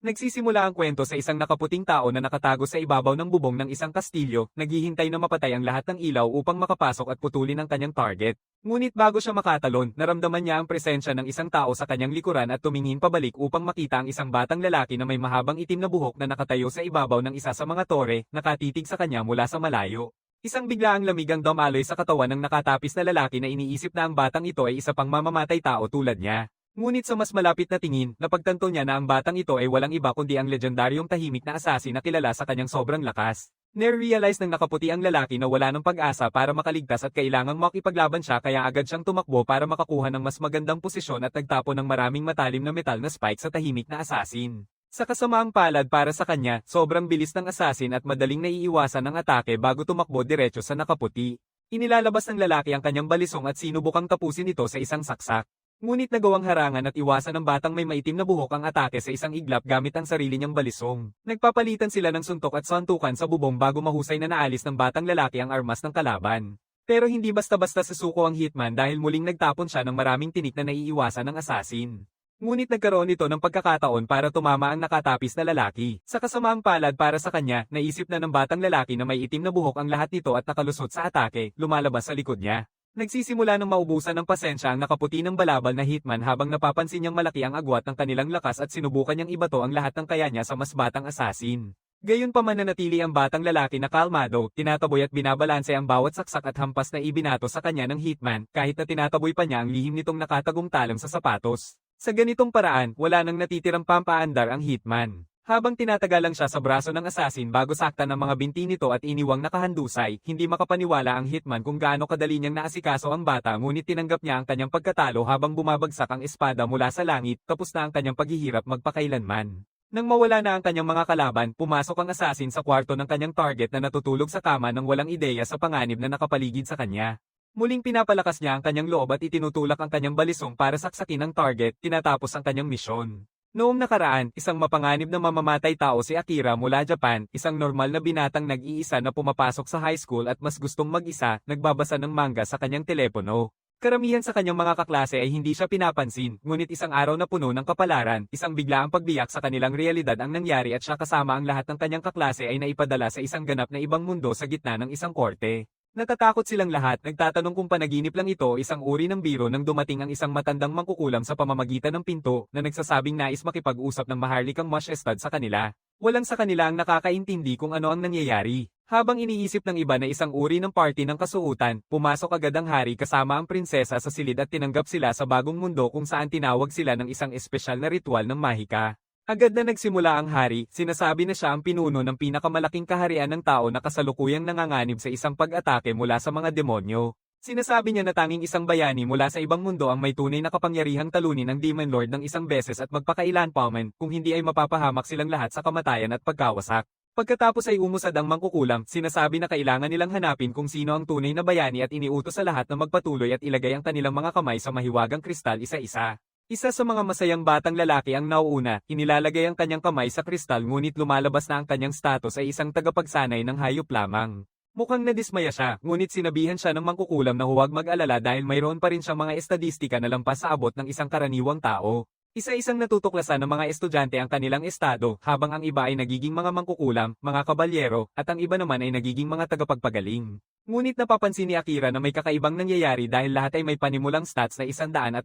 Nagsisimula ang kwento sa isang nakaputing tao na nakatago sa ibabaw ng bubong ng isang kastilyo, naghihintay na mapatay ang lahat ng ilaw upang makapasok at putulin ang kanyang target. Ngunit bago siya makatalon, naramdaman niya ang presensya ng isang tao sa kanyang likuran at tumingin pabalik upang makita ang isang batang lalaki na may mahabang itim na buhok na nakatayo sa ibabaw ng isa sa mga tore, nakatitig sa kanya mula sa malayo. Isang biglaang lamig ang dumaloy sa katawan ng nakatapis na lalaki na iniisip na ang batang ito ay isa pang mamamatay tao tulad niya. Ngunit sa mas malapit na tingin, napagtanto niya na ang batang ito ay walang iba kundi ang legendaryong tahimik na assassin na kilala sa kanyang sobrang lakas. Narealize ng nakaputi ang lalaki na wala ng pag-asa para makaligtas at kailangang makipaglaban siya kaya agad siyang tumakbo para makakuha ng mas magandang posisyon at nagtapo ng maraming matalim na metal na spike sa tahimik na assassin. Sa kasamaang palad para sa kanya, sobrang bilis ng assassin at madaling naiiwasan ng atake bago tumakbo diretso sa nakaputi. Inilalabas ng lalaki ang kanyang balisong at sinubukang tapusin ito sa isang saksak. Ngunit nagawang harangan at iwasan ng batang may maitim na buhok ang atake sa isang iglap gamit ang sarili niyang balisong. Nagpapalitan sila ng suntok at santukan sa bubong bago mahusay na naalis ng batang lalaki ang armas ng kalaban. Pero hindi basta-basta susuko ang hitman dahil muling nagtapon siya ng maraming tinik na naiiwasan ng assassin. Ngunit nagkaroon ito ng pagkakataon para tumama ang nakatapis na lalaki. Sa kasamaang palad para sa kanya, naisip na ng batang lalaki na may itim na buhok ang lahat nito at nakalusot sa atake, lumalabas sa likod niya. Nagsisimula ng maubusan ng pasensya ang nakaputi ng balabal na hitman habang napapansin niyang malaki ang agwat ng kanilang lakas at sinubukan niyang ibato ang lahat ng kaya niya sa mas batang assassin. Gayunpaman nanatili ang batang lalaki na kalmado, tinataboy at binabalanse ang bawat saksak at hampas na ibinato sa kanya ng hitman, kahit na tinataboy pa niya ang lihim nitong nakatagong talang sa sapatos. Sa ganitong paraan, wala nang natitirang pampaandar ang hitman. Habang tinatagalang siya sa braso ng assassin bago saktan ng mga binti nito at iniwang nakahandusay, hindi makapaniwala ang hitman kung gaano kadali niyang naasikaso ang bata ngunit tinanggap niya ang kanyang pagkatalo habang bumabagsak ang espada mula sa langit, tapos na ang kanyang paghihirap magpakailanman. Nang mawala na ang kanyang mga kalaban, pumasok ang assassin sa kwarto ng kanyang target na natutulog sa kama nang walang ideya sa panganib na nakapaligid sa kanya. Muling pinapalakas niya ang kanyang loob at itinutulak ang kanyang balisong para saksakin ang target, tinatapos ang kanyang misyon. Noong nakaraan, isang mapanganib na mamamatay tao si Akira mula Japan, isang normal na binatang nag-iisa na pumapasok sa high school at mas gustong mag-isa, nagbabasa ng manga sa kanyang telepono. Karamihan sa kanyang mga kaklase ay hindi siya pinapansin, ngunit isang araw na puno ng kapalaran, isang biglaang pagbiyak sa kanilang realidad ang nangyari at siya kasama ang lahat ng kanyang kaklase ay naipadala sa isang ganap na ibang mundo sa gitna ng isang korte. Natatakot silang lahat, nagtatanong kung panaginip lang ito o isang uri ng biro nang dumating ang isang matandang mangkukulam sa pamamagitan ng pinto na nagsasabing nais makipag-usap ng maharlikang Mashestad sa kanila. Walang sa kanila ang nakakaintindi kung ano ang nangyayari. Habang iniisip ng iba na isang uri ng party ng kasuutan, pumasok agad ang hari kasama ang prinsesa sa silid at tinanggap sila sa bagong mundo kung saan tinawag sila ng isang espesyal na ritual ng mahika. Agad na nagsimula ang hari, sinasabi na siya ang pinuno ng pinakamalaking kaharian ng tao na kasalukuyang nanganganib sa isang pag-atake mula sa mga demonyo. Sinasabi niya na tanging isang bayani mula sa ibang mundo ang may tunay na kapangyarihang talunin ang Demon Lord ng isang beses at magpakailanpaman, kung hindi ay mapapahamak silang lahat sa kamatayan at pagkawasak. Pagkatapos ay umusad ang mangkukulam, sinasabi na kailangan nilang hanapin kung sino ang tunay na bayani at iniutos sa lahat na magpatuloy at ilagay ang kanilang mga kamay sa mahiwagang kristal isa-isa. Isa sa mga masayang batang lalaki ang nauuna, inilalagay ang kanyang kamay sa kristal ngunit lumalabas na ang kanyang status ay isang tagapagsanay ng hayop lamang. Mukhang nadismaya siya, ngunit sinabihan siya ng mangkukulam na huwag mag-alala dahil mayroon pa rin siyang mga estadistika na lampas sa abot ng isang karaniwang tao. Isa-isang natutuklasan ng mga estudyante ang kanilang estado, habang ang iba ay nagiging mga mangkukulam, mga kabalyero, at ang iba naman ay nagiging mga tagapagpagaling. Ngunit napapansin ni Akira na may kakaibang nangyayari dahil lahat ay may panimulang stats na 180,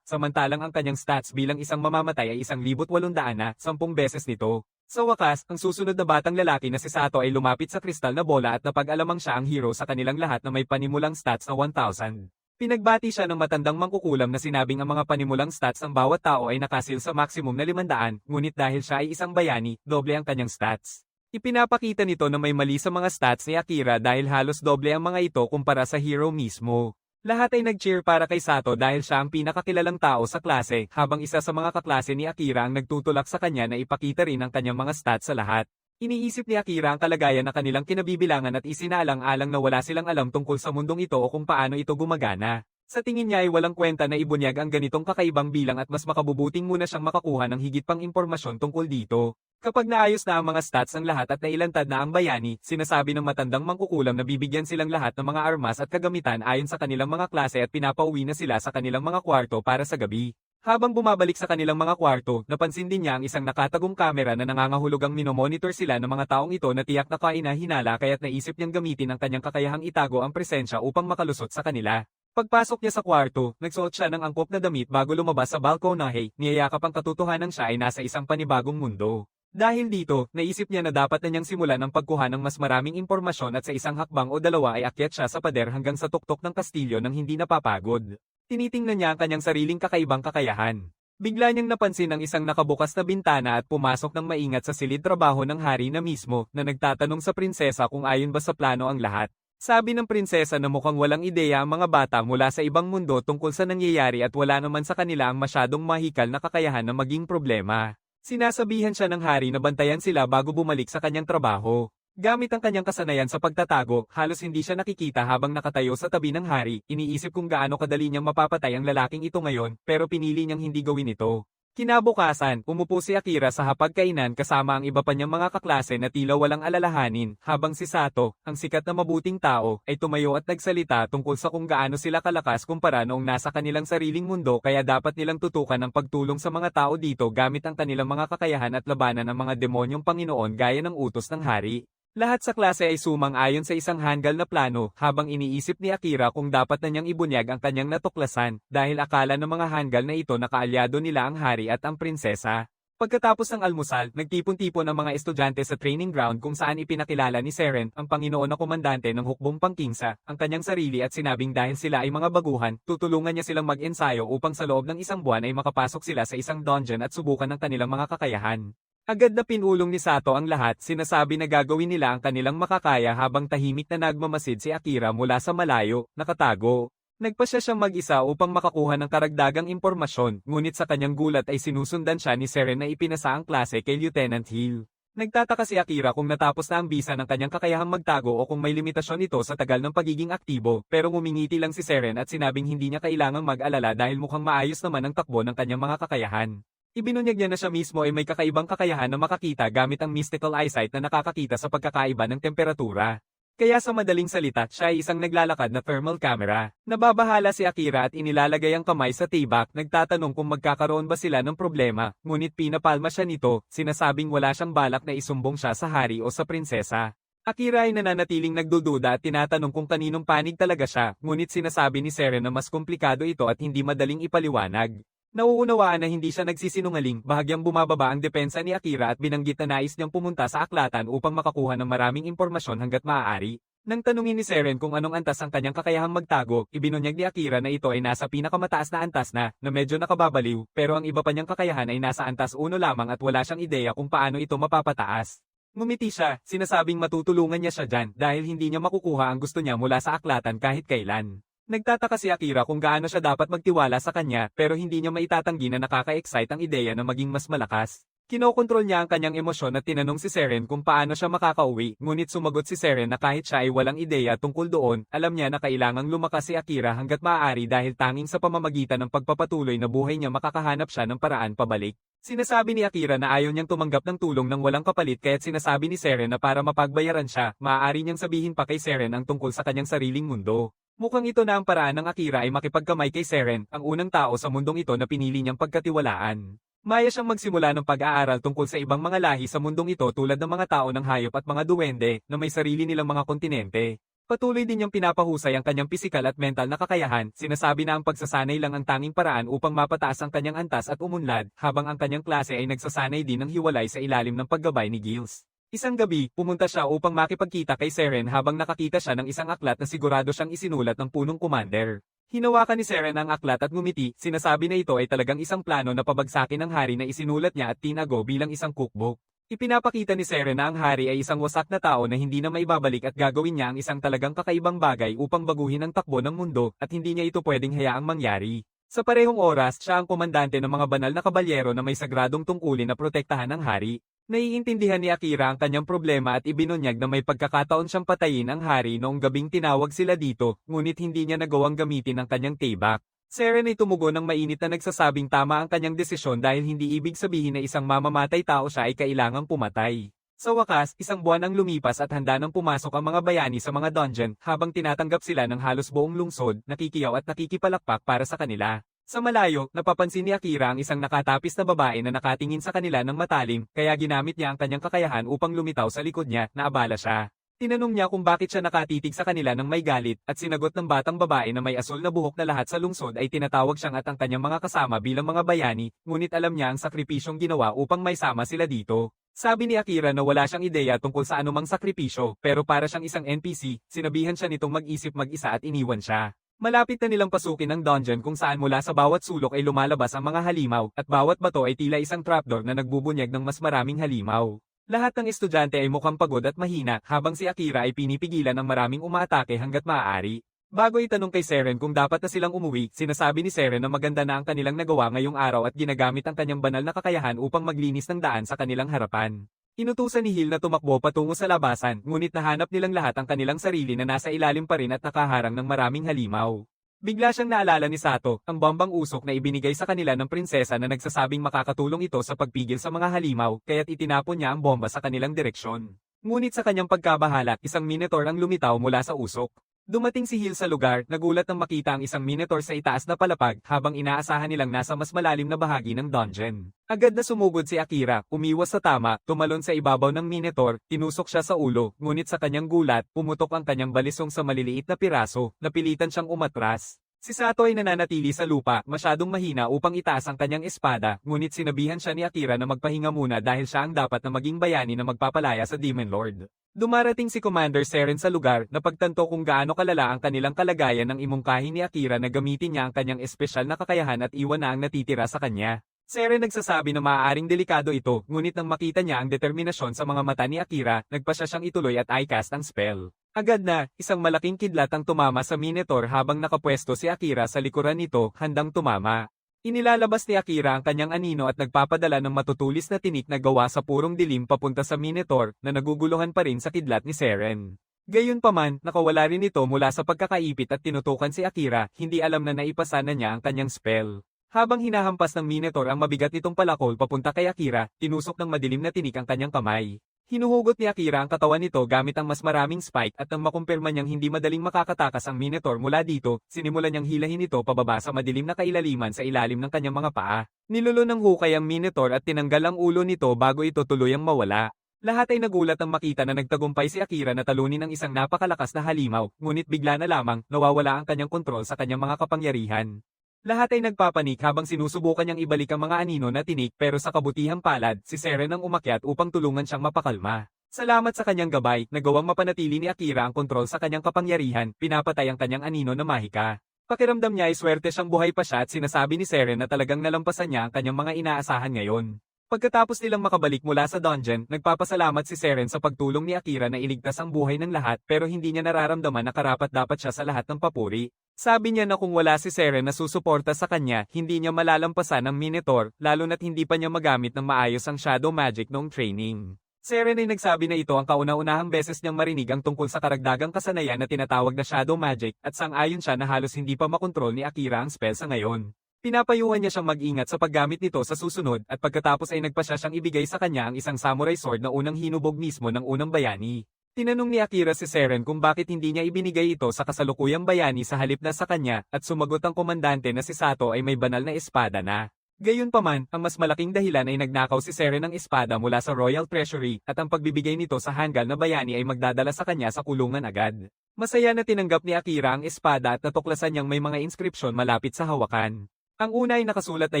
samantalang ang kanyang stats bilang isang mamamatay ay 1,800 na, 10 beses nito. Sa wakas, ang susunod na batang lalaki na si Sato ay lumapit sa kristal na bola at napag-alamang siya ang hero sa kanilang lahat na may panimulang stats na 1,000. Pinagbati siya ng matandang mangkukulam na sinabing ang mga panimulang stats ng bawat tao ay nakasil sa maximum na 500, ngunit dahil siya ay isang bayani, doble ang kanyang stats. Ipinapakita nito na may mali sa mga stats ni Akira dahil halos doble ang mga ito kumpara sa hero mismo. Lahat ay nag-cheer para kay Sato dahil siya ang pinakakilalang tao sa klase, habang isa sa mga kaklase ni Akira ang nagtutulak sa kanya na ipakita rin ang kanyang mga stats sa lahat. Iniisip ni Akira ang kalagayan na kanilang kinabibilangan at isinaalang-alang na wala silang alam tungkol sa mundong ito o kung paano ito gumagana. Sa tingin niya ay walang kwenta na ibunyag ang ganitong kakaibang bilang at mas makabubuting muna siyang makakuha ng higit pang impormasyon tungkol dito. Kapag naayos na ang mga stats ng lahat at nailantad na ang bayani, sinasabi ng matandang mangkukulam na bibigyan silang lahat ng mga armas at kagamitan ayon sa kanilang mga klase at pinapauwi na sila sa kanilang mga kwarto para sa gabi. Habang bumabalik sa kanilang mga kwarto, napansin din niya ang isang nakatagong kamera na nangangahulugang minomonitor sila ng mga taong ito na tiyak na kainahinala kaya't naisip niyang gamitin ang kanyang kakayahang itago ang presensya upang makalusot sa kanila. Pagpasok niya sa kwarto, nagsuot siya ng angkop na damit bago lumabas sa balkonahe, niyayakap ang katotohanan siya ay nasa isang panibagong mundo. Dahil dito, naisip niya na dapat na niyang simulan ang pagkuha ng mas maraming impormasyon at sa isang hakbang o dalawa ay akyat siya sa pader hanggang sa tuktok ng kastilyo nang hindi napapagod. Tinitingnan niya ang kanyang sariling kakaibang kakayahan. Bigla niyang napansin ang isang nakabukas na bintana at pumasok ng maingat sa silid trabaho ng hari na mismo na nagtatanong sa prinsesa kung ayon ba sa plano ang lahat. Sabi ng prinsesa na mukhang walang ideya ang mga bata mula sa ibang mundo tungkol sa nangyayari at wala naman sa kanila ang masyadong mahikal na kakayahan na maging problema. Sinasabihan siya ng hari na bantayan sila bago bumalik sa kanyang trabaho. Gamit ang kanyang kasanayan sa pagtatago, halos hindi siya nakikita habang nakatayo sa tabi ng hari, iniisip kung gaano kadali niyang mapapatay ang lalaking ito ngayon, pero pinili niyang hindi gawin ito. Kinabukasan, umupo si Akira sa hapagkainan kasama ang iba pa niyang mga kaklase na tila walang alalahanin, habang si Sato, ang sikat na mabuting tao, ay tumayo at nagsalita tungkol sa kung gaano sila kalakas kumpara noong nasa kanilang sariling mundo kaya dapat nilang tutukan ang pagtulong sa mga tao dito gamit ang kanilang mga kakayahan at labanan ang mga demonyong Panginoon gaya ng utos ng hari. Lahat sa klase ay sumang-ayon sa isang hanggal na plano habang iniisip ni Akira kung dapat na niyang ibunyag ang kanyang natuklasan dahil akala ng mga hanggal na ito na kaalyado nila ang hari at ang prinsesa. Pagkatapos ng almusal, nagtipon-tipon ang mga estudyante sa training ground kung saan ipinakilala ni Seren, ang Panginoon na komandante ng hukbong pangkingsa, ang kanyang sarili at sinabing dahil sila ay mga baguhan, tutulungan niya silang mag-ensayo upang sa loob ng isang buwan ay makapasok sila sa isang dungeon at subukan ang kanilang mga kakayahan. Agad na pinulong ni Sato ang lahat, sinasabi na gagawin nila ang kanilang makakaya habang tahimik na nagmamasid si Akira mula sa malayo, nakatago. Nagpasya siyang mag-isa upang makakuha ng karagdagang impormasyon, ngunit sa kanyang gulat ay sinusundan siya ni Seren na ipinasa ang klase kay Lieutenant Hill. Nagtataka si Akira kung natapos na ang bisa ng kanyang kakayahang magtago o kung may limitasyon ito sa tagal ng pagiging aktibo, pero ngumingiti lang si Seren at sinabing hindi niya kailangang mag-alala dahil mukhang maayos naman ang takbo ng kanyang mga kakayahan. Ibinunyag niya na siya mismo ay may kakaibang kakayahan na makakita gamit ang mystical eyesight na nakakakita sa pagkakaiba ng temperatura. Kaya sa madaling salita, siya ay isang naglalakad na thermal camera. Nababahala si Akira at inilalagay ang kamay sa tibak, nagtatanong kung magkakaroon ba sila ng problema, ngunit pinapalma siya nito, sinasabing wala siyang balak na isumbong siya sa hari o sa prinsesa. Akira ay nananatiling nagdududa at tinatanong kung kaninong panig talaga siya, ngunit sinasabi ni Seren na mas komplikado ito at hindi madaling ipaliwanag. Nauunawaan na hindi siya nagsisinungaling, bahagyang bumababa ang depensa ni Akira at binanggit na nais niyang pumunta sa aklatan upang makakuha ng maraming impormasyon hanggat maaari. Nang tanungin ni Seren kung anong antas ang kanyang kakayahang magtago, ibinunyag ni Akira na ito ay nasa pinakamataas na antas na medyo nakababaliw, pero ang iba pa niyang kakayahan ay nasa antas 1 lamang at wala siyang ideya kung paano ito mapapataas. Ngumiti siya, sinasabing matutulungan niya siya dyan dahil hindi niya makukuha ang gusto niya mula sa aklatan kahit kailan. Nagtataka si Akira kung gaano siya dapat magtiwala sa kanya pero hindi niya maitatanggi na nakaka-excite ang ideya na maging mas malakas. Kinokontrol niya ang kanyang emosyon at tinanong si Seren kung paano siya makakauwi, ngunit sumagot si Seren na kahit siya ay walang ideya tungkol doon, alam niya na kailangang lumakas si Akira hanggat maaari dahil tanging sa pamamagitan ng pagpapatuloy na buhay niya makakahanap siya ng paraan pabalik. Sinasabi ni Akira na ayaw niyang tumanggap ng tulong ng walang kapalit kaya't sinasabi ni Seren na para mapagbayaran siya, maaari niyang sabihin pa kay Seren ang tungkol sa kanyang sariling mundo. Mukhang ito na ang paraan ng Akira ay makipagkamay kay Seren, ang unang tao sa mundong ito na pinili niyang pagkatiwalaan. Maya siyang magsimula ng pag-aaral tungkol sa ibang mga lahi sa mundong ito tulad ng mga tao ng hayop at mga duwende na may sarili nilang mga kontinente. Patuloy din niyang pinapahusay ang kanyang pisikal at mental na kakayahan, sinasabi na ang pagsasanay lang ang tanging paraan upang mapataas ang kanyang antas at umunlad, habang ang kanyang klase ay nagsasanay din ng hiwalay sa ilalim ng paggabay ni Gilles. Isang gabi, pumunta siya upang makipagkita kay Seren habang nakakita siya ng isang aklat na sigurado siyang isinulat ng punong commander. Hinawakan ni Seren ang aklat at ngumiti, sinasabi na ito ay talagang isang plano na pabagsakin ng hari na isinulat niya at tinago bilang isang cookbook. Ipinapakita ni Seren na ang hari ay isang wasak na tao na hindi na maibabalik at gagawin niya ang isang talagang kakaibang bagay upang baguhin ang takbo ng mundo at hindi niya ito pwedeng hayaang mangyari. Sa parehong oras, siya ang komandante ng mga banal na kabalyero na may sagradong tungkulin na protektahan ng hari. Naiintindihan ni Akira ang kanyang problema at ibinunyag na may pagkakataon siyang patayin ang hari noong gabing tinawag sila dito, ngunit hindi niya nagawang gamitin ang kanyang tibak. Seren ay tumugon ng mainit na nagsasabing tama ang kanyang desisyon dahil hindi ibig sabihin na isang mamamatay tao siya ay kailangang pumatay. Sa wakas, isang buwan ang lumipas at handa nang pumasok ang mga bayani sa mga dungeon habang tinatanggap sila ng halos buong lungsod, nakikiyaw at nakikipalakpak para sa kanila. Sa malayo, napapansin ni Akira ang isang nakatapis na babae na nakatingin sa kanila ng matalim, kaya ginamit niya ang kanyang kakayahan upang lumitaw sa likod niya, na abala siya. Tinanong niya kung bakit siya nakatitig sa kanila ng may galit, at sinagot ng batang babae na may asul na buhok na lahat sa lungsod ay tinatawag siyang at ang kanyang mga kasama bilang mga bayani, ngunit alam niya ang sakripisyong ginawa upang maisama sila dito. Sabi ni Akira na wala siyang ideya tungkol sa anumang sakripisyo, pero para siyang isang NPC, sinabihan siya nitong mag-isip mag-isa at iniwan siya. Malapit na nilang pasukin ang dungeon kung saan mula sa bawat sulok ay lumalabas ang mga halimaw, at bawat bato ay tila isang trapdoor na nagbubunyag ng mas maraming halimaw. Lahat ng estudyante ay mukhang pagod at mahina, habang si Akira ay pinipigilan ng maraming umaatake hanggat maaari. Bago itanong kay Seren kung dapat na silang umuwi, sinasabi ni Seren na maganda na ang kanilang nagawa ngayong araw at ginagamit ang kanyang banal na kakayahan upang maglinis ng daan sa kanilang harapan. Inutusan ni Hill na tumakbo patungo sa labasan, ngunit nahanap nilang lahat ang kanilang sarili na nasa ilalim pa rin at nakaharang ng maraming halimaw. Bigla siyang naalala ni Sato, ang bombang usok na ibinigay sa kanila ng prinsesa na nagsasabing makakatulong ito sa pagpigil sa mga halimaw, kaya't itinapon niya ang bomba sa kanilang direksyon. Ngunit sa kanyang pagkabahala, isang minotaur ang lumitaw mula sa usok. Dumating si Hill sa lugar, nagulat nang makita ang isang minotaur sa itaas na palapag habang inaasahan nilang nasa mas malalim na bahagi ng dungeon. Agad na sumugod si Akira, umiwas sa tama, tumalon sa ibabaw ng minotaur, tinusok siya sa ulo, ngunit sa kanyang gulat, pumutok ang kanyang balisong sa maliliit na piraso, napilitan siyang umatras. Si Sato ay nananatili sa lupa, masyadong mahina upang itaas ang kanyang espada, ngunit sinabihan siya ni Akira na magpahinga muna dahil siya ang dapat na maging bayani na magpapalaya sa Demon Lord. Dumarating si Commander Seren sa lugar na pagtanto kung gaano kalala ang kanilang kalagayan ng imungkahi ni Akira na gamitin niya ang kanyang espesyal na kakayahan at iwan na ang natitira sa kanya. Seren nagsasabi na maaaring delikado ito, ngunit nang makita niya ang determinasyon sa mga mata ni Akira, nagpasya siyang ituloy at i-cast ang spell. Agad na, isang malaking kidlat ang tumama sa Minotaur habang nakapwesto si Akira sa likuran nito, handang tumama. Inilalabas ni Akira ang kanyang anino at nagpapadala ng matutulis na tinik na gawa sa purong dilim papunta sa Minotaur na naguguluhan pa rin sa kidlat ni Seren. Gayunpaman, nakawala rin ito mula sa pagkakaipit at tinutukan si Akira, hindi alam na naipasa na niya ang kanyang spell. Habang hinahampas ng Minotaur ang mabigat nitong palakol papunta kay Akira, tinusok ng madilim na tinik ang kanyang kamay. Hinuhugot ni Akira ang katawan nito gamit ang mas maraming spike at nang makumpirma niyang hindi madaling makakatakas ang Minotaur mula dito, sinimulan niyang hilahin ito pababa sa madilim na kailaliman sa ilalim ng kanyang mga paa. Nilulo ng hukay ang Minotaur at tinanggal ang ulo nito bago ito tuluyang mawala. Lahat ay nagulat ang makita na nagtagumpay si Akira na talunin ang isang napakalakas na halimaw, ngunit bigla na lamang nawawala ang kanyang kontrol sa kanyang mga kapangyarihan. Lahat ay nagpapanik habang sinusubukan niyang ibalik ang mga anino na tinik pero sa kabutihang palad, si Seren ang umakyat upang tulungan siyang mapakalma. Salamat sa kanyang gabay, nagawang mapanatili ni Akira ang kontrol sa kanyang kapangyarihan, pinapatay ang kanyang anino na mahika. Pakiramdam niya ay swerte siyang buhay pa siya at sinasabi ni Seren na talagang nalampasan niya ang kanyang mga inaasahan ngayon. Pagkatapos nilang makabalik mula sa dungeon, nagpapasalamat si Seren sa pagtulong ni Akira na iligtas ang buhay ng lahat pero hindi niya nararamdaman na karapat-dapat siya sa lahat ng papuri. Sabi niya na kung wala si Seren na susuporta sa kanya, hindi niya malalampasan ang Minotaur, lalo na't hindi pa niya magamit ng maayos ang Shadow Magic noong training. Seren ay nagsabi na ito ang kauna-unahang beses niyang marinig ang tungkol sa karagdagang kasanayan na tinatawag na Shadow Magic at sang-ayon siya na halos hindi pa makontrol ni Akira ang spell sa ngayon. Pinapayuhan niya siyang mag-ingat sa paggamit nito sa susunod at pagkatapos ay nagpasya siyang ibigay sa kanya ang isang samurai sword na unang hinubog mismo ng unang bayani. Tinanong ni Akira si Seren kung bakit hindi niya ibinigay ito sa kasalukuyang bayani sa halip na sa kanya, at sumagot ang komandante na si Sato ay may banal na espada na. Gayunpaman, ang mas malaking dahilan ay nagnakaw si Seren ng espada mula sa Royal Treasury, at ang pagbibigay nito sa hanggal na bayani ay magdadala sa kanya sa kulungan agad. Masaya na tinanggap ni Akira ang espada at natuklasan niyang may mga inskripsyon malapit sa hawakan. Ang una ay nakasulat na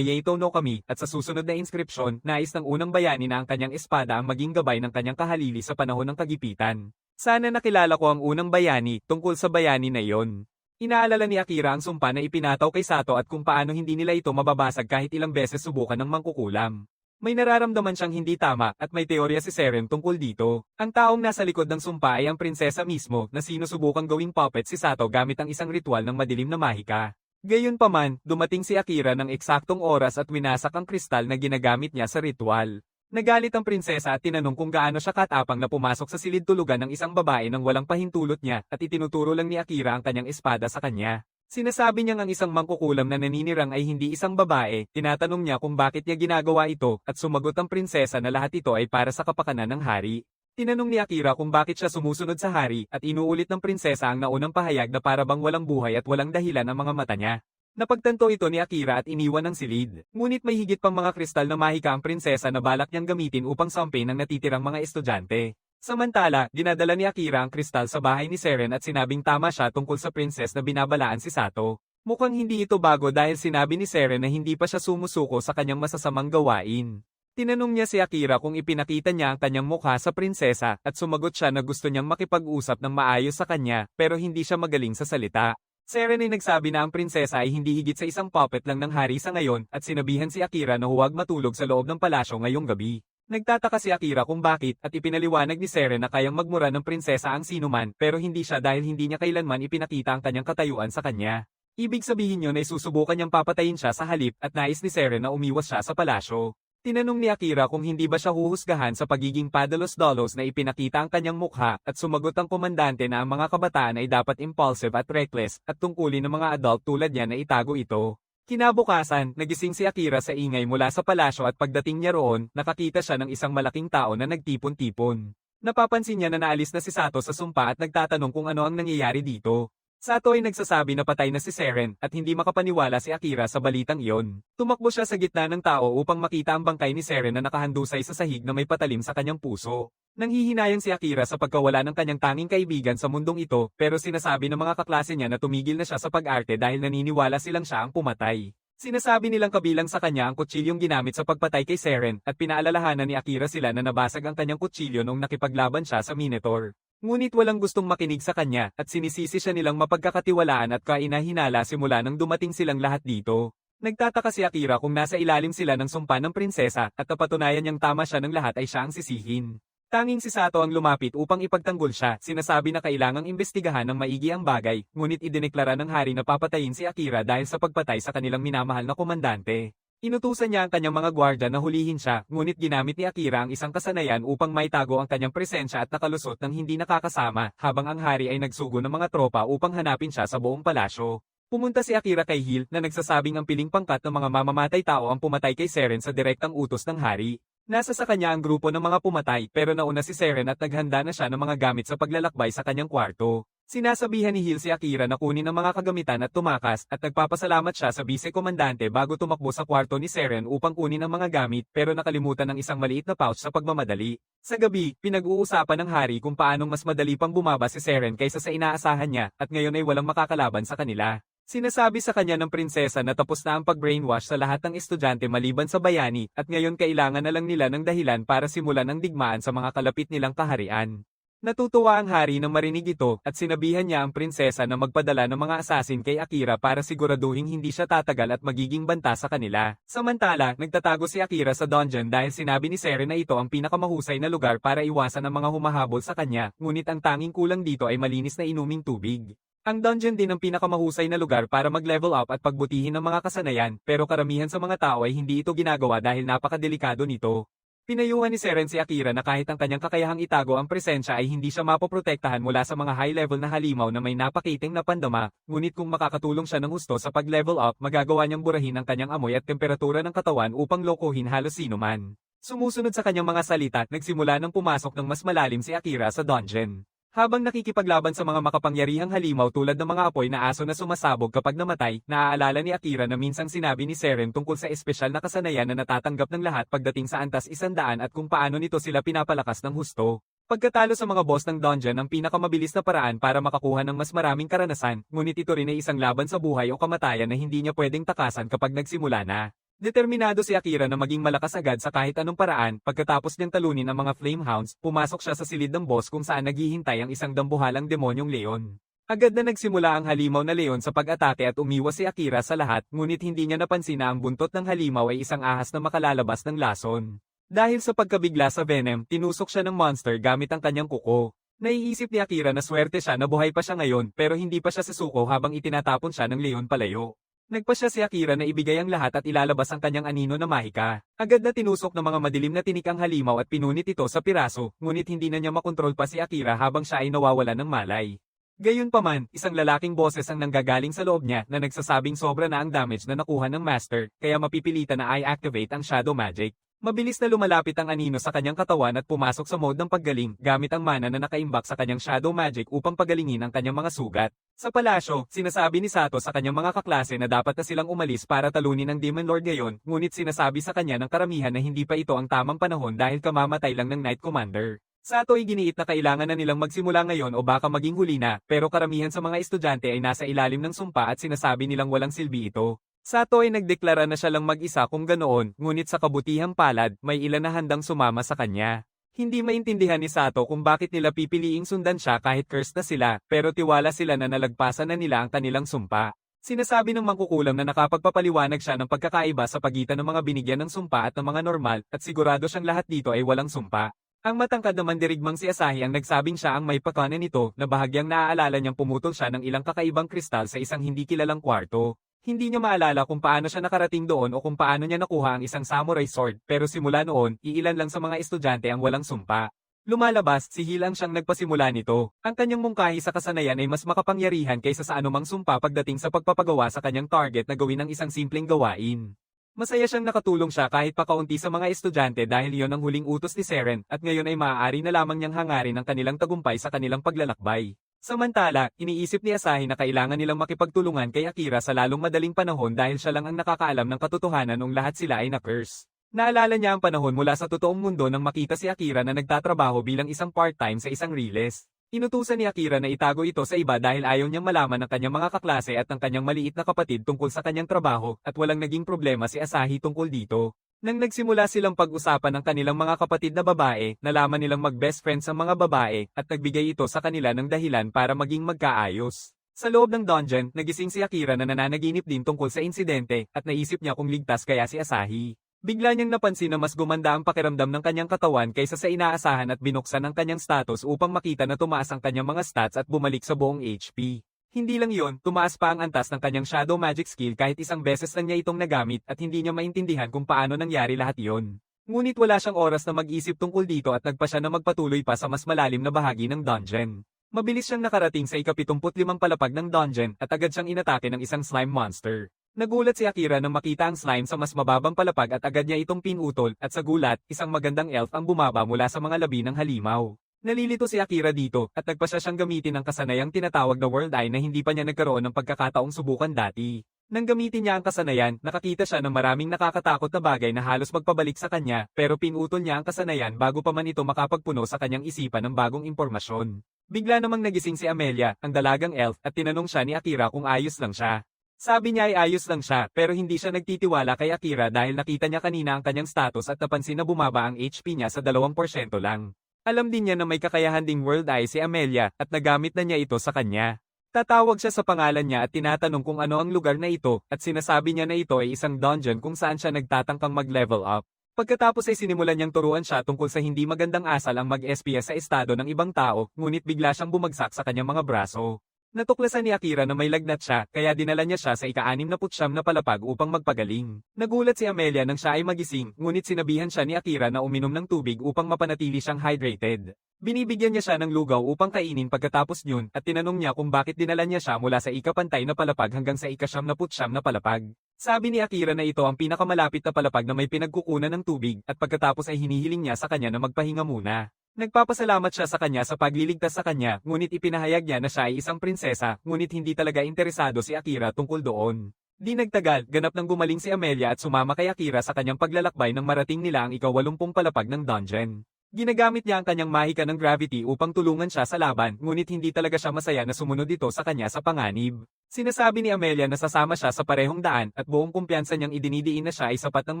Yato no Kami, at sa susunod na inskripsyon, nais ng unang bayani na ang kanyang espada ang maging gabay ng kanyang kahalili sa panahon ng kagipitan. Sana nakilala ko ang unang bayani tungkol sa bayani na iyon. Inaalala ni Akira ang sumpa na ipinataw kay Sato at kung paano hindi nila ito mababasag kahit ilang beses subukan ng mangkukulam. May nararamdaman siyang hindi tama at may teorya si Seren tungkol dito. Ang taong nasa likod ng sumpa ay ang prinsesa mismo na sinusubukang gawing puppet si Sato gamit ang isang ritual ng madilim na mahika. Gayunpaman, dumating si Akira ng eksaktong oras at winasak ang kristal na ginagamit niya sa ritual. Nagalit ang prinsesa at tinanong kung gaano siya katapang na pumasok sa silid tulugan ng isang babae nang walang pahintulot niya at itinuturo lang ni Akira ang kanyang espada sa kanya. Sinasabi niyang ang isang mangkukulam na naninirang ay hindi isang babae, tinatanong niya kung bakit niya ginagawa ito at sumagot ang prinsesa na lahat ito ay para sa kapakanan ng hari. Tinanong ni Akira kung bakit siya sumusunod sa hari at inuulit ng prinsesa ang naunang pahayag na para bang walang buhay at walang dahilan ang mga mata niya. Napagtanto ito ni Akira at iniwan ng silid. Ngunit may higit pang mga kristal na mahika ang prinsesa na balak niyang gamitin upang sampein ng natitirang mga estudyante. Samantala, dinadala ni Akira ang kristal sa bahay ni Seren at sinabing tama siya tungkol sa princess na binabalaan si Sato. Mukhang hindi ito bago dahil sinabi ni Seren na hindi pa siya sumusuko sa kanyang masasamang gawain. Tinanong niya si Akira kung ipinakita niya ang kanyang mukha sa prinsesa at sumagot siya na gusto niyang makipag-usap ng maayos sa kanya pero hindi siya magaling sa salita. Seren ay nagsabi na ang prinsesa ay hindi higit sa isang puppet lang ng hari sa ngayon at sinabihan si Akira na huwag matulog sa loob ng palasyo ngayong gabi. Nagtataka si Akira kung bakit at ipinaliwanag ni Seren na kayang magmura ng prinsesa ang sinuman pero hindi siya dahil hindi niya kailanman ipinakita ang kanyang katayuan sa kanya. Ibig sabihin yun ay susubukan niyang papatayin siya sa halip at nais ni Seren na umiwas siya sa palasyo. Tinanong ni Akira kung hindi ba siya huhusgahan sa pagiging padalos-dalos na ipinakita ang kanyang mukha at sumagot ang komandante na ang mga kabataan ay dapat impulsive at reckless at tungkulin ng mga adult tulad niya na itago ito. Kinabukasan, nagising si Akira sa ingay mula sa palasyo at pagdating niya roon, nakakita siya ng isang malaking tao na nagtipon-tipon. Napapansin niya na naalis na si Sato sa sumpa at nagtatanong kung ano ang nangyayari dito. Sato ay nagsasabi na patay na si Seren at hindi makapaniwala si Akira sa balitang iyon. Tumakbo siya sa gitna ng tao upang makita ang bangkay ni Seren na nakahandusay sa sahig na may patalim sa kanyang puso. Nanghihinayang si Akira sa pagkawala ng kanyang tanging kaibigan sa mundong ito pero sinasabi ng mga kaklase niya na tumigil na siya sa pag-arte dahil naniniwala silang siya ang pumatay. Sinasabi nilang kabilang sa kanya ang kutsilyong ginamit sa pagpatay kay Seren at pinaalalahanan ni Akira sila na nabasag ang kanyang kutsilyo noong nakipaglaban siya sa Minotaur. Ngunit walang gustong makinig sa kanya at sinisisi siya nilang mapagkakatiwalaan at kainahinala simula nang dumating silang lahat dito. Nagtataka si Akira kung nasa ilalim sila ng sumpa ng prinsesa at napatunayan niyang tama siya ng lahat ay siya ang sisihin. Tanging si Sato ang lumapit upang ipagtanggol siya, sinasabi na kailangang imbestigahan ng maigi ang bagay, ngunit idineklara ng hari na papatayin si Akira dahil sa pagpatay sa kanilang minamahal na komandante. Inutusan niya ang kanyang mga gwardya na hulihin siya, ngunit ginamit ni Akira ang isang kasanayan upang maitago ang kanyang presensya at nakalusot ng hindi nakakasama, habang ang hari ay nagsugo ng mga tropa upang hanapin siya sa buong palasyo. Pumunta si Akira kay Hill na nagsasabing ang piling pangkat ng mga mamamatay tao ang pumatay kay Seren sa direktang utos ng hari. Nasa sa kanya ang grupo ng mga pumatay pero nauna si Seren at naghanda na siya ng mga gamit sa paglalakbay sa kanyang kwarto. Sinasabihan ni Hill si Akira na kunin ang mga kagamitan at tumakas at nagpapasalamat siya sa vice-komandante bago tumakbo sa kwarto ni Seren upang kunin ang mga gamit pero nakalimutan ng isang maliit na pouch sa pagmamadali. Sa gabi, pinag-uusapan ng hari kung paanong mas madali pang bumaba si Seren kaysa sa inaasahan niya at ngayon ay walang makakalaban sa kanila. Sinasabi sa kanya ng prinsesa na tapos na ang pag-brainwash sa lahat ng estudyante maliban sa bayani at ngayon kailangan na lang nila ng dahilan para simulan ang digmaan sa mga kalapit nilang kaharian. Natutuwa ang hari nang marinig ito at sinabihan niya ang prinsesa na magpadala ng mga asasin kay Akira para siguraduhin hindi siya tatagal at magiging banta sa kanila. Samantala, nagtatago si Akira sa dungeon dahil sinabi ni Seren na ito ang pinakamahusay na lugar para iwasan ang mga humahabol sa kanya, ngunit ang tanging kulang dito ay malinis na inuming tubig. Ang dungeon din ang pinakamahusay na lugar para mag-level up at pagbutihin ng mga kasanayan, pero karamihan sa mga tao ay hindi ito ginagawa dahil napakadelikado nito. Pinayuhan ni Seren si Akira na kahit ang kanyang kakayahang itago ang presensya ay hindi siya mapoprotektahan mula sa mga high-level na halimaw na may napakiting na pandama, ngunit kung makakatulong siya ng husto sa pag-level up, magagawa niyang burahin ang kanyang amoy at temperatura ng katawan upang lokohin halos sino man. Sumusunod sa kanyang mga salita, nagsimula ng pumasok ng mas malalim si Akira sa dungeon. Habang nakikipaglaban sa mga makapangyarihang halimaw tulad ng mga apoy na aso na sumasabog kapag namatay, naaalala ni Akira na minsang sinabi ni Seren tungkol sa espesyal na kasanayan na natatanggap ng lahat pagdating sa Antas 100 at kung paano nito sila pinapalakas ng husto. Pagkatalo sa mga boss ng dungeon ang pinakamabilis na paraan para makakuha ng mas maraming karanasan, ngunit ito rin ay isang laban sa buhay o kamatayan na hindi niya pwedeng takasan kapag nagsimula na. Determinado si Akira na maging malakas agad sa kahit anong paraan, pagkatapos niyang talunin ang mga Flamehounds, pumasok siya sa silid ng boss kung saan naghihintay ang isang dambuhalang demonyong leon. Agad na nagsimula ang halimaw na leon sa pag-atake at umiwas si Akira sa lahat, ngunit hindi niya napansin na ang buntot ng halimaw ay isang ahas na makalalabas ng lason. Dahil sa pagkabigla sa venom, tinusok siya ng monster gamit ang kanyang kuko. Naiisip ni Akira na swerte siya na buhay pa siya ngayon pero hindi pa siya susuko habang itinatapon siya ng leon palayo. Nagpasya si Akira na ibigay ang lahat at ilalabas ang kanyang anino na mahika. Agad na tinusok ng mga madilim na tinik ang halimaw at pinunit ito sa piraso, ngunit hindi na niya makontrol pa si Akira habang siya ay nawawalan ng malay. Gayunpaman, isang lalaking boses ang nanggagaling sa loob niya na nagsasabing sobra na ang damage na nakuha ng master, kaya mapipilitan na i-activate ang shadow magic. Mabilis na lumalapit ang anino sa kanyang katawan at pumasok sa mode ng paggaling gamit ang mana na nakaimbak sa kanyang shadow magic upang pagalingin ang kanyang mga sugat. Sa palasyo, sinasabi ni Sato sa kanyang mga kaklase na dapat na silang umalis para talunin ang Demon Lord ngayon, ngunit sinasabi sa kanya ng karamihan na hindi pa ito ang tamang panahon dahil kamamatay lang ng Knight Commander. Sato ay giniit na kailangan na nilang magsimula ngayon o baka maging huli na, pero karamihan sa mga estudyante ay nasa ilalim ng sumpa at sinasabi nilang walang silbi ito. Sato ay nagdeklara na siya lang mag-isa kung ganoon, ngunit sa kabutihang palad, may ilan na handang sumama sa kanya. Hindi maintindihan ni Sato kung bakit nila pipiliing sundan siya kahit cursed na sila, pero tiwala sila na nalagpasan na nila ang kanilang sumpa. Sinasabi ng mangkukulam na nakapagpapaliwanag siya ng pagkakaiba sa pagitan ng mga binigyan ng sumpa at ng mga normal, at sigurado siyang lahat dito ay walang sumpa. Ang matangkad na mandirigmang si Asahi ang nagsabing siya ang may pakanan nito na bahagyang naaalala niyang pumutol siya ng ilang kakaibang kristal sa isang hindi kilalang kwarto. Hindi niya maalala kung paano siya nakarating doon o kung paano niya nakuha ang isang samurai sword, pero simula noon, iilan lang sa mga estudyante ang walang sumpa. Lumalabas, si Hill ang siyang nagpasimula nito. Ang kanyang mungkahi sa kasanayan ay mas makapangyarihan kaysa sa anumang sumpa pagdating sa pagpapagawa sa kanyang target na gawin ng isang simpleng gawain. Masaya siyang nakatulong siya kahit pa kaunti sa mga estudyante dahil iyon ang huling utos ni Seren at ngayon ay maaari na lamang niyang hangarin ang kanilang tagumpay sa kanilang paglalakbay. Samantala, iniisip ni Asahi na kailangan nilang makipagtulungan kay Akira sa lalong madaling panahon dahil siya lang ang nakakaalam ng katotohanan nung lahat sila ay na-curse. Naalala niya ang panahon mula sa totoong mundo nang makita si Akira na nagtatrabaho bilang isang part-time sa isang riles. Inutusan ni Akira na itago ito sa iba dahil ayaw niyang malaman ng kanyang mga kaklase at ng kanyang maliit na kapatid tungkol sa kanyang trabaho at walang naging problema si Asahi tungkol dito. Nang nagsimula silang pag-usapan ng kanilang mga kapatid na babae, nalaman nilang mag-best friends ang mga babae at nagbigay ito sa kanila ng dahilan para maging magkaayos. Sa loob ng dungeon, nagising si Akira na nananaginip din tungkol sa insidente at naisip niya kung ligtas kaya si Asahi. Bigla niyang napansin na mas gumanda ang pakiramdam ng kanyang katawan kaysa sa inaasahan at binuksan ang kanyang status upang makita na tumaas ang kanyang mga stats at bumalik sa buong HP. Hindi lang yon, tumaas pa ang antas ng kanyang shadow magic skill kahit isang beses lang niya itong nagamit at hindi niya maintindihan kung paano nangyari lahat yon. Ngunit wala siyang oras na mag-isip tungkol dito at nagpa siya na magpatuloy pa sa mas malalim na bahagi ng dungeon. Mabilis siyang nakarating sa ika-75 palapag ng dungeon at agad siyang inatake ng isang slime monster. Nagulat si Akira nang makita ang slime sa mas mababang palapag at agad niya itong pinutol at sa gulat, isang magandang elf ang bumaba mula sa mga labi ng halimaw. Nalilito si Akira dito at nagpasya siyang gamitin ang kasanayang tinatawag na World Eye na hindi pa niya nagkaroon ng pagkakataong subukan dati. Nang gamitin niya ang kasanayan, nakakita siya ng maraming nakakatakot na bagay na halos magpabalik sa kanya, pero pinutol niya ang kasanayan bago pa man ito makapagpuno sa kanyang isipan ng bagong impormasyon. Bigla namang nagising si Amelia, ang dalagang elf, at tinanong siya ni Akira kung ayos lang siya. Sabi niya ay ayos lang siya, pero hindi siya nagtitiwala kay Akira dahil nakita niya kanina ang kanyang status at napansin na bumaba ang HP niya sa 2% lang. Alam din niya na may kakayahan ding World Eye si Amelia at nagamit na niya ito sa kanya. Tatawag siya sa pangalan niya at tinatanong kung ano ang lugar na ito at sinasabi niya na ito ay isang dungeon kung saan siya nagtatangkang mag-level up. Pagkatapos ay sinimulan niyang turuan siya tungkol sa hindi magandang asal ang mag-SPS sa estado ng ibang tao, ngunit bigla siyang bumagsak sa kanyang mga braso. Natuklasan ni Akira na may lagnat siya, kaya dinala niya siya sa ika-69 na palapag upang magpagaling. Nagulat si Amelia nang siya ay magising, ngunit sinabihan siya ni Akira na uminom ng tubig upang mapanatili siyang hydrated. Binibigyan niya siya ng lugaw upang kainin pagkatapos yun, at tinanong niya kung bakit dinala niya siya mula sa ikapantay na palapag hanggang sa ika-79 na palapag. Sabi ni Akira na ito ang pinakamalapit na palapag na may pinagkukunan ng tubig, at pagkatapos ay hinihiling niya sa kanya na magpahinga muna. Nagpapasalamat siya sa kanya sa pagliligtas sa kanya, ngunit ipinahayag niya na siya ay isang prinsesa, ngunit hindi talaga interesado si Akira tungkol doon. Di nagtagal, ganap nang gumaling si Amelia at sumama kay Akira sa kanyang paglalakbay nang marating nila ang ika-80 palapag ng dungeon. Ginagamit niya ang kanyang mahika ng gravity upang tulungan siya sa laban, ngunit hindi talaga siya masaya na sumunod ito sa kanya sa panganib. Sinasabi ni Amelia na sasama siya sa parehong daan at buong kumpiyansa niyang idinidiin na siya ay sapat ng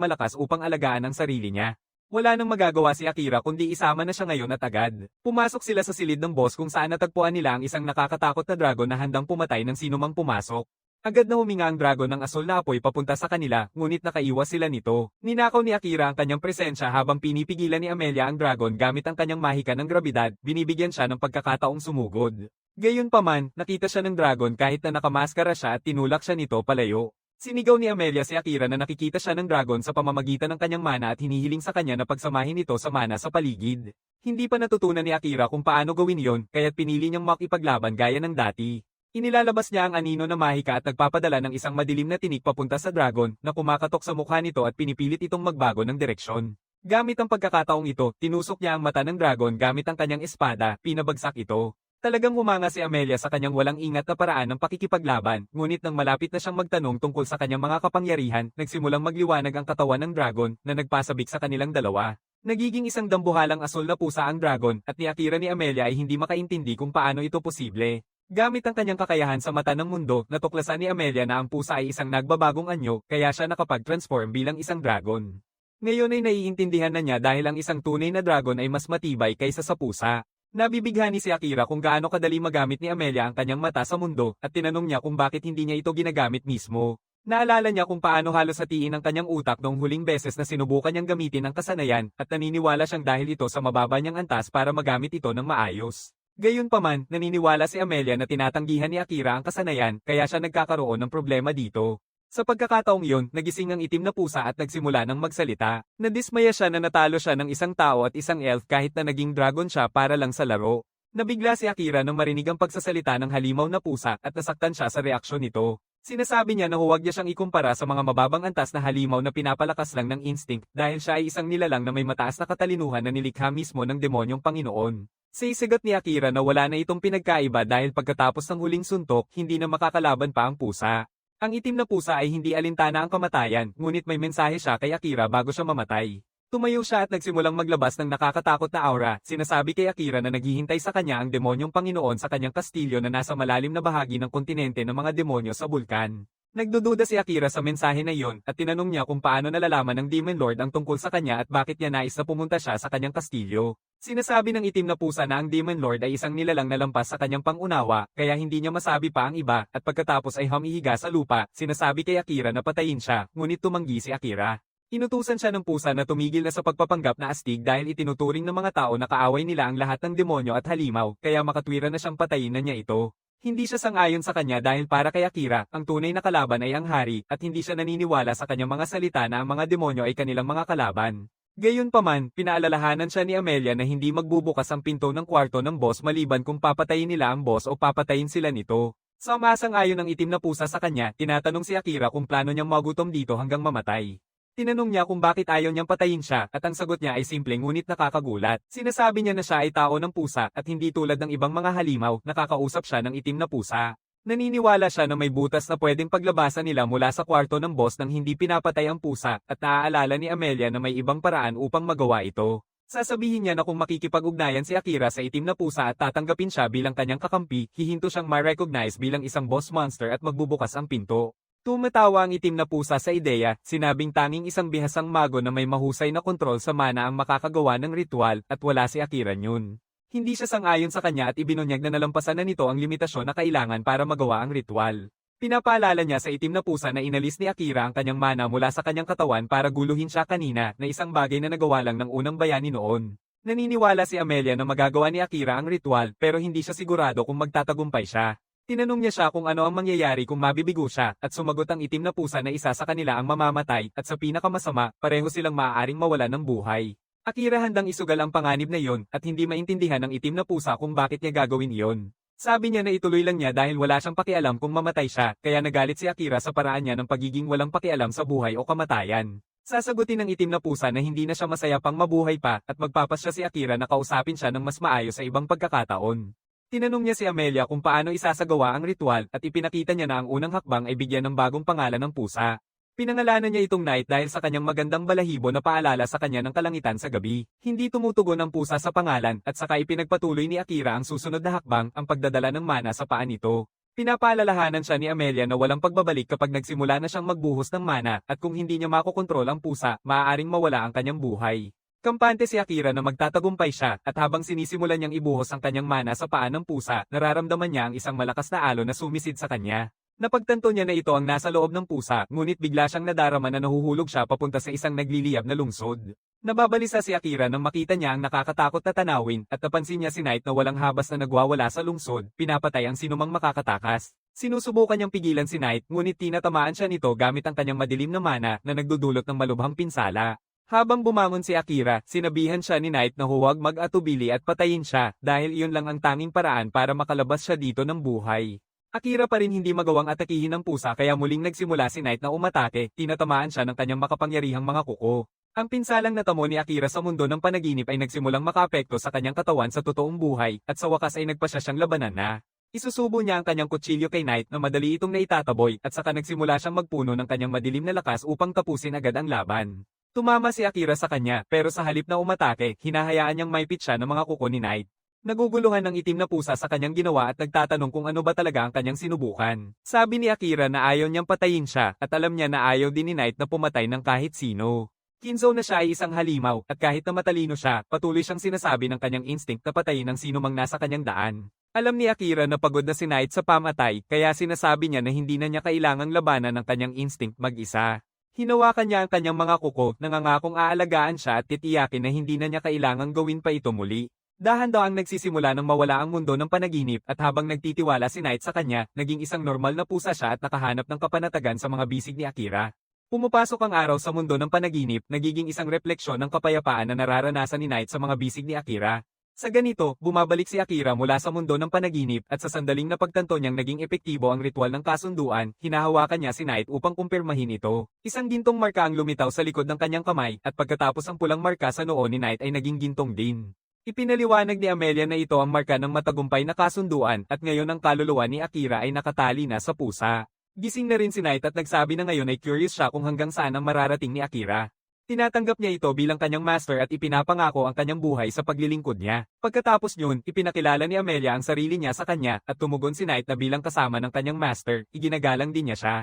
malakas upang alagaan ang sarili niya. Wala nang magagawa si Akira kundi isama na siya ngayon at agad. Pumasok sila sa silid ng boss kung saan natagpuan nila ang isang nakakatakot na dragon na handang pumatay ng sinumang pumasok. Agad na huminga ang dragon ng asul na apoy papunta sa kanila, ngunit nakaiwas sila nito. Ninakaw ni Akira ang kanyang presensya habang pinipigilan ni Amelia ang dragon gamit ang kanyang mahika ng grabidad, binibigyan siya ng pagkakataong sumugod. Gayunpaman, nakita siya ng dragon kahit na nakamaskara siya at tinulak siya nito palayo. Sinigaw ni Amelia si Akira na nakikita siya ng dragon sa pamamagitan ng kanyang mana at hinihiling sa kanya na pagsamahin ito sa mana sa paligid. Hindi pa natutunan ni Akira kung paano gawin yon, kaya't pinili niyang makipaglaban gaya ng dati. Inilalabas niya ang anino na mahika at nagpapadala ng isang madilim na tinik papunta sa dragon na kumakatok sa mukha nito at pinipilit itong magbago ng direksyon. Gamit ang pagkakataong ito, tinusok niya ang mata ng dragon gamit ang kanyang espada, pinabagsak ito. Talagang humanga si Amelia sa kanyang walang ingat na paraan ng pakikipaglaban, ngunit nang malapit na siyang magtanong tungkol sa kanyang mga kapangyarihan, nagsimulang magliwanag ang katawan ng dragon na nagpasabik sa kanilang dalawa. Nagiging isang dambuhalang asul na pusa ang dragon at ni Akira ni Amelia ay hindi makaintindi kung paano ito posible. Gamit ang kanyang kakayahan sa mata ng mundo, natuklasan ni Amelia na ang pusa ay isang nagbabagong anyo, kaya siya nakapag-transform bilang isang dragon. Ngayon ay naiintindihan na niya dahil ang isang tunay na dragon ay mas matibay kaysa sa pusa. Nabibighani si Akira kung gaano kadali magamit ni Amelia ang kanyang mata sa mundo at tinanong niya kung bakit hindi niya ito ginagamit mismo. Naalala niya kung paano halos hatiin ang kanyang utak noong huling beses na sinubukan niyang gamitin ang kasanayan at naniniwala siyang dahil ito sa mababa niyang antas para magamit ito ng maayos. Gayunpaman, naniniwala si Amelia na tinatanggihan ni Akira ang kasanayan kaya siya nagkakaroon ng problema dito. Sa pagkakataong iyon, nagising ang itim na pusa at nagsimula ng magsalita. Nadismaya siya na natalo siya ng isang tao at isang elf kahit na naging dragon siya para lang sa laro. Nabigla si Akira nang marinig ang pagsasalita ng halimaw na pusa at nasaktan siya sa reaksyon nito. Sinasabi niya na huwag niya siyang ikumpara sa mga mababang antas na halimaw na pinapalakas lang ng instinct dahil siya ay isang nilalang na may mataas na katalinuhan na nilikha mismo ng demonyong Panginoon. Sisagot ni Akira na wala na itong pinagkaiba dahil pagkatapos ng huling suntok, hindi na makakalaban pa ang pusa. Ang itim na pusa ay hindi alintana ang kamatayan, ngunit may mensahe siya kay Akira bago siya mamatay. Tumayo siya at nagsimulang maglabas ng nakakatakot na aura, sinasabi kay Akira na naghihintay sa kanya ang demonyong Panginoon sa kanyang kastilyo na nasa malalim na bahagi ng kontinente ng mga demonyo sa bulkan. Nagdududa si Akira sa mensahe na iyon at tinanong niya kung paano nalalaman ng Demon Lord ang tungkol sa kanya at bakit niya nais na pumunta siya sa kanyang kastilyo. Sinasabi ng itim na pusa na ang Demon Lord ay isang nilalang na lampas sa kanyang pangunawa, kaya hindi niya masabi pa ang iba, at pagkatapos ay humihiga sa lupa, sinasabi kay Akira na patayin siya, ngunit tumanggi si Akira. Inutusan siya ng pusa na tumigil na sa pagpapanggap na astig dahil itinuturing ng mga tao na kaaway nila ang lahat ng demonyo at halimaw, kaya makatwira na siyang patayin na niya ito. Hindi siya sang-ayon sa kanya dahil para kay Akira, ang tunay na kalaban ay ang hari, at hindi siya naniniwala sa kanyang mga salita na ang mga demonyo ay kanilang mga kalaban. Gayunpaman, pinaalalahanan siya ni Amelia na hindi magbubukas ang pinto ng kwarto ng boss maliban kung papatayin nila ang boss o papatayin sila nito. Sa masang-ayon ng itim na pusa sa kanya, tinatanong si Akira kung plano niyang magutom dito hanggang mamatay. Tinanong niya kung bakit ayaw niyang patayin siya at ang sagot niya ay simple ngunit nakakagulat. Sinasabi niya na siya ay tao ng pusa at hindi tulad ng ibang mga halimaw, nakakausap siya ng itim na pusa. Naniniwala siya na may butas na pwedeng paglabasan nila mula sa kwarto ng boss nang hindi pinapatay ang pusa at naaalala ni Amelia na may ibang paraan upang magawa ito. Sasabihin niya na kung makikipag-ugnayan si Akira sa itim na pusa at tatanggapin siya bilang kanyang kakampi, hihinto siyang ma-recognize bilang isang boss monster at magbubukas ang pinto. Tumatawa ang itim na pusa sa ideya, sinabing tanging isang bihasang mago na may mahusay na kontrol sa mana ang makakagawa ng ritual at wala si Akira yun. Hindi siya sang-ayon sa kanya at ibinunyag na nalampasan na nito ang limitasyon na kailangan para magawa ang ritual. Pinapaalala niya sa itim na pusa na inalis ni Akira ang kanyang mana mula sa kanyang katawan para guluhin siya kanina na isang bagay na nagawa lang ng unang bayani noon. Naniniwala si Amelia na magagawa ni Akira ang ritual pero hindi siya sigurado kung magtatagumpay siya. Tinanong niya siya kung ano ang mangyayari kung mabibigo siya at sumagot ang itim na pusa na isa sa kanila ang mamamatay at sa pinakamasama, pareho silang maaaring mawalan ng buhay. Akira handang isugal ang panganib na iyon at hindi maintindihan ng itim na pusa kung bakit niya gagawin iyon. Sabi niya na ituloy lang niya dahil wala siyang pakialam kung mamatay siya, kaya nagalit si Akira sa paraan niya ng pagiging walang pakialam sa buhay o kamatayan. Sasagutin ng itim na pusa na hindi na siya masaya pang mabuhay pa at magpapasya si Akira na kausapin siya ng mas maayos sa ibang pagkakataon. Tinanong niya si Amelia kung paano isasagawa ang ritual at ipinakita niya na ang unang hakbang ay bigyan ng bagong pangalan ng pusa. Pinangalanan niya itong Night dahil sa kanyang magandang balahibo na paalala sa kanya ng kalangitan sa gabi. Hindi tumutugon ang pusa sa pangalan at saka ipinagpatuloy ni Akira ang susunod na hakbang, ang pagdadala ng mana sa paa nito. Pinapaalalahanan siya ni Amelia na walang pagbabalik kapag nagsimula na siyang magbuhos ng mana at kung hindi niya makokontrol ang pusa, maaaring mawala ang kanyang buhay. Kampante si Akira na magtatagumpay siya at habang sinisimulan niyang ibuhos ang kanyang mana sa paa ng pusa, nararamdaman niya ang isang malakas na alon na sumisid sa kanya. Napagtanto niya na ito ang nasa loob ng pusa, ngunit bigla siyang nadarama na nahuhulog siya papunta sa isang nagliliyab na lungsod. Nababalisa si Akira nang makita niya ang nakakatakot na tanawin at napansin niya si Night na walang habas na nagwawala sa lungsod, pinapatay ang sinumang makakatakas. Sinusubukan niyang pigilan si Night ngunit tinatamaan siya nito gamit ang kanyang madilim na mana na nagdudulot ng malubhang pinsala. Habang bumangon si Akira, sinabihan siya ni Night na huwag mag-atubili at patayin siya dahil iyon lang ang tanging paraan para makalabas siya dito ng buhay. Akira pa rin hindi magawang atakihin ng pusa kaya muling nagsimula si Night na umatake, tinatamaan siya ng kanyang makapangyarihang mga kuko. Ang pinsalang natamo ni Akira sa mundo ng panaginip ay nagsimulang makaapekto sa kanyang katawan sa totoong buhay, at sa wakas ay nagpasya siyang labanan na. Isusubo niya ang kanyang kutsilyo kay Knight na madali itong naitataboy, at saka nagsimula siyang magpuno ng kanyang madilim na lakas upang tapusin agad ang laban. Tumama si Akira sa kanya, pero sa halip na umatake, hinahayaan niyang maipit siya ng mga kuko ni Knight. Naguguluhan ng itim na pusa sa kanyang ginawa at nagtatanong kung ano ba talaga ang kanyang sinubukan. Sabi ni Akira na ayaw niyang patayin siya, at alam niya na ayaw din ni Knight na pumatay ng kahit sino. Kinzo na siya ay isang halimaw, at kahit na matalino siya, patuloy siyang sinasabi ng kanyang instinct na patayin ang sino mang nasa kanyang daan. Alam ni Akira na pagod na si Knight sa pamatay, kaya sinasabi niya na hindi na niya kailangang labanan ng kanyang instinct mag-isa. Hinawakan niya ang kanyang mga kuko, nangangakong aalagaan siya at titiyakin na hindi na niya kailangang gawin pa ito muli. Dahan-dahang nagsisimula ng mawala ang mundo ng panaginip, at habang nagtitiwala si Knight sa kanya, naging isang normal na pusa siya at nakahanap ng kapanatagan sa mga bisig ni Akira. Pumapasok ang araw sa mundo ng panaginip, nagiging isang refleksyon ng kapayapaan na nararanasan ni Knight sa mga bisig ni Akira. Sa ganito, bumabalik si Akira mula sa mundo ng panaginip, at sa sandaling na pagtanto niyang naging epektibo ang ritual ng kasunduan, hinahawakan niya si Knight upang kumpirmahin ito. Isang gintong marka ang lumitaw sa likod ng kanyang kamay, at pagkatapos ang pulang marka sa noo ni Knight ay naging gintong din. Ipinaliwanag ni Amelia na ito ang marka ng matagumpay na kasunduan, at ngayon ang kaluluwa ni Akira ay nakatali na sa pusa. Gising na rin si Knight at nagsabi na ngayon ay curious siya kung hanggang saan ang mararating ni Akira. Tinatanggap niya ito bilang kanyang master at ipinapangako ang kanyang buhay sa paglilingkod niya. Pagkatapos niyon, ipinakilala ni Amelia ang sarili niya sa kanya, at tumugon si Knight na bilang kasama ng kanyang master, iginagalang din niya siya.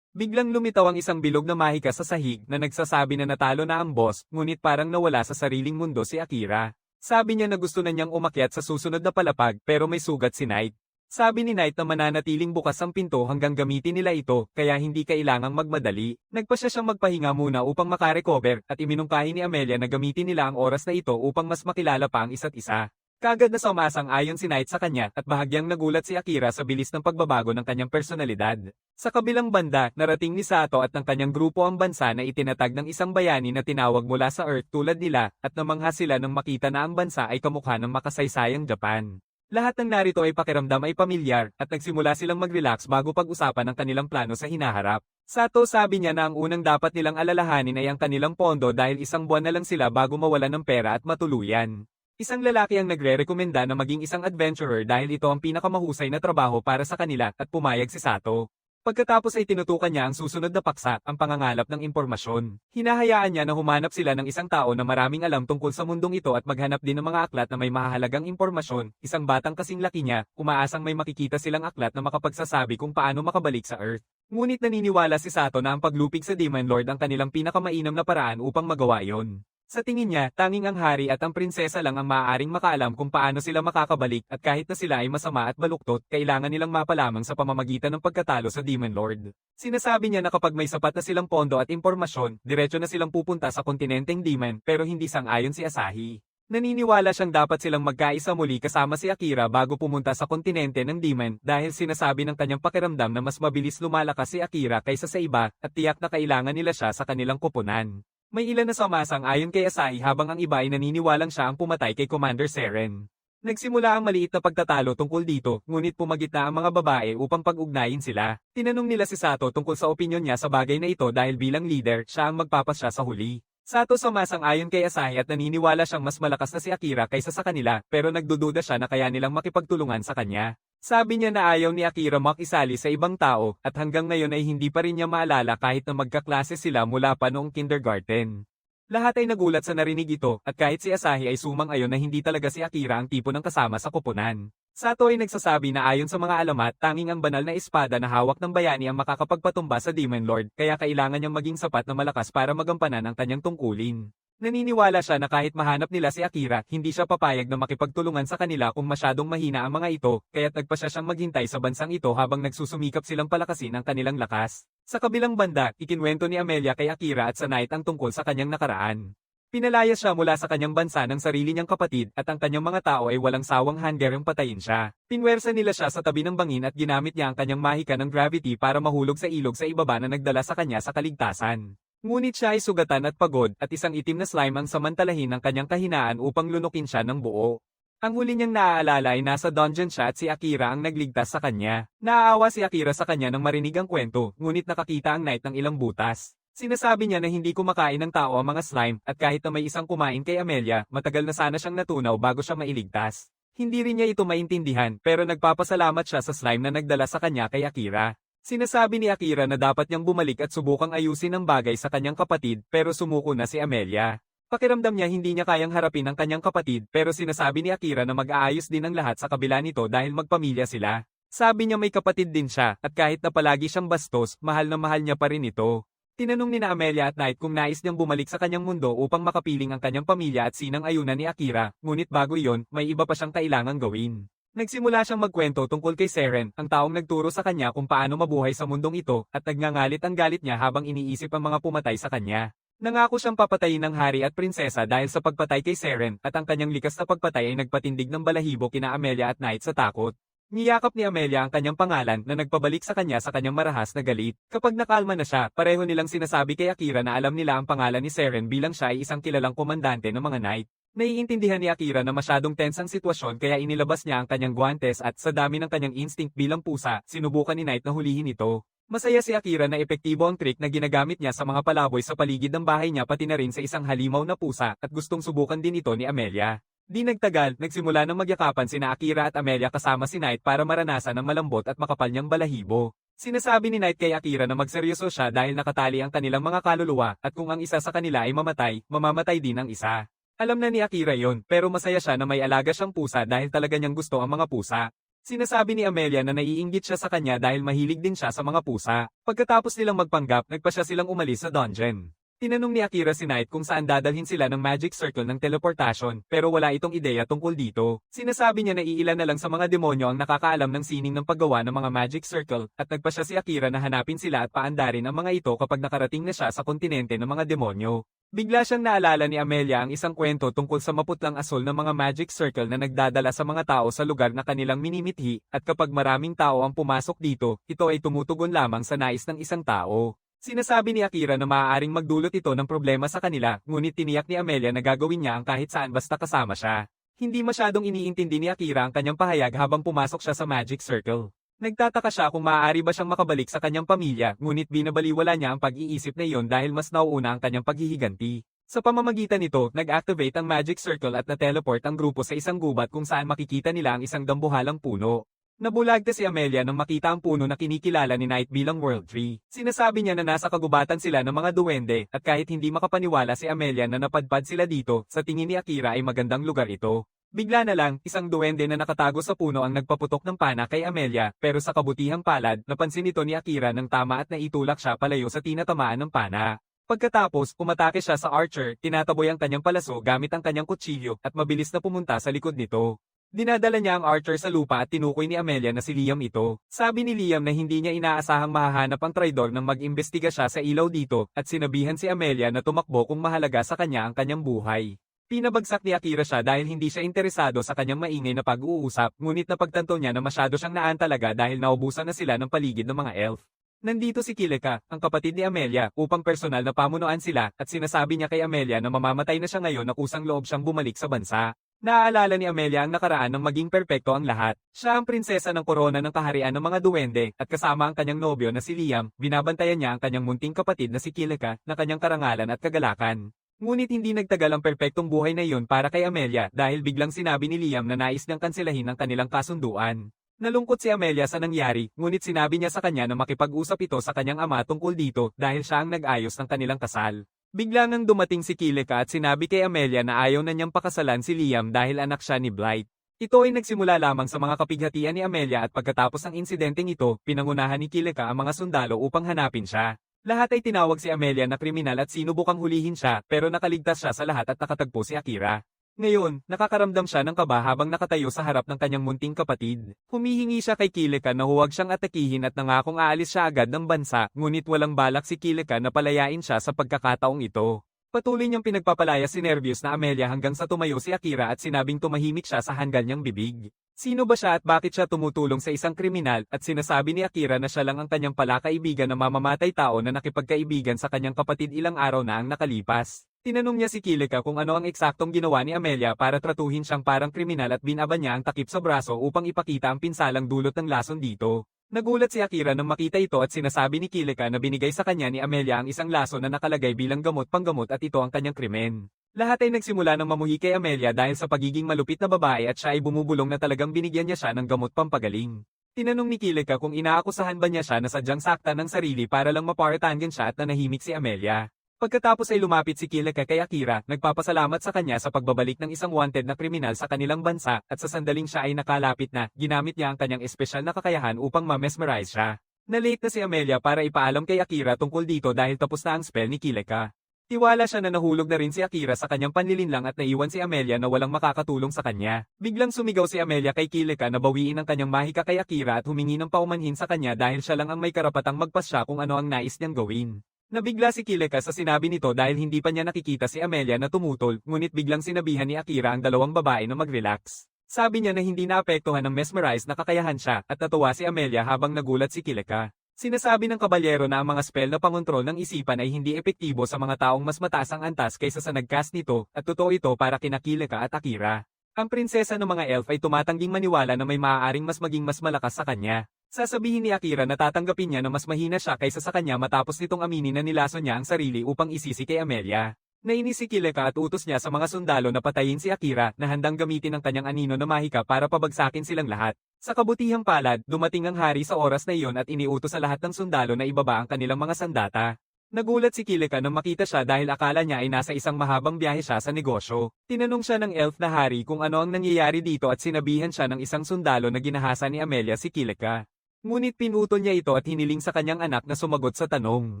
Biglang lumitaw ang isang bilog na mahika sa sahig na nagsasabi na natalo na ang boss, ngunit parang nawala sa sariling mundo si Akira. Sabi niya na gusto na niyang umakyat sa susunod na palapag, pero may sugat si Knight. Sabi ni Knight na mananatiling bukas ang pinto hanggang gamitin nila ito, kaya hindi kailangang magmadali. Nagpasya siyang magpahinga muna upang makarecover, at iminungkahi ni Amelia na gamitin nila ang oras na ito upang mas makilala pa ang isa't isa. Kagad na sumasang-ayon si Knight sa kanya, at bahagyang nagulat si Akira sa bilis ng pagbabago ng kanyang personalidad. Sa kabilang banda, narating ni Sato at ng kanyang grupo ang bansa na itinatag ng isang bayani na tinawag mula sa Earth tulad nila, at namangha sila nang makita na ang bansa ay kamukha ng makasaysayang Japan. Lahat ng narito ay pakiramdam ay pamilyar, at nagsimula silang mag-relax bago pag-usapan ang kanilang plano sa hinaharap. Sato sabi niya na ang unang dapat nilang alalahanin ay ang kanilang pondo dahil isang buwan na lang sila bago mawalan ng pera at matuluyan. Isang lalaki ang nagre-rekomenda na maging isang adventurer dahil ito ang pinakamahusay na trabaho para sa kanila, at pumayag si Sato. Pagkatapos ay tinutukan niya ang susunod na paksa, ang pangangalap ng impormasyon. Hinahayaan niya na humanap sila ng isang tao na maraming alam tungkol sa mundong ito at maghanap din ng mga aklat na may mahahalagang impormasyon. Isang batang kasing laki niya, umaasang may makikita silang aklat na makapagsasabi kung paano makabalik sa Earth. Ngunit naniniwala si Sato na ang paglupig sa Demon Lord ang kanilang pinakamainam na paraan upang magawa yon. Sa tingin niya, tanging ang hari at ang prinsesa lang ang maaaring makaalam kung paano sila makakabalik, at kahit na sila ay masama at baluktot, kailangan nilang mapalamang sa pamamagitan ng pagkatalo sa Demon Lord. Sinasabi niya na kapag may sapat na silang pondo at impormasyon, diretso na silang pupunta sa kontinenteng Demon, pero hindi sang-ayon si Asahi. Naniniwala siyang dapat silang magkaisa muli kasama si Akira bago pumunta sa kontinente ng Demon, dahil sinasabi ng kanyang pakiramdam na mas mabilis lumalakas si Akira kaysa sa iba, at tiyak na kailangan nila siya sa kanilang koponan. May ilan na sumasang-ayon kay Asahi habang ang iba ay naniniwalang siya ang pumatay kay Commander Seren. Nagsimula ang maliit na pagtatalo tungkol dito, ngunit pumagitna ang mga babae upang pag-ugnayin sila. Tinanong nila si Sato tungkol sa opinyon niya sa bagay na ito dahil bilang leader, siya ang magpapasya sa huli. Sato sumasang-ayon kay Asahi at naniniwala siyang mas malakas na si Akira kaysa sa kanila, pero nagdududa siya na kaya nilang makipagtulungan sa kanya. Sabi niya na ayaw ni Akira makisali sa ibang tao, at hanggang ngayon ay hindi pa rin niya maalala kahit na magkaklase sila mula pa noong kindergarten. Lahat ay nagulat sa narinig ito, at kahit si Asahi ay sumang-ayon na hindi talaga si Akira ang tipo ng kasama sa koponan. Sato ay nagsasabi na ayon sa mga alamat, tanging ang banal na espada na hawak ng bayani ang makakapagpatumba sa Demon Lord, kaya kailangan niyang maging sapat na malakas para magampanan ang kanyang tungkulin. Naniniwala siya na kahit mahanap nila si Akira, hindi siya papayag na makipagtulungan sa kanila kung masyadong mahina ang mga ito, kaya't nagpasya siyang maghintay sa bansang ito habang nagsusumikap silang palakasin ang kanilang lakas. Sa kabilang banda, ikinwento ni Amelia kay Akira at sa Knight ang tungkol sa kanyang nakaraan. Pinalaya siya mula sa kanyang bansa ng sarili niyang kapatid, at ang kanyang mga tao ay walang sawang hanggang patayin siya. Pinwersa nila siya sa tabi ng bangin at ginamit niya ang kanyang mahika ng gravity para mahulog sa ilog sa ibaba na nagdala sa kanya sa kaligtasan. Ngunit siya ay sugatan at pagod, at isang itim na slime ang samantalahin ng kanyang kahinaan upang lunukin siya ng buo. Ang huli niyang naaalala ay nasa dungeon siya at si Akira ang nagligtas sa kanya. Naaawa si Akira sa kanya nang marinig ang kwento, ngunit nakakita ang Knight ng ilang butas. Sinasabi niya na hindi kumakain ng tao ang mga slime at kahit na may isang kumain kay Amelia, matagal na sana siyang natunaw bago siya mailigtas. Hindi rin niya ito maintindihan pero nagpapasalamat siya sa slime na nagdala sa kanya kay Akira. Sinasabi ni Akira na dapat niyang bumalik at subukang ayusin ang bagay sa kanyang kapatid pero sumuko na si Amelia. Pakiramdam niya hindi niya kayang harapin ang kanyang kapatid pero sinasabi ni Akira na mag-aayos din ang lahat sa kabila nito dahil magpamilya sila. Sabi niya may kapatid din siya at kahit na palagi siyang bastos, mahal na mahal niya pa rin ito. Tinanong ni na Amelia at Knight kung nais niyang bumalik sa kanyang mundo upang makapiling ang kanyang pamilya at sinang ayunan ni Akira, ngunit bago iyon, may iba pa siyang kailangang gawin. Nagsimula siyang magkwento tungkol kay Seren, ang taong nagturo sa kanya kung paano mabuhay sa mundong ito, at nagngangalit ang galit niya habang iniisip ang mga pumatay sa kanya. Nangako siyang papatayin ng hari at prinsesa dahil sa pagpatay kay Seren, at ang kanyang likas na pagpatay ay nagpatindig ng balahibo kina Amelia at Knight sa takot. Niyakap ni Amelia ang kanyang pangalan na nagpabalik sa kanya sa kanyang marahas na galit. Kapag nakalma na siya, pareho nilang sinasabi kay Akira na alam nila ang pangalan ni Seren bilang siya ay isang kilalang komandante ng mga knight. Naiintindihan ni Akira na masyadong tense ang sitwasyon kaya inilabas niya ang kanyang guwantes at sa dami ng kanyang instinct bilang pusa, sinubukan ni Knight na hulihin ito. Masaya si Akira na epektibo ang trick na ginagamit niya sa mga palaboy sa paligid ng bahay niya pati na rin sa isang halimaw na pusa at gustong subukan din ito ni Amelia. Di nagtagal, nagsimula ng magyakapan sina Akira at Amelia kasama si Knight para maranasan ang malambot at makapal niyang balahibo. Sinasabi ni Knight kay Akira na magseryoso siya dahil nakatali ang kanilang mga kaluluwa at kung ang isa sa kanila ay mamatay, mamamatay din ang isa. Alam na ni Akira yon pero masaya siya na may alaga siyang pusa dahil talaga niyang gusto ang mga pusa. Sinasabi ni Amelia na naiinggit siya sa kanya dahil mahilig din siya sa mga pusa. Pagkatapos nilang magpanggap, nagpasya silang umalis sa dungeon. Tinanong ni Akira si Knight kung saan dadalhin sila ng magic circle ng teleportation, pero wala itong ideya tungkol dito. Sinasabi niya na iilan na lang sa mga demonyo ang nakakaalam ng sining ng paggawa ng mga magic circle, at nagpasya si Akira na hanapin sila at paandarin ang mga ito kapag nakarating na siya sa kontinente ng mga demonyo. Bigla siyang naalala ni Amelia ang isang kwento tungkol sa maputlang asol ng mga magic circle na nagdadala sa mga tao sa lugar na kanilang minimithi, at kapag maraming tao ang pumasok dito, ito ay tumutugon lamang sa nais ng isang tao. Sinasabi ni Akira na maaaring magdulot ito ng problema sa kanila, ngunit tiniyak ni Amelia na gagawin niya ang kahit saan basta kasama siya. Hindi masyadong iniintindi ni Akira ang kanyang pahayag habang pumasok siya sa magic circle. Nagtataka siya kung maaari ba siyang makabalik sa kanyang pamilya, ngunit binabaliwala niya ang pag-iisip na iyon dahil mas nauuna ang kanyang paghihiganti. Sa pamamagitan nito, nag-activate ang magic circle at na-teleport ang grupo sa isang gubat kung saan makikita nila ang isang dambuhalang puno. Nabulagta si Amelia nang makita ang puno na kinikilala ni Knight bilang World Tree. Sinasabi niya na nasa kagubatan sila ng mga duwende, at kahit hindi makapaniwala si Amelia na napadpad sila dito, sa tingin ni Akira ay magandang lugar ito. Bigla na lang, isang duwende na nakatago sa puno ang nagpaputok ng pana kay Amelia, pero sa kabutihang palad, napansin ito ni Akira ng tama at naitulak siya palayo sa tinatamaan ng pana. Pagkatapos, umatake siya sa archer, tinataboy ang kanyang palaso gamit ang kanyang kutsilyo, at mabilis na pumunta sa likod nito. Dinadala niya ang archer sa lupa at tinukoy ni Amelia na si Liam ito. Sabi ni Liam na hindi niya inaasahang mahahanap ang traidor nang mag-imbestiga siya sa ilaw dito, at sinabihan si Amelia na tumakbo kung mahalaga sa kanya ang kanyang buhay. Pinabagsak ni Akira siya dahil hindi siya interesado sa kanyang maingay na pag-uusap, ngunit napagtanto niya na masyado siyang naantalaga dahil naubusan na sila ng paligid ng mga elf. Nandito si Kilika, ang kapatid ni Amelia, upang personal na pamunuan sila, at sinasabi niya kay Amelia na mamamatay na siya ngayon na kusang loob siyang bumalik sa bansa. Naaalala ni Amelia ang nakaraan ng maging perpekto ang lahat. Siya ang prinsesa ng korona ng kaharian ng mga duwende, at kasama ang kanyang nobyo na si Liam, binabantayan niya ang kanyang munting kapatid na si Kilika, na kanyang karangalan at kagalakan. Ngunit hindi nagtagal ang perpektong buhay na iyon para kay Amelia dahil biglang sinabi ni Liam na nais niyang kanselahin ang kanilang kasunduan. Nalungkot si Amelia sa nangyari, ngunit sinabi niya sa kanya na makipag-usap ito sa kanyang ama tungkol dito dahil siya ang nag-ayos ng kanilang kasal. Bigla ngang dumating si Kilika at sinabi kay Amelia na ayaw na niyang pakasalan si Liam dahil anak siya ni Blight. Ito ay nagsimula lamang sa mga kapighatian ni Amelia at pagkatapos ng insidenteng ito, pinangunahan ni Kilika ang mga sundalo upang hanapin siya. Lahat ay tinawag si Amelia na kriminal at sinubukang hulihin siya pero nakaligtas siya sa lahat at nakatagpo si Akira. Ngayon, nakakaramdam siya ng kaba habang nakatayo sa harap ng kanyang munting kapatid. Humihingi siya kay Kilika na huwag siyang atakihin at nangakong aalis siya agad ng bansa, ngunit walang balak si Kilika na palayain siya sa pagkakataong ito. Patuloy niyang pinagpapalaya si Nervious na Amelia hanggang sa tumayo si Akira at sinabing tumahimik siya sa hanggan niyang bibig. Sino ba siya at bakit siya tumutulong sa isang kriminal, at sinasabi ni Akira na siya lang ang kanyang palakaibigan na mamamatay tao na nakipagkaibigan sa kanyang kapatid ilang araw na ang nakalipas. Tinanong niya si Kilika kung ano ang eksaktong ginawa ni Amelia para tratuhin siyang parang kriminal at binaba niya ang takip sa braso upang ipakita ang pinsalang dulot ng lason dito. Nagulat si Akira nang makita ito at sinasabi ni Kilika na binigay sa kanya ni Amelia ang isang laso na nakalagay bilang gamot panggamot at ito ang kanyang krimen. Lahat ay nagsimula ng mamuhi kay Amelia dahil sa pagiging malupit na babae at siya ay bumubulong na talagang binigyan niya siya ng gamot pampagaling. Tinanong ni Kilika kung inaakusahan ba niya siya na sadyang sakta ng sarili para lang maparetangan siya at nanahimik si Amelia. Pagkatapos ay lumapit si Kilika kay Akira, nagpapasalamat sa kanya sa pagbabalik ng isang wanted na kriminal sa kanilang bansa at sa sandaling siya ay nakalapit na, ginamit niya ang kanyang espesyal na kakayahan upang ma-mesmerize siya. Na-late na si Amelia para ipaalam kay Akira tungkol dito dahil tapos na ang spell ni Kilika. Tiwala siya na nahulog na rin si Akira sa kanyang panlilinlang at naiwan si Amelia na walang makakatulong sa kanya. Biglang sumigaw si Amelia kay Kilika na bawiin ang kanyang mahika kay Akira at humingi ng paumanhin sa kanya dahil siya lang ang may karapatang magpasya kung ano ang nais niyang gawin. Nabigla si Kilika sa sinabi nito dahil hindi pa niya nakikita si Amelia na tumutol, ngunit biglang sinabihan ni Akira ang dalawang babae na mag-relax. Sabi niya na hindi naapektuhan ng mesmerize na kakayahan siya at natuwa si Amelia habang nagulat si Kilika. Sinasabi ng kabalyero na ang mga spell na pangontrol ng isipan ay hindi epektibo sa mga taong mas mataas ang antas kaysa sa nagcast nito, at totoo ito para kina Kilika at Akira. Ang prinsesa ng mga elf ay tumatangging maniwala na may maaaring mas maging mas malakas sa kanya. Sasabihin ni Akira na tatanggapin niya na mas mahina siya kaysa sa kanya matapos nitong aminin na nilaso niya ang sarili upang isisi kay Amelia. Nainis si Kilika at utos niya sa mga sundalo na patayin si Akira na handang gamitin ang kanyang anino na mahika para pabagsakin silang lahat. Sa kabutihang palad, dumating ang hari sa oras na iyon at iniutos sa lahat ng sundalo na ibaba ang kanilang mga sandata. Nagulat si Kilika nang makita siya dahil akala niya ay nasa isang mahabang biyahe siya sa negosyo. Tinanong siya ng elf na hari kung ano ang nangyayari dito at sinabihan siya ng isang sundalo na ginahasa ni Amelia si Kilika. Ngunit pinutol niya ito at hiniling sa kanyang anak na sumagot sa tanong.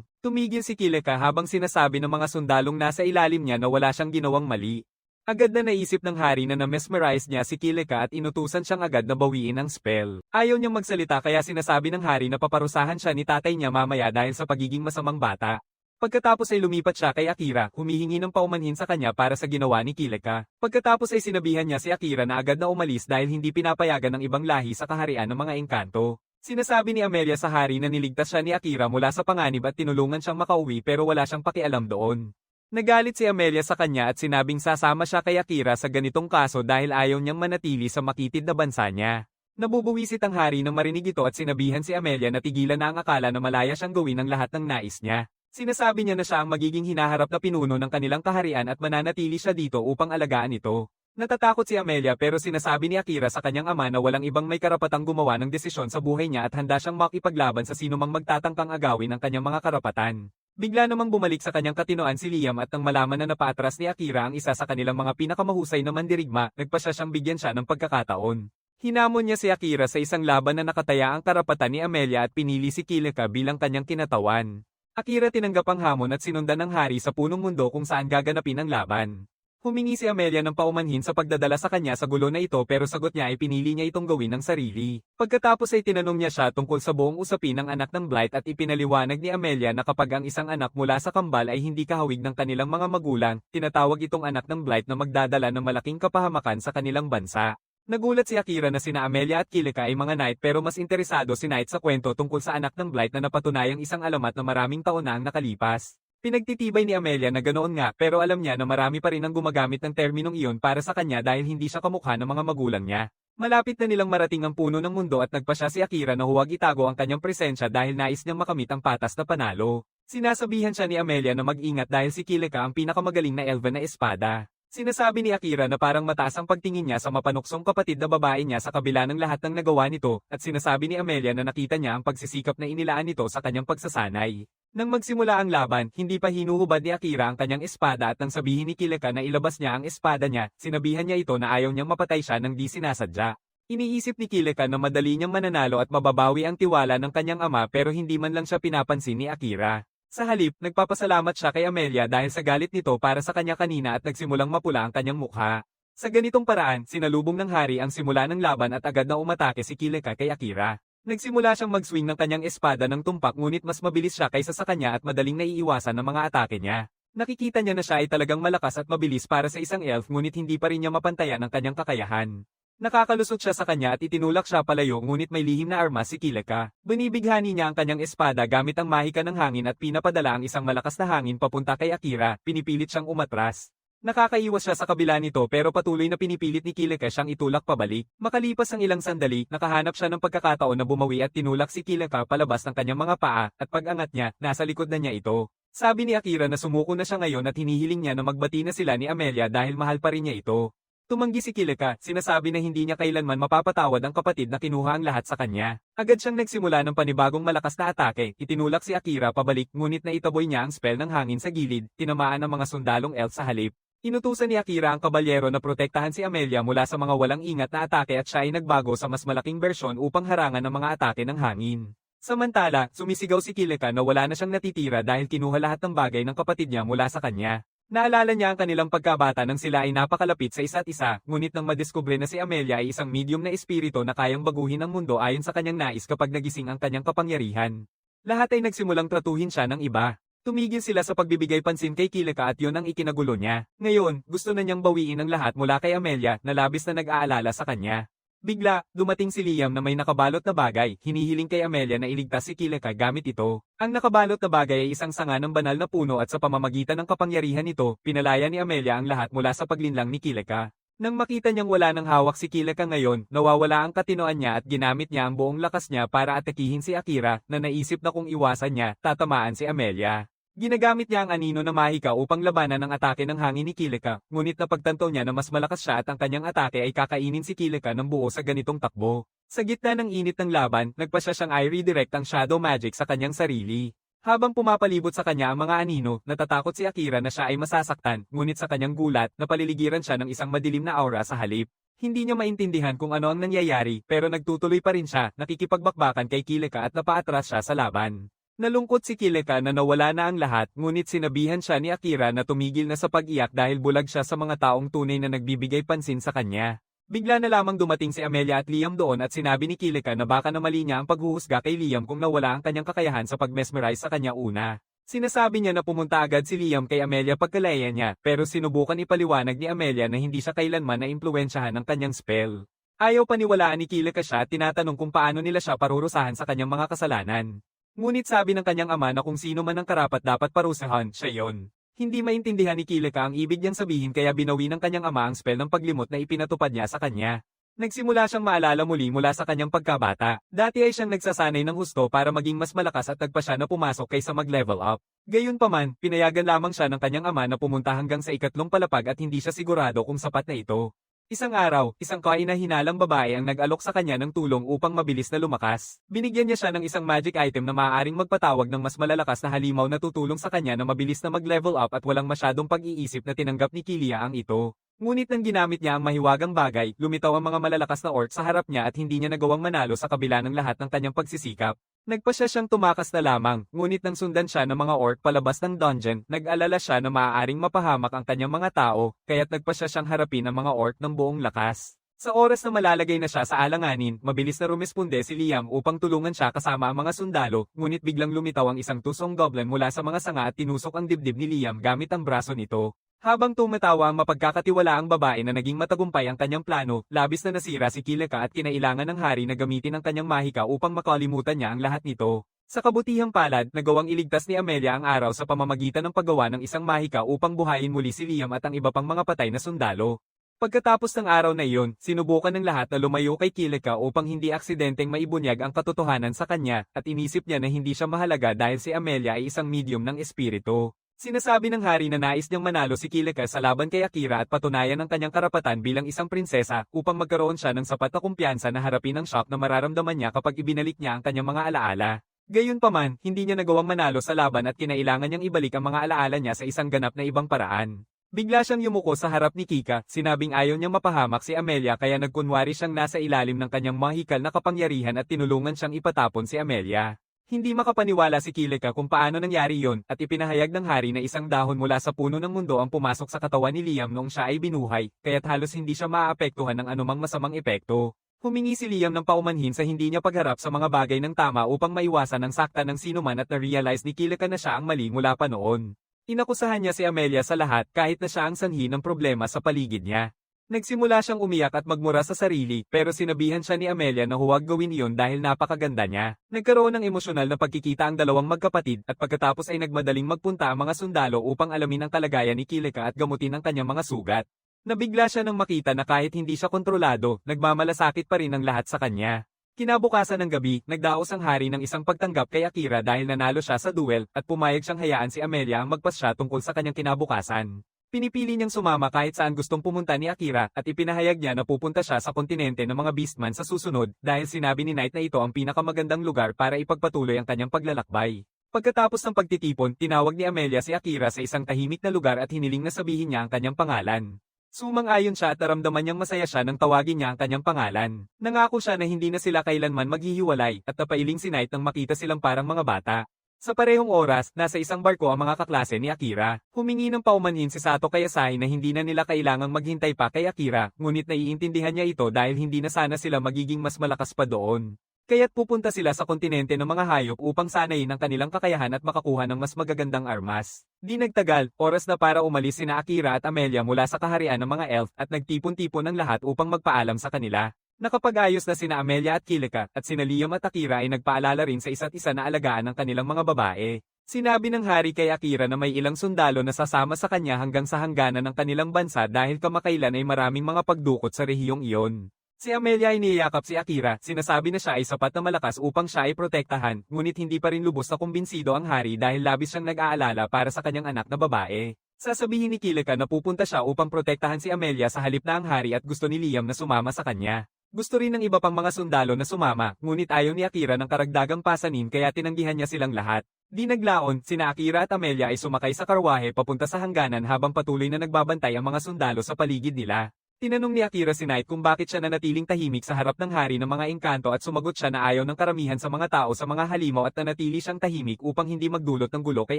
Tumigil si Kilika habang sinasabi ng mga sundalong nasa ilalim niya na wala siyang ginawang mali. Agad na naisip ng hari na na-mesmerize niya si Kilika at inutusan siyang agad na bawiin ang spell. Ayaw niyang magsalita kaya sinasabi ng hari na paparusahan siya ni tatay niya mamaya dahil sa pagiging masamang bata. Pagkatapos ay lumipat siya kay Akira, humihingi ng paumanhin sa kanya para sa ginawa ni Kilika. Pagkatapos ay sinabihan niya si Akira na agad na umalis dahil hindi pinapayagan ng ibang lahi sa kaharian ng mga engkanto. Sinasabi ni Amelia sa hari na niligtas siya ni Akira mula sa panganib at tinulungan siyang makauwi pero wala siyang pakialam doon. Nagalit si Amelia sa kanya at sinabing sasama siya kay Akira sa ganitong kaso dahil ayaw niyang manatili sa makitid na bansa niya. Nabubuwisit ang hari nang marinig ito at sinabihan si Amelia na tigilan na ang akala na malaya siyang gawin ang lahat ng nais niya. Sinasabi niya na siya ang magiging hinaharap na pinuno ng kanilang kaharian at mananatili siya dito upang alagaan ito. Natatakot si Amelia pero sinasabi ni Akira sa kanyang ama na walang ibang may karapatang gumawa ng desisyon sa buhay niya at handa siyang makipaglaban sa sinumang magtatangkang agawin ang kanyang mga karapatan. Bigla namang bumalik sa kanyang katinoan si Liam at nang malaman na napaatras ni Akira ang isa sa kanilang mga pinakamahusay na mandirigma, nagpasya siyang bigyan siya ng pagkakataon. Hinamon niya si Akira sa isang laban na nakataya ang karapatan ni Amelia at pinili si Kilika bilang kanyang kinatawan. Akira tinanggap ang hamon at sinundan ng hari sa punong mundo kung saan gaganapin ang laban. Humingi si Amelia ng paumanhin sa pagdadala sa kanya sa gulo na ito pero sagot niya ay pinili niya itong gawin ng sarili. Pagkatapos ay tinanong niya siya tungkol sa buong usapin ng anak ng Blight at ipinaliwanag ni Amelia na kapag ang isang anak mula sa kambal ay hindi kahawig ng kanilang mga magulang, tinatawag itong anak ng Blight na magdadala ng malaking kapahamakan sa kanilang bansa. Nagulat si Akira na sina Amelia at Kilika ay mga knight pero mas interesado si Knight sa kwento tungkol sa anak ng Blight na napatunayang isang alamat na maraming taon na ang nakalipas. Pinagtitibay ni Amelia na ganoon nga pero alam niya na marami pa rin ang gumagamit ng terminong iyon para sa kanya dahil hindi siya kamukha ng mga magulang niya. Malapit na nilang marating ang puno ng mundo at nagpasya si Akira na huwag itago ang kanyang presensya dahil nais niyang makamit ang patas na panalo. Sinasabihan siya ni Amelia na mag-ingat dahil si Kilika ang pinakamagaling na elven na espada. Sinasabi ni Akira na parang mataas ang pagtingin niya sa mapanuksong kapatid na babae niya sa kabila ng lahat ng nagawa nito at sinasabi ni Amelia na nakita niya ang pagsisikap na inilaan nito sa kanyang pagsasanay. Nang magsimula ang laban, hindi pa hinuhubad ni Akira ang kanyang espada at nang sabihin ni Kilika na ilabas niya ang espada niya, sinabihan niya ito na ayaw niyang mapatay siya nang di sinasadya. Iniisip ni Kilika na madali niyang mananalo at mababawi ang tiwala ng kanyang ama pero hindi man lang siya pinapansin ni Akira. Sa halip, nagpapasalamat siya kay Amelia dahil sa galit nito para sa kanya kanina at nagsimulang mapula ang kanyang mukha. Sa ganitong paraan, sinalubong ng hari ang simula ng laban at agad na umatake si Kilika kay Akira. Nagsimula siyang mag-swing ng kanyang espada ng tumpak ngunit mas mabilis siya kaysa sa kanya at madaling naiiwasan ng mga atake niya. Nakikita niya na siya ay talagang malakas at mabilis para sa isang elf ngunit hindi pa rin niya mapantayan ang kanyang kakayahan. Nakakalusot siya sa kanya at itinulak siya palayo ngunit may lihim na armas si Kilika. Binibighani niya ang kanyang espada gamit ang mahika ng hangin at pinapadala ang isang malakas na hangin papunta kay Akira, pinipilit siyang umatras. Nakakaiwas siya sa kabila nito pero patuloy na pinipilit ni Kilika siyang itulak pabalik. Makalipas ang ilang sandali, nakahanap siya ng pagkakataon na bumawi at tinulak si Kilika palabas ng kanyang mga paa at pag-angat niya, nasa likod na niya ito. Sabi ni Akira na sumuko na siya ngayon at hinihiling niya na magbati na sila ni Amelia dahil mahal pa rin niya ito. Tumanggi si Kilika, sinasabi na hindi niya kailanman mapapatawad ang kapatid na kinuha ang lahat sa kanya. Agad siyang nagsimula ng panibagong malakas na atake, itinulak si Akira pabalik ngunit naitaboy niya ang spell ng hangin sa gilid, tinamaan ang mga sundalong elf sa halip. Inutusan ni Akira ang kabalyero na protektahan si Amelia mula sa mga walang ingat na atake at siya ay nagbago sa mas malaking bersyon upang harangan ang mga atake ng hangin. Samantala, sumisigaw si Kilika na wala na siyang natitira dahil kinuha lahat ng bagay ng kapatid niya mula sa kanya. Naalala niya ang kanilang pagkabata nang sila ay napakalapit sa isa't isa, ngunit nang madiskubre na si Amelia ay isang medium na espiritu na kayang baguhin ang mundo ayon sa kanyang nais kapag nagising ang kanyang kapangyarihan. Lahat ay nagsimulang tratuhin siya ng iba. Tumigil sila sa pagbibigay pansin kay Kilika at yun ang ikinagulo niya. Ngayon, gusto na niyang bawiin ang lahat mula kay Amelia na labis na nag-aalala sa kanya. Bigla, dumating si Liam na may nakabalot na bagay, hinihiling kay Amelia na iligtas si Kilika gamit ito. Ang nakabalot na bagay ay isang sanga ng banal na puno at sa pamamagitan ng kapangyarihan nito, pinalaya ni Amelia ang lahat mula sa paglinlang ni Kilika. Nang makita niyang wala nang hawak si Kilika ngayon, nawawala ang katinoan niya at ginamit niya ang buong lakas niya para atakihin si Akira na naisip na kung iwasan niya, tatamaan si Amelia. Ginagamit niya ang anino na mahika upang labanan ang atake ng hangin ni Kilika, ngunit napagtanto niya na mas malakas siya at ang kanyang atake ay kakainin si Kilika ng buo sa ganitong takbo. Sa gitna ng init ng laban, nagpasya siyang i-redirect ang shadow magic sa kanyang sarili. Habang pumapalibot sa kanya ang mga anino, natatakot si Akira na siya ay masasaktan, ngunit sa kanyang gulat, napaliligiran siya ng isang madilim na aura sa halip. Hindi niya maintindihan kung ano ang nangyayari, pero nagtutuloy pa rin siya, nakikipagbakbakan kay Kilika at napaatras siya sa laban. Nalungkot si Kilika na nawala na ang lahat, ngunit sinabihan siya ni Akira na tumigil na sa pag-iyak dahil bulag siya sa mga taong tunay na nagbibigay pansin sa kanya. Bigla na lamang dumating si Amelia at Liam doon at sinabi ni Kilika na baka namali niya ang paghuhusga kay Liam kung nawala ang kanyang kakayahan sa pag-mesmerize sa kanya una. Sinasabi niya na pumunta agad si Liam kay Amelia pagkalaya niya, pero sinubukan ipaliwanag ni Amelia na hindi siya kailanman na-impluwensyahan ng kanyang spell. Ayaw paniwalaan ni Kilika siya at tinatanong kung paano nila siya parurusahan sa kanyang mga kasalanan. Ngunit sabi ng kanyang ama na kung sino man ang karapat dapat parusahan, siya yon. Hindi maintindihan ni Kilika ang ibig niyang sabihin kaya binawi ng kanyang ama ang spell ng paglimot na ipinatupad niya sa kanya. Nagsimula siyang maalala muli mula sa kanyang pagkabata. Dati ay siyang nagsasanay ng husto para maging mas malakas at nagpa siya na pumasok kaysa mag-level up. Gayunpaman, pinayagan lamang siya ng kanyang ama na pumunta hanggang sa ikatlong palapag at hindi siya sigurado kung sapat na ito. Isang araw, isang kahina-hinalang babae ang nag-alok sa kanya ng tulong upang mabilis na lumakas. Binigyan niya siya ng isang magic item na maaaring magpatawag ng mas malalakas na halimaw na tutulong sa kanya na mabilis na mag-level up at walang masyadong pag-iisip na tinanggap ni Kilia ang ito. Ngunit nang ginamit niya ang mahiwagang bagay, lumitaw ang mga malalakas na orc sa harap niya at hindi niya nagawang manalo sa kabila ng lahat ng kanyang pagsisikap. Nagpasya siyang tumakas na lamang, ngunit nang sundan siya ng mga orc palabas ng dungeon, nag-alala siya na maaaring mapahamak ang kanyang mga tao, kaya't nagpasya siyang harapin ang mga orc ng buong lakas. Sa oras na malalagay na siya sa alanganin, mabilis na rumisponde si Liam upang tulungan siya kasama ang mga sundalo, ngunit biglang lumitaw ang isang tusong goblin mula sa mga sanga at tinusok ang dibdib ni Liam gamit ang braso nito. Habang tumatawa ang mapagkakatiwalaang babae na naging matagumpay ang kanyang plano, labis na nasira si Kilika at kinailangan ng hari na gamitin ang kanyang mahika upang makalimutan niya ang lahat nito. Sa kabutihang palad, nagawang iligtas ni Amelia ang araw sa pamamagitan ng paggawa ng isang mahika upang buhayin muli si Liam at ang iba pang mga patay na sundalo. Pagkatapos ng araw na iyon, sinubukan ng lahat na lumayo kay Kilika upang hindi aksidenteng maibunyag ang katotohanan sa kanya, at inisip niya na hindi siya mahalaga dahil si Amelia ay isang medium ng espiritu. Sinasabi ng hari na nais niyang manalo si Kilika sa laban kay Akira at patunayan ang kanyang karapatan bilang isang prinsesa upang magkaroon siya ng sapat na kumpiyansa na harapin ang shock na mararamdaman niya kapag ibinalik niya ang kanyang mga alaala. Gayunpaman, hindi niya nagawang manalo sa laban at kinailangan niyang ibalik ang mga alaala niya sa isang ganap na ibang paraan. Bigla siyang yumuko sa harap ni Kika, sinabing ayaw niyang mapahamak si Amelia kaya nagkunwari siyang nasa ilalim ng kanyang mahikal na kapangyarihan at tinulungan siyang ipatapon si Amelia. Hindi makapaniwala si Kilika kung paano nangyari yon at ipinahayag ng hari na isang dahon mula sa puno ng mundo ang pumasok sa katawan ni Liam noong siya ay binuhay, kaya't halos hindi siya maaapektuhan ng anumang masamang epekto. Humingi si Liam ng paumanhin sa hindi niya pagharap sa mga bagay ng tama upang maiwasan ang sakta ng sinuman at na-realize ni Kilika na siya ang mali mula pa noon. Inakusahan niya si Amelia sa lahat kahit na siya ang sanhi ng problema sa paligid niya. Nagsimula siyang umiyak at magmura sa sarili, pero sinabihan siya ni Amelia na huwag gawin iyon dahil napakaganda niya. Nagkaroon ng emosyonal na pagkikita ang dalawang magkapatid, at pagkatapos ay nagmadaling magpunta ang mga sundalo upang alamin ang kalagayan ni Kilika at gamutin ang kanyang mga sugat. Nabigla siya nang makita na kahit hindi siya kontrolado, nagmamalasakit pa rin ang lahat sa kanya. Kinabukasan ng gabi, nagdaos ang hari ng isang pagtanggap kay Akira dahil nanalo siya sa duel, at pumayag siyang hayaan si Amelia ang magpasya tungkol sa kanyang kinabukasan. Pinipili niyang sumama kahit saan gustong pumunta ni Akira, at ipinahayag niya na pupunta siya sa kontinente ng mga Beastman sa susunod dahil sinabi ni Knight na ito ang pinakamagandang lugar para ipagpatuloy ang kanyang paglalakbay. Pagkatapos ng pagtitipon, tinawag ni Amelia si Akira sa isang tahimik na lugar at hiniling na sabihin niya ang kanyang pangalan. Sumang-ayon siya at naramdaman niyang masaya siya nang tawagin niya ang kanyang pangalan. Nangako siya na hindi na sila kailanman maghihiwalay at napailing si Knight nang makita silang parang mga bata. Sa parehong oras, nasa isang barko ang mga kaklase ni Akira. Humingi ng paumanhin si Sato kay Asahi na hindi na nila kailangang maghintay pa kay Akira, ngunit naiintindihan niya ito dahil hindi na sana sila magiging mas malakas pa doon. Kaya't pupunta sila sa kontinente ng mga hayop upang sanayin ang kanilang kakayahan at makakuha ng mas magagandang armas. Di nagtagal, oras na para umalis sina Akira at Amelia mula sa kaharian ng mga elf at nagtipon-tipon ang lahat upang magpaalam sa kanila. Nakapag-ayos na sina Amelia at Kilika at sina Liam at Akira ay nagpaalala rin sa isa't isa na alagaan ang kanilang mga babae. Sinabi ng hari kay Akira na may ilang sundalo na sasama sa kanya hanggang sa hangganan ng kanilang bansa dahil kamakailan ay maraming mga pagdukot sa rehiyong iyon. Si Amelia ay niyayakap si Akira, sinasabi na siya ay sapat na malakas upang siya ay protektahan, ngunit hindi pa rin lubos na kumbinsido ang hari dahil labis siyang nag-aalala para sa kanyang anak na babae. Sasabihin ni Kilika na pupunta siya upang protektahan si Amelia sa halip na ang hari at gusto ni Liam na sumama sa kanya. Gusto rin ng iba pang mga sundalo na sumama, ngunit ayaw ni Akira ng karagdagang pasanin kaya tinanggihan niya silang lahat. Di naglaon, sina Akira at Amelia ay sumakay sa karwahe papunta sa hangganan habang patuloy na nagbabantay ang mga sundalo sa paligid nila. Tinanong ni Akira si Knight kung bakit siya nanatiling tahimik sa harap ng hari ng mga engkanto at sumagot siya na ayaw ng karamihan sa mga tao sa mga halimaw at nanatili siyang tahimik upang hindi magdulot ng gulo kay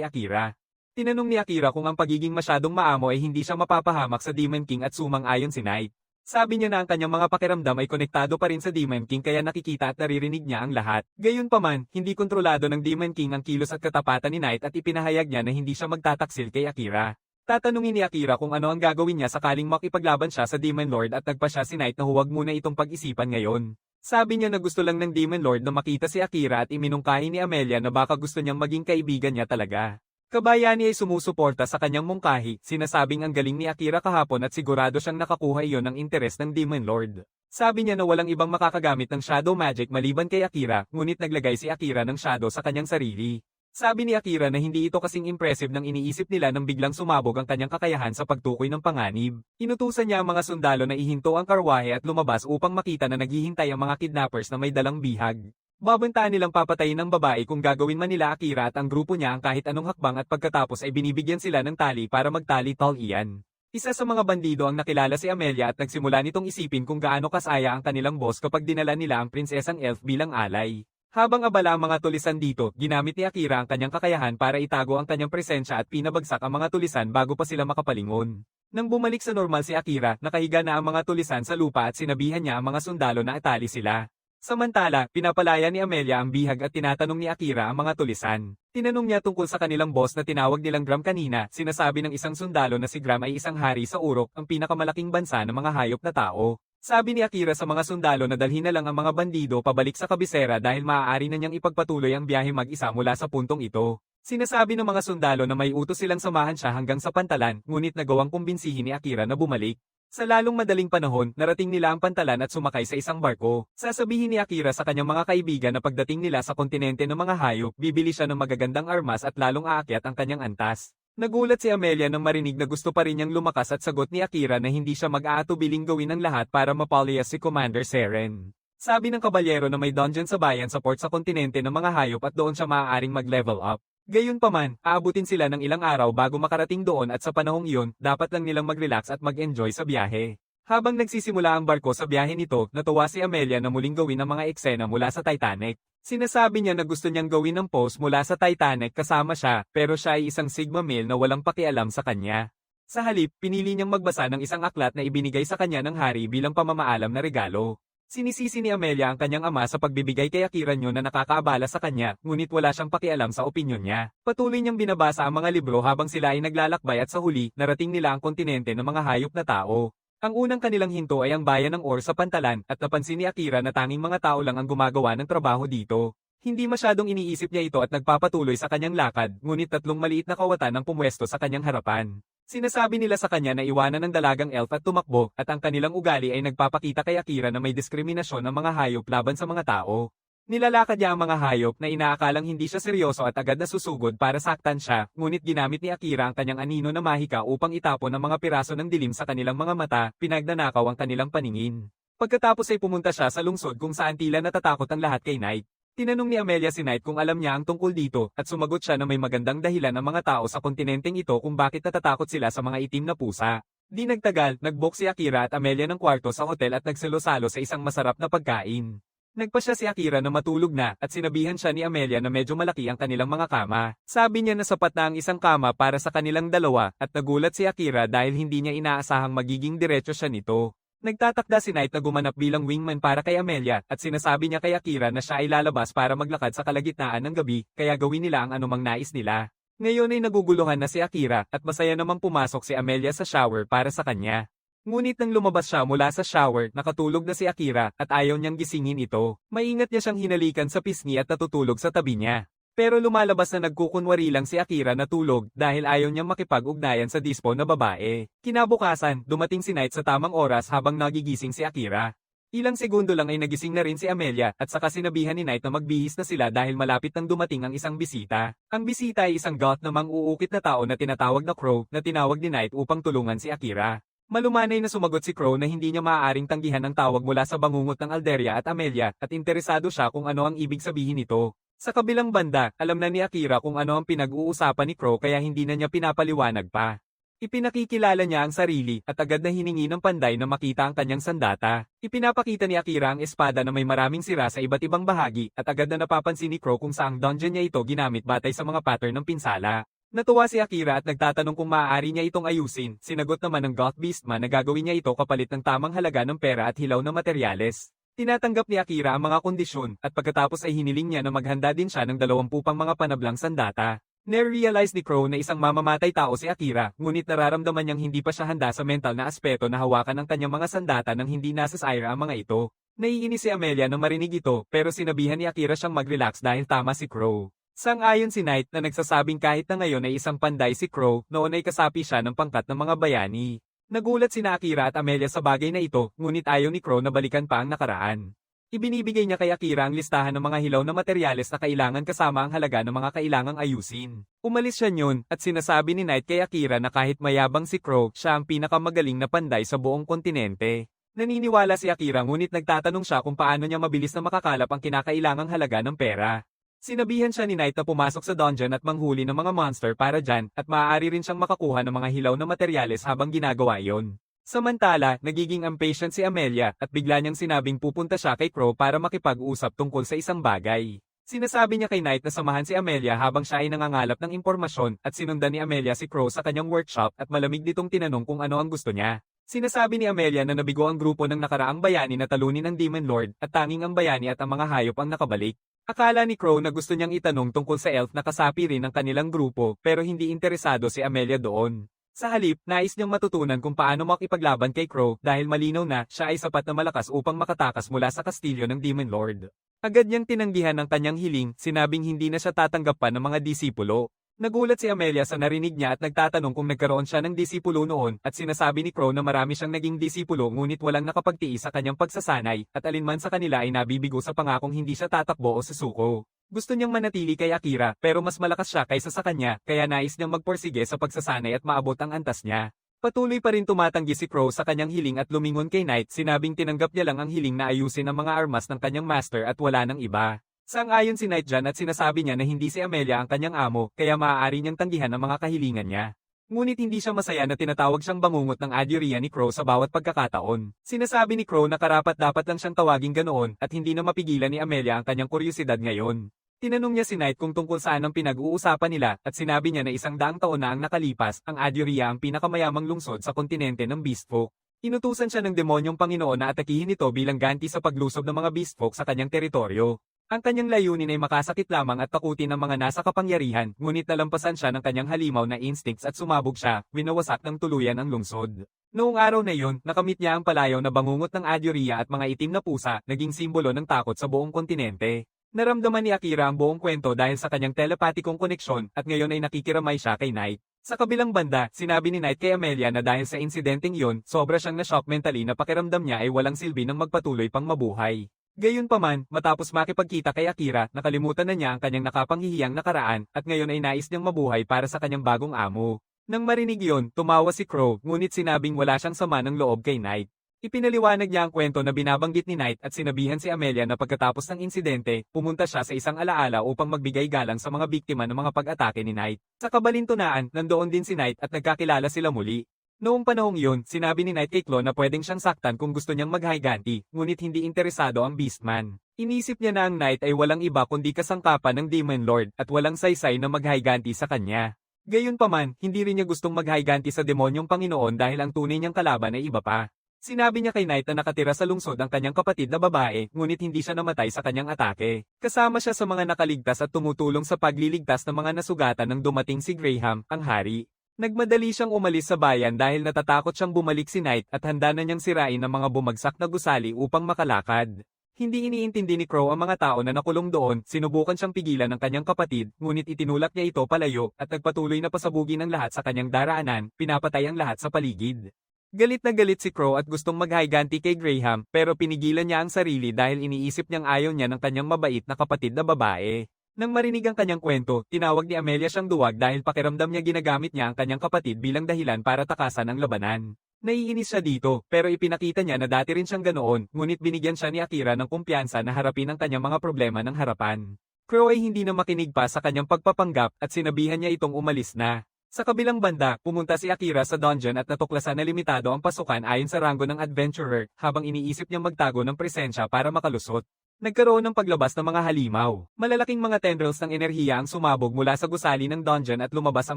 Akira. Tinanong ni Akira kung ang pagiging masyadong maamo ay hindi siya mapapahamak sa Demon King at sumang-ayon si Knight. Sabi niya na ang kanyang mga pakiramdam ay konektado pa rin sa Demon King kaya nakikita at naririnig niya ang lahat. Gayunpaman, hindi kontrolado ng Demon King ang kilos at katapatan ni Knight at ipinahayag niya na hindi siya magtataksil kay Akira. Tatanungin ni Akira kung ano ang gagawin niya sakaling makipaglaban siya sa Demon Lord at nagpa siya si Knight na huwag muna itong pag-isipan ngayon. Sabi niya na gusto lang ng Demon Lord na makita si Akira at iminungkahi ni Amelia na baka gusto niyang maging kaibigan niya talaga. Kabayani ay sumusuporta sa kanyang mungkahi, sinasabing ang galing ni Akira kahapon at sigurado siyang nakakuha iyon ng interes ng Demon Lord. Sabi niya na walang ibang makakagamit ng Shadow Magic maliban kay Akira, ngunit naglagay si Akira ng Shadow sa kanyang sarili. Sabi ni Akira na hindi ito kasing impressive nang iniisip nila nang biglang sumabog ang kanyang kakayahan sa pagtukoy ng panganib. Inutusan niya ang mga sundalo na ihinto ang karwahe at lumabas upang makita na naghihintay ang mga kidnappers na may dalang bihag. Babantaan nilang papatayin ng babae kung gagawin man nila Akira at ang grupo niya ang kahit anong hakbang at pagkatapos ay binibigyan sila ng tali para magtali-tal iyan. Isa sa mga bandido ang nakilala si Amelia at nagsimula nitong isipin kung gaano kasaya ang kanilang boss kapag dinala nila ang prinsesang elf bilang alay. Habang abala ang mga tulisan dito, ginamit ni Akira ang kanyang kakayahan para itago ang kanyang presensya at pinabagsak ang mga tulisan bago pa sila makapalingon. Nang bumalik sa normal si Akira, nakahiga na ang mga tulisan sa lupa at sinabihan niya ang mga sundalo na atali sila. Samantala, pinapalaya ni Amelia ang bihag at tinatanong ni Akira ang mga tulisan. Tinanong niya tungkol sa kanilang boss na tinawag nilang Gram kanina, sinasabi ng isang sundalo na si Gram ay isang hari sa Urok, ang pinakamalaking bansa ng mga hayop na tao. Sabi ni Akira sa mga sundalo na dalhin na lang ang mga bandido pabalik sa kabisera dahil maaari na niyang ipagpatuloy ang biyahe mag-isa mula sa puntong ito. Sinasabi ng mga sundalo na may utos silang samahan siya hanggang sa Pantalan, ngunit nagawang kumbinsihin ni Akira na bumalik. Sa lalong madaling panahon, narating nila ang Pantalan at sumakay sa isang barko. Sasabihin ni Akira sa kanyang mga kaibigan na pagdating nila sa kontinente ng mga hayop, bibili siya ng magagandang armas at lalong aakyat ang kanyang antas. Nagulat si Amelia nang marinig na gusto pa rin niyang lumakas at sagot ni Akira na hindi siya mag-aatubiling gawin ang lahat para mapalias si Commander Seren. Sabi ng kabalyero na may dungeon sa bayan sa port sa kontinente ng mga hayop at doon siya maaaring mag-level up. Gayunpaman, aabutin sila ng ilang araw bago makarating doon at sa panahong iyon, dapat lang nilang mag-relax at mag-enjoy sa biyahe. Habang nagsisimula ang barko sa biyahe nito, natuwa si Amelia na muling gawin ang mga eksena mula sa Titanic. Sinasabi niya na gusto niyang gawin ng pose mula sa Titanic kasama siya, pero siya ay isang Sigma male na walang pakialam sa kanya. Sa halip, pinili niyang magbasa ng isang aklat na ibinigay sa kanya ng hari bilang pamamaalam na regalo. Sinisisi ni Amelia ang kanyang ama sa pagbibigay kay Akira niyo na nakakaabala sa kanya, ngunit wala siyang pakialam sa opinyon niya. Patuloy niyang binabasa ang mga libro habang sila ay naglalakbay at sa huli, narating nila ang kontinente ng mga hayop na tao. Ang unang kanilang hinto ay ang bayan ng Or sa Pantalan at napansin ni Akira na tanging mga tao lang ang gumagawa ng trabaho dito. Hindi masyadong iniisip niya ito at nagpapatuloy sa kanyang lakad, ngunit tatlong maliit na kawatan ang pumwesto sa kanyang harapan. Sinasabi nila sa kanya na iwanan ng dalagang elf at tumakbo at ang kanilang ugali ay nagpapakita kay Akira na may diskriminasyon ng mga hayop laban sa mga tao. Nilalakad niya ang mga hayop na inaakalang hindi siya seryoso at agad na susugod para saktan siya, ngunit ginamit ni Akira ang kanyang anino na mahika upang itapon ang mga piraso ng dilim sa kanilang mga mata, pinagnanakaw ang kanilang paningin. Pagkatapos ay pumunta siya sa lungsod kung saan tila natatakot ang lahat kay Knight. Tinanong ni Amelia si Knight kung alam niya ang tungkol dito, at sumagot siya na may magandang dahilan ang mga tao sa kontinenteng ito kung bakit natatakot sila sa mga itim na pusa. Di nagtagal, nag-book si Akira at Amelia ng kwarto sa hotel at nagsalo-salo sa isang masarap na pagkain. Nagpa siya si Akira na matulog na at sinabihan siya ni Amelia na medyo malaki ang kanilang mga kama. Sabi niya na sapat na ang isang kama para sa kanilang dalawa at nagulat si Akira dahil hindi niya inaasahang magiging diretso siya nito. Nagtatakda si Knight na gumanap bilang wingman para kay Amelia at sinasabi niya kay Akira na siya ay lalabas para maglakad sa kalagitnaan ng gabi kaya gawin nila ang anumang nais nila. Ngayon ay naguguluhan na si Akira at masaya namang pumasok si Amelia sa shower para sa kanya. Ngunit nang lumabas siya mula sa shower, nakatulog na si Akira at ayaw niyang gisingin ito. Maingat niya siyang hinalikan sa pisngi at natutulog sa tabi niya. Pero lumalabas na nagkukunwari lang si Akira na tulog dahil ayaw niyang makipag-ugnayan sa dispo na babae. Kinabukasan, dumating si Knight sa tamang oras habang nagigising si Akira. Ilang segundo lang ay nagising na rin si Amelia at saka sinabihan ni Knight na magbihis na sila dahil malapit nang dumating ang isang bisita. Ang bisita ay isang goth na mang-uukit na tao na tinatawag na Crow na tinawag ni Knight upang tulungan si Akira. Malumanay na sumagot si Crow na hindi niya maaaring tanggihan ang tawag mula sa bangungot ng Alderia at Amelia at interesado siya kung ano ang ibig sabihin nito. Sa kabilang banda, alam na ni Akira kung ano ang pinag-uusapan ni Crow kaya hindi na niya pinapaliwanag pa. Ipinakikilala niya ang sarili at agad na hiningi ng panday na makita ang kanyang sandata. Ipinapakita ni Akira ang espada na may maraming sira sa iba't ibang bahagi at agad na napapansin ni Crow kung saang dungeon niya ito ginamit batay sa mga pattern ng pinsala. Natuwa si Akira at nagtatanong kung maaari niya itong ayusin. Sinagot naman ng Goth Beastman na gagawin niya ito kapalit ng tamang halaga ng pera at hilaw na materyales. Tinatanggap ni Akira ang mga kondisyon at pagkatapos ay hiniling niya na maghanda din siya ng 20 pang mga panablang sandata. Narealize ni Crow na isang mamamatay tao si Akira, ngunit nararamdaman niyang hindi pa siya handa sa mental na aspeto na hawakan ang kanyang mga sandata nang hindi nasa Syra ang mga ito. Naiinis si Amelia nang marinig ito pero sinabihan ni Akira siyang mag-relax dahil tama si Crow. Sang-ayon si Knight na nagsasabing kahit na ngayon ay isang panday si Crow, noon ay kasapi siya ng pangkat ng mga bayani. Nagulat sina Akira at Amelia sa bagay na ito, ngunit ayaw ni Crow na balikan pa ang nakaraan. Ibinibigay niya kay Akira ang listahan ng mga hilaw na materyales na kailangan kasama ang halaga ng mga kailangang ayusin. Umalis siya niyon at sinasabi ni Knight kay Akira na kahit mayabang si Crow, siya ang pinakamagaling na panday sa buong kontinente. Naniniwala si Akira ngunit nagtatanong siya kung paano niya mabilis na makakalap ang kinakailangang halaga ng pera. Sinabihan siya ni Knight na pumasok sa dungeon at manghuli ng mga monster para dyan at maaari rin siyang makakuha ng mga hilaw na materyales habang ginagawa yon. Samantala, nagiging impatient si Amelia at bigla niyang sinabing pupunta siya kay Crow para makipag-usap tungkol sa isang bagay. Sinasabi niya kay Knight na samahan si Amelia habang siya ay nangangalap ng impormasyon at sinundan ni Amelia si Crow sa kanyang workshop at malamig nitong tinanong kung ano ang gusto niya. Sinasabi ni Amelia na nabigo ang grupo ng nakaraang bayani na talunin ang Demon Lord at tanging ang bayani at ang mga hayop ang nakabalik. Akala ni Crow na gusto niyang itanong tungkol sa elf na kasapi rin ng kanilang grupo pero hindi interesado si Amelia doon. Sa halip, nais niyang matutunan kung paano makipaglaban kay Crow dahil malinaw na siya ay sapat na malakas upang makatakas mula sa kastilyo ng Demon Lord. Agad niyang tinanggihan ang kanyang hiling, sinabing hindi na siya tatanggap pa ng mga disipulo. Nagulat si Amelia sa narinig niya at nagtatanong kung nagkaroon siya ng disipulo noon at sinasabi ni Crow na marami siyang naging disipulo ngunit walang nakapagtiis sa kanyang pagsasanay at alinman sa kanila ay nabibigo sa pangakong hindi siya tatakbo o susuko. Gusto niyang manatili kay Akira pero mas malakas siya kaysa sa kanya kaya nais niyang magporsige sa pagsasanay at maabot ang antas niya. Patuloy pa rin tumatanggi si Crow sa kanyang hiling at lumingon kay Knight, sinabing tinanggap niya lang ang hiling na ayusin ang mga armas ng kanyang master at wala nang iba. Sang-ayon si Knight dyan at sinasabi niya na hindi si Amelia ang kanyang amo kaya maaari niyang tanggihan ang mga kahilingan niya. Ngunit hindi siya masaya na tinatawag siyang bangungot ng adyoria ni Crow sa bawat pagkakataon. Sinasabi ni Crow na karapat-dapat lang siyang tawaging ganoon at hindi na mapigilan ni Amelia ang kanyang kuryosidad ngayon. Tinanong niya si Knight kung tungkol saan ang pinag-uusapan nila at sinabi niya na 100 taon na ang nakalipas, ang adyoria ang pinakamayamang lungsod sa kontinente ng Beastfolk. Inutusan siya ng demonyong Panginoon na atakihin ito bilang ganti sa paglusob ng mga Beastfolk sa kanyang teritoryo. Ang kanyang layunin ay makasakit lamang at takutin ang mga nasa kapangyarihan, ngunit nalampasan siya ng kanyang halimaw na instincts at sumabog siya, winawasak ng tuluyan ang lungsod. Noong araw na iyon, nakamit niya ang palayaw na bangungot ng Adyuria at mga itim na pusa, naging simbolo ng takot sa buong kontinente. Naramdaman ni Akira ang buong kwento dahil sa kanyang telepatikong koneksyon at ngayon ay nakikiramay siya kay Knight. Sa kabilang banda, sinabi ni Knight kay Amelia na dahil sa insidenteng iyon, sobra siyang na-shock mentally na pakiramdam niya ay walang silbi ng magpatuloy pang mabuhay. Gayunpaman, matapos makipagkita kay Akira, nakalimutan na niya ang kanyang nakapanghihiyang nakaraan at ngayon ay nais niyang mabuhay para sa kanyang bagong amo. Nang marinig iyon, tumawa si Crow, ngunit sinabing wala siyang sama ng loob kay Knight. Ipinaliwanag niya ang kwento na binabanggit ni Knight at sinabihan si Amelia na pagkatapos ng insidente, pumunta siya sa isang alaala upang magbigay galang sa mga biktima ng mga pag-atake ni Knight. Sa kabalintunaan, nandoon din si Knight at nagkakilala sila muli. Noong panahong iyon, sinabi ni Knight kay Claw na pwedeng siyang saktan kung gusto niyang maghiganti, ngunit hindi interesado ang Beastman. Inisip niya na ang Knight ay walang iba kundi kasangkapan ng Demon Lord at walang saysay na maghiganti sa kanya. Gayunpaman, hindi rin niya gustong maghiganti sa demonyong Panginoon dahil ang tunay niyang kalaban ay iba pa. Sinabi niya kay Knight na nakatira sa lungsod ang kanyang kapatid na babae, ngunit hindi siya namatay sa kanyang atake. Kasama siya sa mga nakaligtas at tumutulong sa pagliligtas ng mga nasugatan nang dumating si Graham, ang hari. Nagmadali siyang umalis sa bayan dahil natatakot siyang bumalik si Knight at handa na niyang sirain ang mga bumagsak na gusali upang makalakad. Hindi iniintindi ni Crow ang mga tao na nakulong doon, sinubukan siyang pigilan ng kanyang kapatid, ngunit itinulak niya ito palayo at nagpatuloy na pasabugin ang lahat sa kanyang daraanan, pinapatay ang lahat sa paligid. Galit na galit si Crow at gustong maghiganti kay Graham pero pinigilan niya ang sarili dahil iniisip niyang ayaw niya ng kanyang mabait na kapatid na babae. Nang marinig ang kanyang kwento, tinawag ni Amelia siyang duwag dahil pakiramdam niya ginagamit niya ang kanyang kapatid bilang dahilan para takasan ang labanan. Naiinis siya dito, pero ipinakita niya na dati rin siyang ganoon, ngunit binigyan siya ni Akira ng kumpiyansa na harapin ang kanyang mga problema ng harapan. Crow ay hindi na makinig pa sa kanyang pagpapanggap at sinabihan niya itong umalis na. Sa kabilang banda, pumunta si Akira sa dungeon at natuklasan na limitado ang pasukan ayon sa ranggo ng adventurer, habang iniisip niyang magtago ng presensya para makalusot. Nagkaroon ng paglabas ng mga halimaw. Malalaking mga tendrils ng enerhiya ang sumabog mula sa gusali ng dungeon at lumabas ang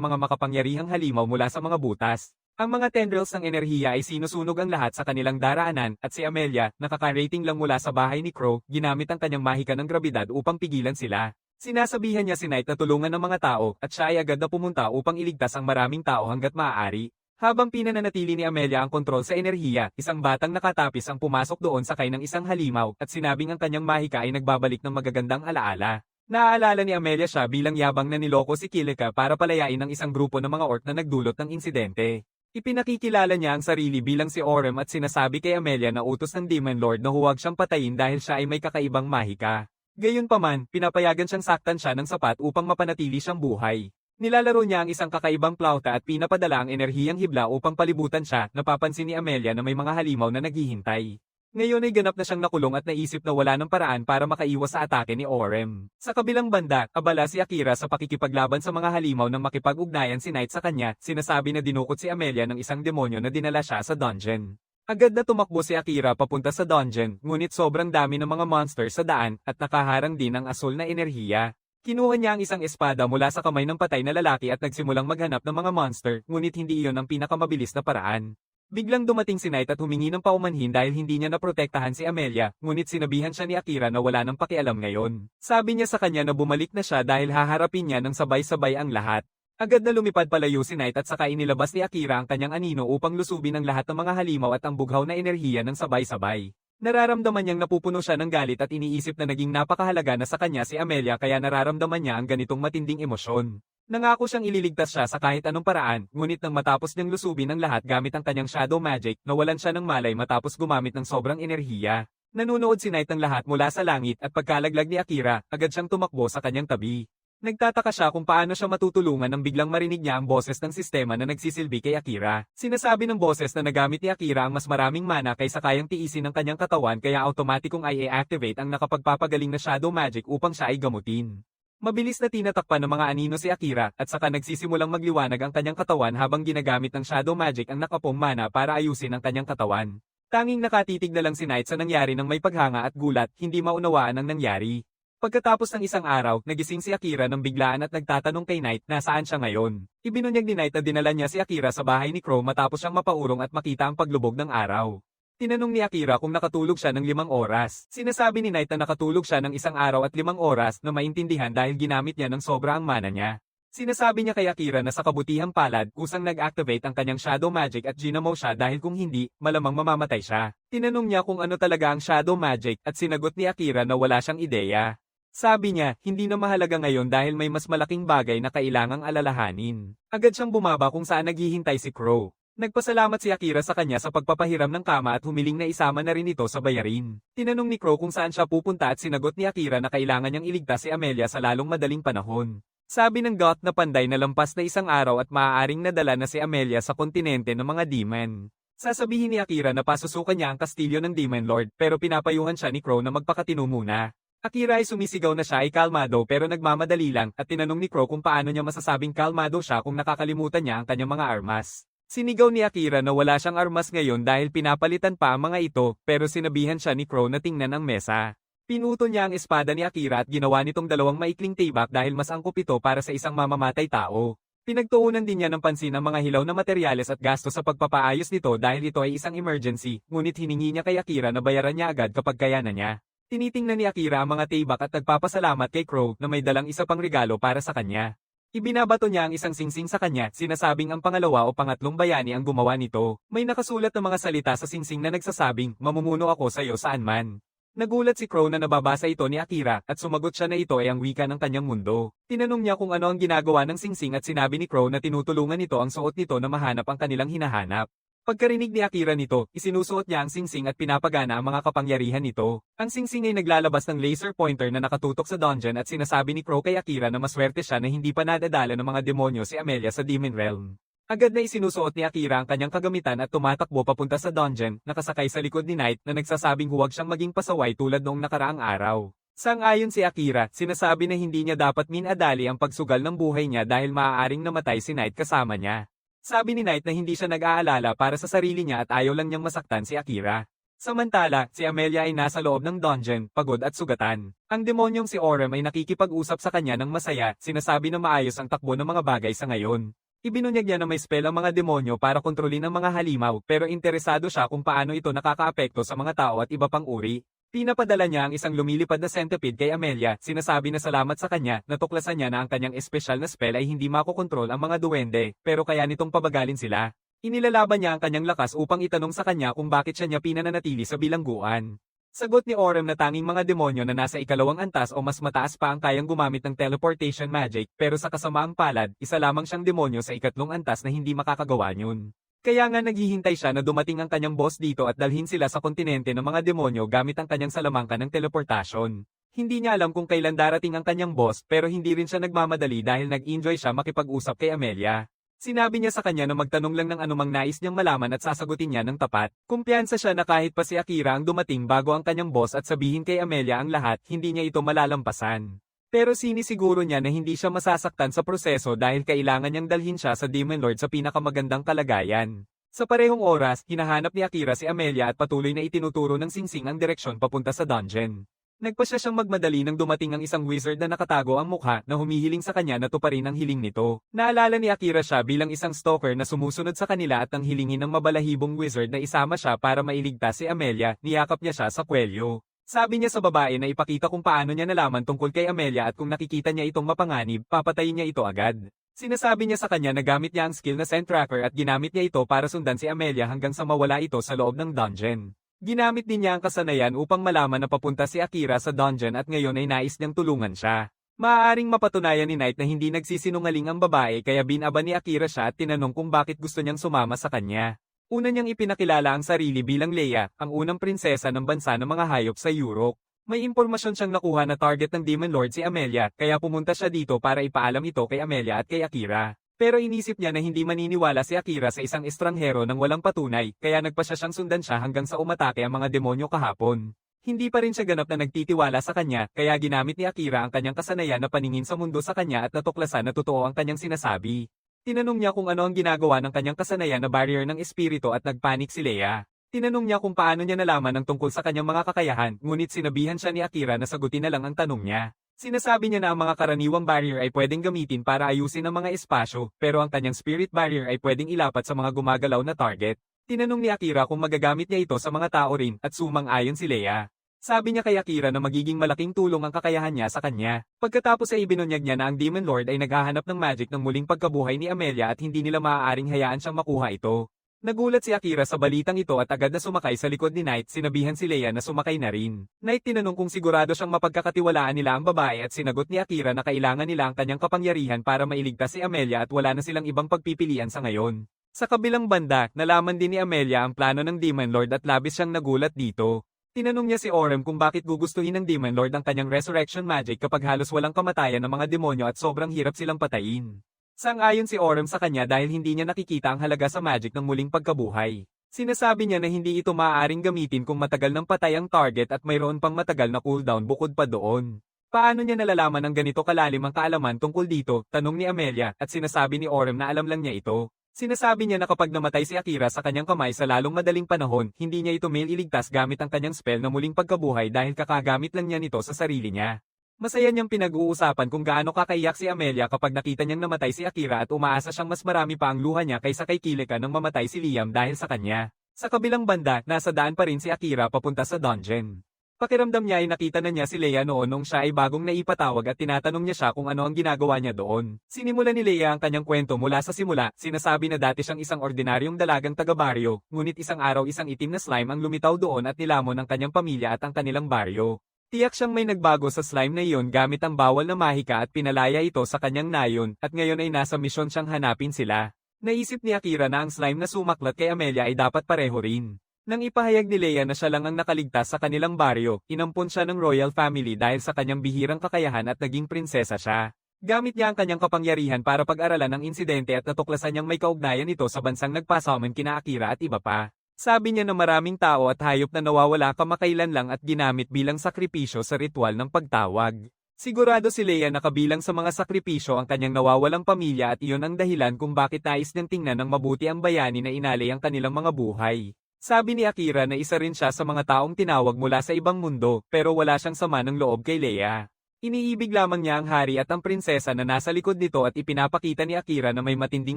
mga makapangyarihang halimaw mula sa mga butas. Ang mga tendrils ng enerhiya ay sinusunog ang lahat sa kanilang daraanan at si Amelia, nakaka-rating lang mula sa bahay ni Crow, ginamit ang kanyang mahika ng grabidad upang pigilan sila. Sinasabihan niya si Knight na tulungan ng mga tao at siya ay agad na pumunta upang iligtas ang maraming tao hanggat maaari. Habang pinananatili ni Amelia ang kontrol sa enerhiya, isang batang nakatapis ang pumasok doon sakay ng isang halimaw at sinabing ang kanyang mahika ay nagbabalik ng magagandang alaala. Naaalala ni Amelia siya bilang yabang na niloko si Kilika para palayain ng isang grupo ng mga orc na nagdulot ng insidente. Ipinakikilala niya ang sarili bilang si Orem at sinasabi kay Amelia na utos ng Demon Lord na huwag siyang patayin dahil siya ay may kakaibang mahika. Gayunpaman, pinapayagan siyang saktan siya ng sapat upang mapanatili siyang buhay. Nilalaro niya ang isang kakaibang plauta at pinapadala ang enerhiyang hibla upang palibutan siya, napapansin ni Amelia na may mga halimaw na naghihintay. Ngayon ay ganap na siyang nakulong at naisip na wala ng paraan para makaiwas sa atake ni Orem. Sa kabilang banda, abala si Akira sa pakikipaglaban sa mga halimaw nang makipag-ugnayan si Knight sa kanya, sinasabi na dinukot si Amelia ng isang demonyo na dinala siya sa dungeon. Agad na tumakbo si Akira papunta sa dungeon, ngunit sobrang dami ng mga monster sa daan at nakaharang din ang asul na enerhiya. Kinuha niya ang isang espada mula sa kamay ng patay na lalaki at nagsimulang maghanap ng mga monster, ngunit hindi iyon ang pinakamabilis na paraan. Biglang dumating si Knight at humingi ng paumanhin dahil hindi niya naprotektahan si Amelia, ngunit sinabihan siya ni Akira na wala nang pakialam ngayon. Sabi niya sa kanya na bumalik na siya dahil haharapin niya ng sabay-sabay ang lahat. Agad na lumipad palayo si Knight at saka inilabas ni Akira ang kanyang anino upang lusubin ang lahat ng mga halimaw at ang bughaw na enerhiya ng sabay-sabay. Nararamdaman niyang napupuno siya ng galit at iniisip na naging napakahalaga na sa kanya si Amelia kaya nararamdaman niya ang ganitong matinding emosyon. Nangako siyang ililigtas siya sa kahit anong paraan, ngunit nang matapos niyang lusubin ang lahat gamit ang kanyang shadow magic, nawalan siya ng malay matapos gumamit ng sobrang enerhiya. Nanunood si Knight ng lahat mula sa langit at pagkalaglag ni Akira, agad siyang tumakbo sa kanyang tabi. Nagtataka siya kung paano siya matutulungan nang biglang marinig niya ang boses ng sistema na nagsisilbi kay Akira. Sinasabi ng boses na nagamit ni Akira ang mas maraming mana kaysa kayang tiisin ng kanyang katawan kaya automatikong i-activate ang nakapagpapagaling na shadow magic upang siya ay gamutin. Mabilis na tinatakpan ng mga anino si Akira at saka nagsisimulang magliwanag ang kanyang katawan habang ginagamit ng shadow magic ang nakapong mana para ayusin ang kanyang katawan. Tanging nakatitig na lang si Knight sa nangyari ng may paghanga at gulat, hindi maunawaan ang nangyari. Pagkatapos ng isang araw, nagising si Akira nang biglaan at nagtatanong kay Knight nasaan siya ngayon. Ibinunyag ni Knight na dinala niya si Akira sa bahay ni Crow matapos siyang mapaurong at makita ang paglubog ng araw. Tinanong ni Akira kung nakatulog siya ng 5 oras. Sinasabi ni Knight na nakatulog siya ng 1 araw at 5 oras na maintindihan dahil ginamit niya ng sobra ang mana niya. Sinasabi niya kay Akira na sa kabutihang palad, kusang nag-activate ang kanyang shadow magic at ginamo siya dahil kung hindi, malamang mamamatay siya. Tinanong niya kung ano talaga ang shadow magic at sinagot ni Akira na wala siyang ideya. Sabi niya, hindi na mahalaga ngayon dahil may mas malaking bagay na kailangang alalahanin. Agad siyang bumaba kung saan naghihintay si Crow. Nagpasalamat si Akira sa kanya sa pagpapahiram ng kama at humiling na isama na rin ito sa bayarin. Tinanong ni Crow kung saan siya pupunta at sinagot ni Akira na kailangan niyang iligtas si Amelia sa lalong madaling panahon. Sabi ng goth na panday na lampas na isang araw at maaaring nadala na si Amelia sa kontinente ng mga demon. Sasabihin ni Akira na pasusukan niya ang kastilyo ng Demon Lord pero pinapayuhan siya ni Crow na magpakatino muna. Akira ay sumisigaw na siya ay kalmado pero nagmamadali lang at tinanong ni Crow kung paano niya masasabing kalmado siya kung nakakalimutan niya ang kanyang mga armas. Sinigaw ni Akira na wala siyang armas ngayon dahil pinapalitan pa ang mga ito pero sinabihan siya ni Crow na tingnan ang mesa. Pinuto niya ang espada ni Akira at ginawa nitong dalawang maikling tibak dahil mas angkop ito para sa isang mamamatay tao. Pinagtuunan din niya ng pansin ang mga hilaw na materyales at gasto sa pagpapaayos nito dahil ito ay isang emergency, ngunit hiningi niya kay Akira na bayaran niya agad kapag kayanan niya. Tinitingnan ni Akira ang mga tibak at nagpapasalamat kay Crow na may dalang isa pang regalo para sa kanya. Ibinabato niya ang isang singsing sa kanya, sinasabing ang pangalawa o pangatlong bayani ang gumawa nito. May nakasulat na mga salita sa singsing na nagsasabing, mamumuno ako sa iyo saan man. Nagulat si Crow na nababasa ito ni Akira at sumagot siya na ito ay ang wika ng kanyang mundo. Tinanong niya kung ano ang ginagawa ng singsing at sinabi ni Crow na tinutulungan nito ang suot nito na mahanap ang kanilang hinahanap. Pagkarinig ni Akira nito, isinusuot niya ang singsing at pinapagana ang mga kapangyarihan nito. Ang singsing ay naglalabas ng laser pointer na nakatutok sa dungeon at sinasabi ni Crow kay Akira na maswerte siya na hindi pa nadadala ng mga demonyo si Amelia sa Demon Realm. Agad na isinusuot ni Akira ang kanyang kagamitan at tumatakbo papunta sa dungeon, nakasakay sa likod ni Knight na nagsasabing huwag siyang maging pasaway tulad noong nakaraang araw. Sang-ayon si Akira, sinasabi na hindi niya dapat minadali ang pagsugal ng buhay niya dahil maaaring namatay si Knight kasama niya. Sabi ni Knight na hindi siya nag-aalala para sa sarili niya at ayaw lang niyang masaktan si Akira. Samantala, si Amelia ay nasa loob ng dungeon, pagod at sugatan. Ang demonyong si Orem ay nakikipag-usap sa kanya ng masaya, sinasabi na maayos ang takbo ng mga bagay sa ngayon. Ibinunyag niya na may spell ang mga demonyo para kontrolin ang mga halimaw pero interesado siya kung paano ito nakakaapekto sa mga tao at iba pang uri. Pinapadala niya ang isang lumilipad na centipede kay Amelia, sinasabi na salamat sa kanya, natuklasan niya na ang kanyang espesyal na spell ay hindi makokontrol ang mga duwende, pero kaya nitong pabagalin sila. Inilalaban niya ang kanyang lakas upang itanong sa kanya kung bakit siya niya pinananatili sa bilangguan. Sagot ni Orem na tanging mga demonyo na nasa ikalawang antas o mas mataas pa ang kayang gumamit ng teleportation magic pero sa kasamaang palad, isa lamang siyang demonyo sa ikatlong antas na hindi makakagawa yun. Kaya nga naghihintay siya na dumating ang kanyang boss dito at dalhin sila sa kontinente ng mga demonyo gamit ang kanyang salamangka ng teleportasyon. Hindi niya alam kung kailan darating ang kanyang boss pero hindi rin siya nagmamadali dahil nag-enjoy siya makipag-usap kay Amelia. Sinabi niya sa kanya na magtanong lang ng anumang nais niyang malaman at sasagutin niya ng tapat. Kumpiyansa siya na kahit pa si Akira ang dumating bago ang kanyang boss at sabihin kay Amelia ang lahat, hindi niya ito malalampasan. Pero sinisiguro niya na hindi siya masasaktan sa proseso dahil kailangan niyang dalhin siya sa Demon Lord sa pinakamagandang kalagayan. Sa parehong oras, hinahanap ni Akira si Amelia at patuloy na itinuturo ng singsing ang direksyon papunta sa dungeon. Nagpasya siyang magmadali nang dumating ang isang wizard na nakatago ang mukha na humihiling sa kanya na tuparin ang hiling nito. Naalala ni Akira siya bilang isang stalker na sumusunod sa kanila at nang hilingin ng mabalahibong wizard na isama siya para mailigtas si Amelia, niyakap niya siya sa kwelyo. Sabi niya sa babae na ipakita kung paano niya nalaman tungkol kay Amelia at kung nakikita niya itong mapanganib, papatayin niya ito agad. Sinasabi niya sa kanya na gamit niya ang skill na scent tracker at ginamit niya ito para sundan si Amelia hanggang sa mawala ito sa loob ng dungeon. Ginamit din niya ang kasanayan upang malaman na papunta si Akira sa dungeon at ngayon ay nais niyang tulungan siya. Maaaring mapatunayan ni Knight na hindi nagsisinungaling ang babae kaya binaba ni Akira siya at tinanong kung bakit gusto niyang sumama sa kanya. Una niyang ipinakilala ang sarili bilang Leia, ang unang prinsesa ng bansa ng mga hayop sa Europe. May impormasyon siyang nakuha na target ng Demon Lord si Amelia kaya pumunta siya dito para ipaalam ito kay Amelia at kay Akira. Pero inisip niya na hindi maniniwala si Akira sa isang estranghero nang walang patunay, kaya nagpasya siyang sundan siya hanggang sa umatake ang mga demonyo kahapon. Hindi pa rin siya ganap na nagtitiwala sa kanya, kaya ginamit ni Akira ang kanyang kasanayan na paningin sa mundo sa kanya at natuklasan na totoo ang kanyang sinasabi. Tinanong niya kung ano ang ginagawa ng kanyang kasanayan na barrier ng espiritu at nagpanik si Leia. Tinanong niya kung paano niya nalaman ang tungkol sa kanyang mga kakayahan, ngunit sinabihan siya ni Akira na sagutin na lang ang tanong niya. Sinasabi niya na ang mga karaniwang barrier ay pwedeng gamitin para ayusin ang mga espasyo, pero ang kanyang spirit barrier ay pwedeng ilapat sa mga gumagalaw na target. Tinanong ni Akira kung magagamit niya ito sa mga tao rin, at sumang-ayon si Leia. Sabi niya kay Akira na magiging malaking tulong ang kakayahan niya sa kanya. Pagkatapos ay ibinunyag niya na ang Demon Lord ay naghahanap ng magic ng muling pagkabuhay ni Amelia at hindi nila maaaring hayaan siyang makuha ito. Nagulat si Akira sa balitang ito at agad na sumakay sa likod ni Knight, sinabihan si Leia na sumakay na rin. Knight tinanong kung sigurado siyang mapagkakatiwalaan nila ang babae at sinagot ni Akira na kailangan nila ang kanyang kapangyarihan para mailigtas si Amelia at wala na silang ibang pagpipilian sa ngayon. Sa kabilang banda, nalaman din ni Amelia ang plano ng Demon Lord at labis siyang nagulat dito. Tinanong niya si Orem kung bakit gugustuhin ng Demon Lord ang kanyang resurrection magic kapag halos walang kamatayan ng mga demonyo at sobrang hirap silang patayin. Sang-ayon si Orem sa kanya dahil hindi niya nakikita ang halaga sa magic ng muling pagkabuhay. Sinasabi niya na hindi ito maaaring gamitin kung matagal nang patay ang target at mayroon pang matagal na cooldown bukod pa doon. Paano niya nalalaman ang ganito kalalim ang kaalaman tungkol dito? Tanong ni Amelia at sinasabi ni Orem na alam lang niya ito. Sinasabi niya na kapag namatay si Akira sa kanyang kamay sa lalong madaling panahon, hindi niya ito iligtas gamit ang kanyang spell na muling pagkabuhay dahil kakagamit lang niya nito sa sarili niya. Masaya niyang pinag-uusapan kung gaano kakaiyak si Amelia kapag nakita niyang namatay si Akira at umaasa siyang mas marami pa ang luha niya kaysa kay Kilika nang mamatay si Liam dahil sa kanya. Sa kabilang banda, nasa daan pa rin si Akira papunta sa dungeon. Pakiramdam niya ay nakita na niya si Leia noon nung siya ay bagong naipatawag at tinatanong niya siya kung ano ang ginagawa niya doon. Sinimula ni Leia ang kanyang kwento mula sa simula, sinasabi na dati siyang isang ordinaryong dalagang taga-baryo, ngunit isang araw isang itim na slime ang lumitaw doon at nilamon ang kanyang pamilya at ang kanilang baryo. Tiyak siyang may nagbago sa slime na iyon gamit ang bawal na mahika at pinalaya ito sa kanyang nayon at ngayon ay nasa misyon siyang hanapin sila. Naisip ni Akira na ang slime na sumaklat kay Amelia ay dapat pareho rin. Nang ipahayag ni Leia na siya lang ang nakaligtas sa kanilang baryo, inampon siya ng royal family dahil sa kanyang bihirang kakayahan at naging prinsesa siya. Gamit niya ang kanyang kapangyarihan para pag-aralan ang insidente at natuklasan niyang may kaugnayan ito sa bansang nagpasuman kina Akira at iba pa. Sabi niya na maraming tao at hayop na nawawala kamakailan lang at ginamit bilang sakripisyo sa ritual ng pagtawag. Sigurado si Leia na kabilang sa mga sakripisyo ang kanyang nawawalang pamilya at iyon ang dahilan kung bakit nais niyang tingnan ng mabuti ang bayani na inalay ang kanilang mga buhay. Sabi ni Akira na isa rin siya sa mga taong tinawag mula sa ibang mundo pero wala siyang sama ng loob kay Leia. Iniibig lamang niya ang hari at ang prinsesa na nasa likod nito at ipinapakita ni Akira na may matinding